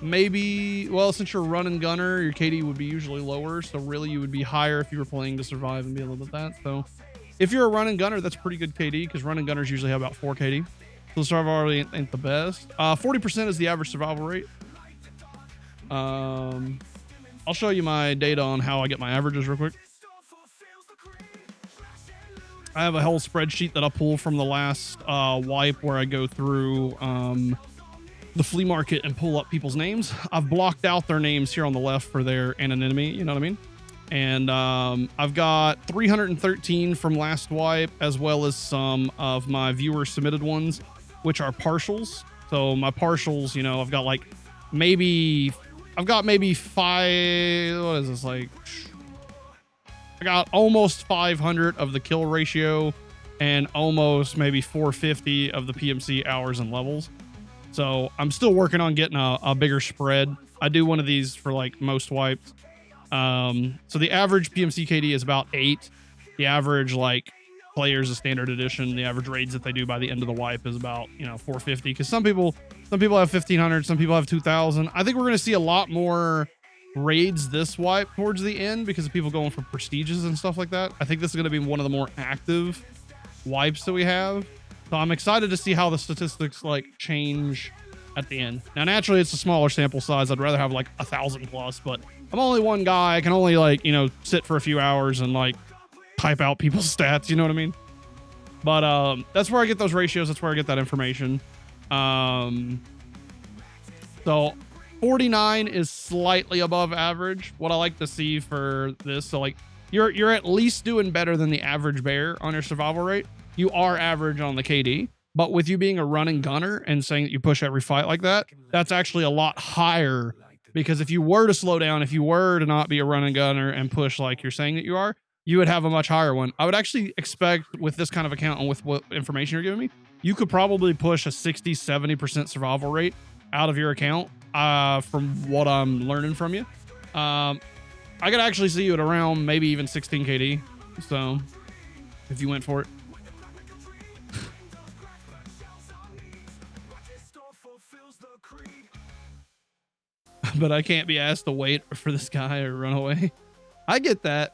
S1: Maybe, well, since you're running gunner, your KD would be usually lower, so really you would be higher if you were playing to survive and be a little bit that. So if you're a running gunner, that's pretty good KD, because running gunners usually have about 4 KD. So the survival rate ain't the best. 40% is the average survival rate. I'll show you my data on how I get my averages real quick. I have a whole spreadsheet that I pull from the last wipe where I go through the flea market and pull up people's names. I've blocked out their names here on the left for their anonymity, you know what I mean? And I've got 313 from last wipe, as well as some of my viewer submitted ones, which are partials. So my partials, you know, I've got maybe 5, what is this, like, I got almost 500 of the kill ratio and almost maybe 450 of the PMC hours and levels. So I'm still working on getting a bigger spread. I do one of these for like most wipes. So the average PMC KD is about 8. The average like players of standard edition, the average raids that they do by the end of the wipe is about, you know, 450. Because some people have 1,500, some people have 2,000. I think we're going to see a lot more raids this wipe towards the end because of people going for prestiges and stuff like that. I think this is going to be one of the more active wipes that we have. So I'm excited to see how the statistics like change at the end. Now, naturally, it's a smaller sample size. I'd rather have like 1,000 plus, but I'm only one guy. I can only like, you know, sit for a few hours and like type out people's stats. You know what I mean? But that's where I get those ratios. That's where I get that information. So 49 is slightly above average. What I like to see for this, so like you're at least doing better than the average bear on your survival rate. You are average on the KD, but with you being a running gunner and saying that you push every fight like that, that's actually a lot higher, because if you were to slow down, if you were to not be a running gunner and push like you're saying that you are, you would have a much higher one. I would actually expect with this kind of account and with what information you're giving me, you could probably push a 60-70% survival rate out of your account. From what I'm learning from you, I could actually see you at around maybe even 16 KD. So if you went for it. But I can't be asked to wait for this guy or run away. I get that.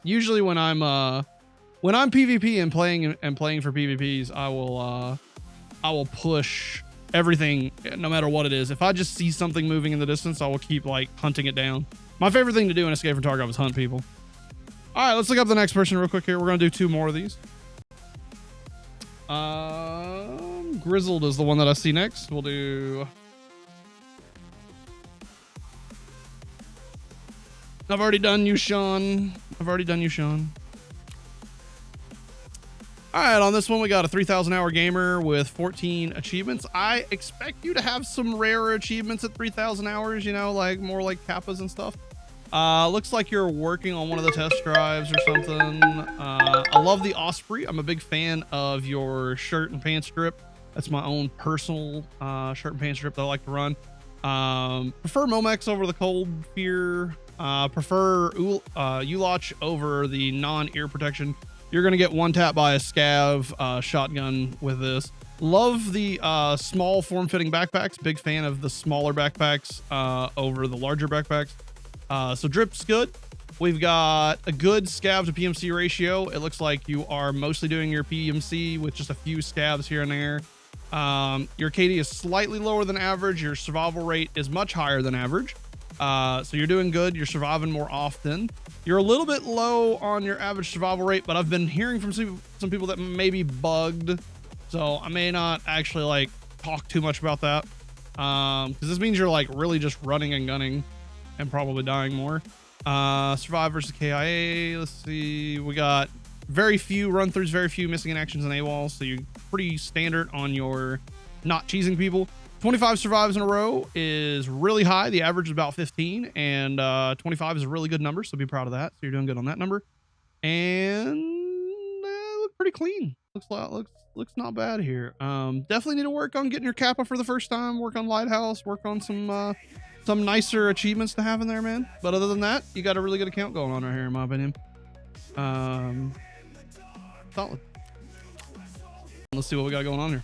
S1: Usually when I'm PvP and playing for PvPs, I will push everything no matter what it is. If I just see something moving in the distance, I will keep like hunting it down. My favorite thing to do in Escape from Tarkov is hunt people. All right, let's look up the next person real quick here. We're gonna do 2 more of these. Grizzled is the one that I see next. We'll do. I've already done you, Sean. All right, on this one, we got a 3,000-hour gamer with 14 achievements. I expect you to have some rarer achievements at 3,000 hours, you know, like more like Kappas and stuff. Looks like you're working on one of the test drives or something. I love the Osprey. I'm a big fan of your shirt and pants strip. That's my own personal shirt and pants strip that I like to run. Prefer Momex over the Cold Fear. Prefer Ulach over the non-ear protection. You're going to get one tap by a scav shotgun with this. Love the small form-fitting backpacks. Big fan of the smaller backpacks over the larger backpacks. So drip's good. We've got a good scav to PMC ratio. It looks like you are mostly doing your PMC with just a few scavs here and there. Your KD is slightly lower than average. Your survival rate is much higher than average. So you're doing good. You're surviving more often. You're a little bit low on your average survival rate, but I've been hearing from some people that may be bugged. So I may not actually like talk too much about that. Cause this means you're like really just running and gunning and probably dying more. Survive versus KIA. Let's see. We got very few run throughs, very few missing in actions and AWOLs. So you're pretty standard on your not cheesing people. 25 survives in a row is really high. The average is about 15, and 25 is a really good number, so be proud of that. So you're doing good on that number, and look pretty clean. Looks not bad here. Definitely need to work on getting your Kappa for the first time. Work on Lighthouse. Work on some nicer achievements to have in there, man. But other than that, you got a really good account going on right here, in my opinion. Solid. Let's see what we got going on here.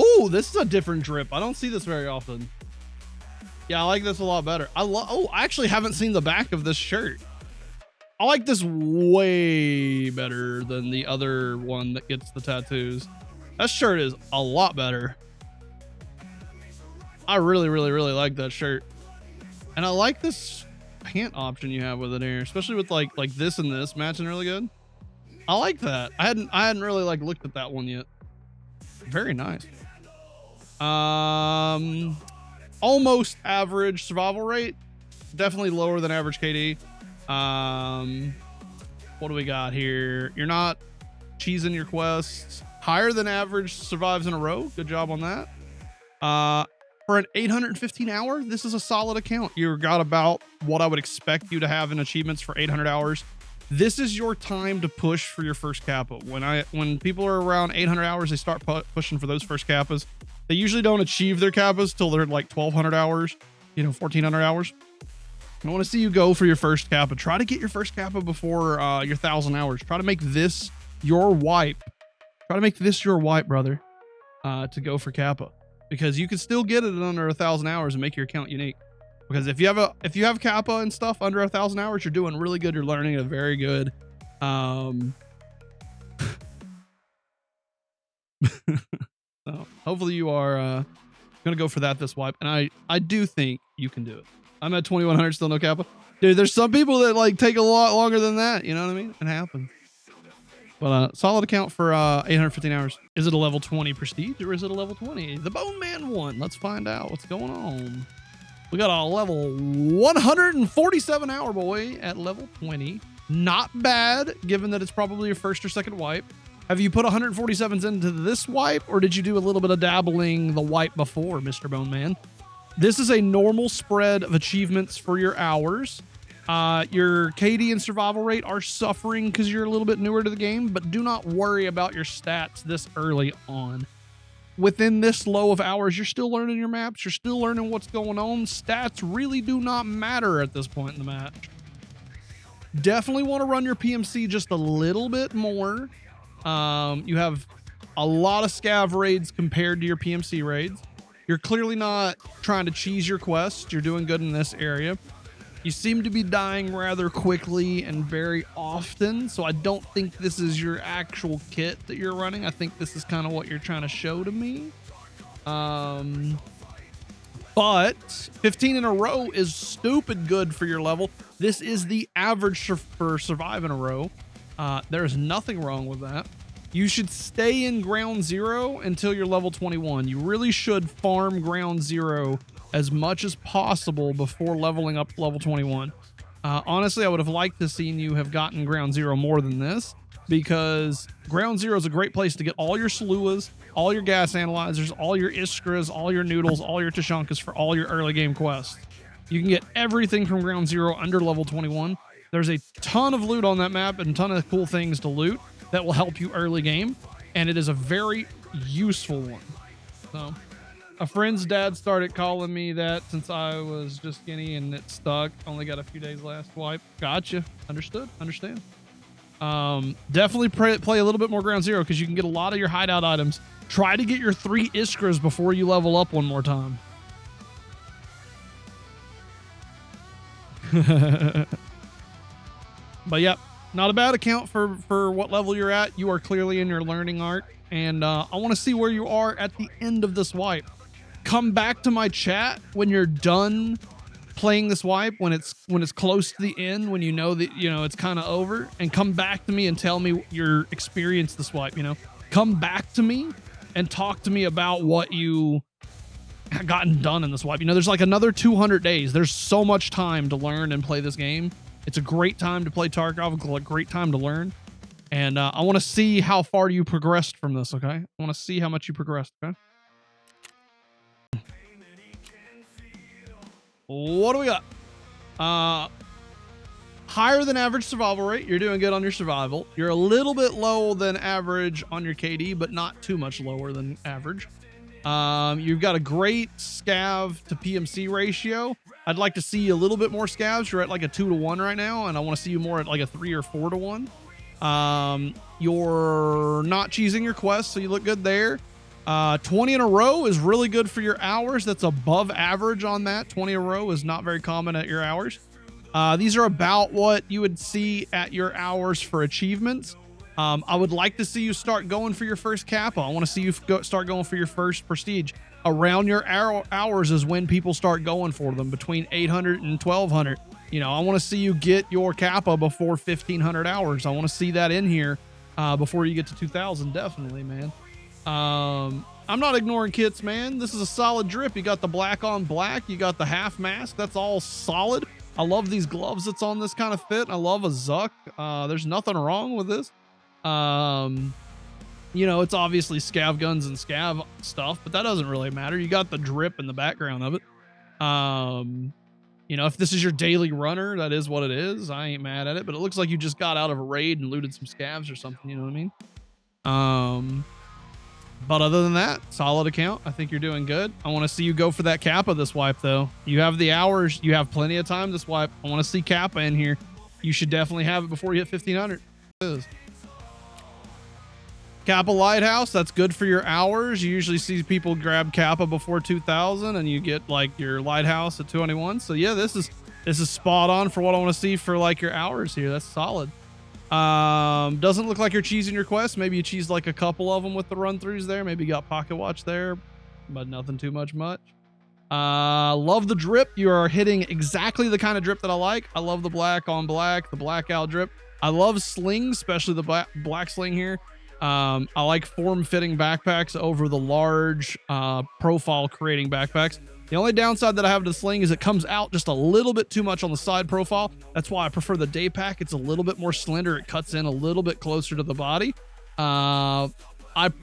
S1: Oh, this is a different drip. I don't see this very often. Yeah, I like this a lot better. I actually haven't seen the back of this shirt. I like this way better than the other one that gets the tattoos. That shirt is a lot better. I really like that shirt. And I like this pant option you have with it here, especially with like this and this matching really good. I like that. I hadn't really like looked at that one yet. Very nice. Almost average survival rate. definitely lower than average KD. What do we got here? You're not cheesing your quests. Higher than average survives in a row. Good job on that. For an 815 hour, this is a solid account. You got about what I would expect you to have in achievements for 800 hours. This is your time to push for your first Kappa. When people are around 800 hours, they start pushing for those first Kappas. They usually don't achieve their Kappas till they're like 1200 hours, 1400 hours. I want to see you go for your first Kappa. Try to get your first Kappa before your 1000 hours. Try to make this your wipe. Try to make this your wipe, brother, to go for Kappa, because you can still get it in under 1000 hours and make your account unique. Because if you have Kappa and stuff under 1000 hours, you're doing really good. You're learning at a very good. So hopefully you are gonna go for that this wipe, and I do think you can do it. I'm at 2100, still no Kappa. Dude, there's some people that like take a lot longer than that. You know what I mean? It happens. But solid account for 815 hours. Is it a level 20 prestige or is it a level 20? The Bone Man won. Let's find out what's going on. We got a level 147 hour boy at level 20. Not bad, given that it's probably your first or second wipe. Have you put 147s into this wipe, or did you do a little bit of dabbling the wipe before, Mr. Bone Man? This is a normal spread of achievements for your hours. Your KD and survival rate are suffering because you're a little bit newer to the game, but do not worry about your stats this early on. Within this low of hours, you're still learning your maps. You're still learning what's going on. Stats really do not matter at this point in the match. Definitely want to run your PMC just a little bit more. You have a lot of scav raids compared to your PMC raids. You're clearly not trying to cheese your quests. You're doing good in this area. You seem to be dying rather quickly and very often, so I don't think this is your actual kit that you're running. I think this is kind of what you're trying to show to me. But 15 in a row is stupid good for your level. This is the average for survive in a row. There's nothing wrong with that. You should stay in ground zero until you're level 21. You really should farm ground zero as much as possible before leveling up to level 21. Honestly, I would have liked to seen you have gotten ground zero more than this, because ground zero is a great place to get all your Saluas, all your gas analyzers, all your Iskras, all your noodles, all your Tashankas for all your early game quests. You can get everything from ground zero under level 21. There's a ton of loot on that map and a ton of cool things to loot that will help you early game, and it is a very useful one. So a friend's dad started calling me that since I was just skinny and it stuck. Only got a few days last wipe. Gotcha. Understood. Understand. Definitely play a little bit more ground zero, because you can get a lot of your hideout items. Try to get your 3 Iskras before you level up one more time. But yep, not a bad account for what level you're at. You are clearly in your learning arc, and I want to see where you are at the end of this wipe. Come back to my chat when you're done playing this wipe, when it's close to the end, when you know that it's kind of over, and come back to me and tell me your experience this wipe. Come back to me and talk to me about what you have gotten done in this wipe. There's like another 200 days. There's so much time to learn and play this game. It's a great time to play Tarkov, a great time to learn. And I want to see how far you progressed from this, okay? I want to see how much you progressed, okay? What do we got? Higher than average survival rate. You're doing good on your survival. You're a little bit low than average on your KD, but not too much lower than average. You've got a great scav to PMC ratio. I'd like to see a little bit more scavs. You're at like a 2-to-1 right now, and I want to see you more at like a 3 or 4-to-1. You're not cheesing your quests, so you look good there. 20 in a row is really good for your hours. That's above average on that. 20 in a row is not very common at your hours. These are about what you would see at your hours for achievements. I would like to see you start going for your first Kappa. I want to see you start going for your first prestige. Around your hours is when people start going for them, between 800 and 1200. I want to see you get your Kappa before 1500 hours. I want to see that in here before you get to 2000. Definitely, man. I'm not ignoring kits, man. This is a solid drip. You got the black on black. You got the half mask. That's all solid. I love these gloves that's on this kind of fit. I love a Zuck. There's nothing wrong with this. You know, it's obviously scav guns and scav stuff, but that doesn't really matter. You got the drip in the background of it. You know, if this is your daily runner, that is what it is. I ain't mad at it, but it looks like you just got out of a raid and looted some scavs or something. You know what I mean? But other than that, solid account. I think you're doing good. I want to see you go for that Kappa this wipe, though. You have the hours. You have plenty of time this wipe. I want to see Kappa in here. You should definitely have it before you hit 1500. Kappa Lighthouse, that's good for your hours. You usually see people grab Kappa before 2000 and you get like your Lighthouse at 21. So yeah, this is spot on for what I want to see for like your hours here. That's solid. Doesn't look like you're cheesing your quest. Maybe you cheesed like a couple of them with the run throughs there. Maybe you got pocket watch there, but nothing too much. Love the drip. You are hitting exactly the kind of drip that I like. I love the black on black, the blackout drip. I love slings, especially the black sling here. I like form-fitting backpacks over the large profile creating backpacks. The only downside that I have to the sling is it comes out just a little bit too much on the side profile. That's why I prefer the day pack. It's a little bit more slender. It cuts in a little bit closer to the body. I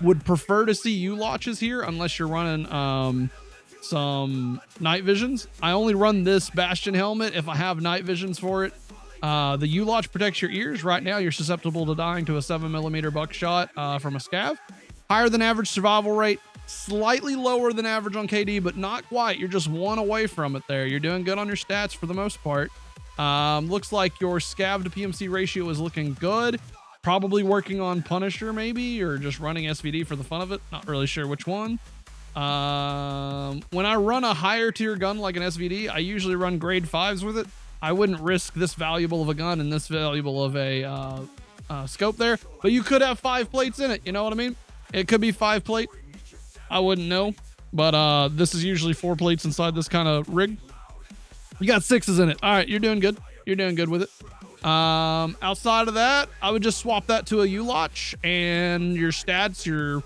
S1: would prefer to see U-Lotches here unless you're running some night visions. I only run this Bastion helmet if I have night visions for it. The U-Lotch protects your ears. Right now, you're susceptible to dying to a 7mm buckshot from a scav. Higher than average survival rate. Slightly lower than average on KD, but not quite. You're just one away from it there. You're doing good on your stats for the most part. Looks like your scav to PMC ratio is looking good. Probably working on Punisher maybe, or just running SVD for the fun of it. Not really sure which one. When I run a higher tier gun like an SVD, I usually run grade 5s with it. I wouldn't risk this valuable of a gun and this valuable of a scope there, but you could have 5 plates in it. You know what I mean? It could be 5 plate. I wouldn't know, but this is usually 4 plates inside this kind of rig. You got 6s in it. All right, you're doing good. You're doing good with it. Outside of that, I would just swap that to a U-Lotch, and your stats, your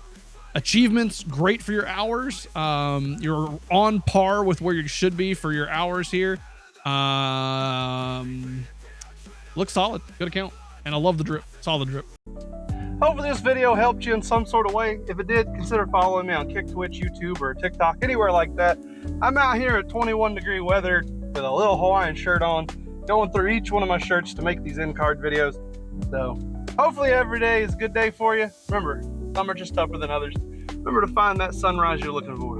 S1: achievements, great for your hours. You're on par with where you should be for your hours here. Looks solid. Good account. And I love the drip. Solid drip.
S4: Hopefully this video helped you in some sort of way. If it did, consider following me on Kick, Twitch, YouTube, or TikTok, anywhere like that. I'm out here at 21-degree weather with a little Hawaiian shirt on, going through each one of my shirts to make these in-card videos. So hopefully every day is a good day for you. Remember, some are just tougher than others. Remember to find that sunrise you're looking for.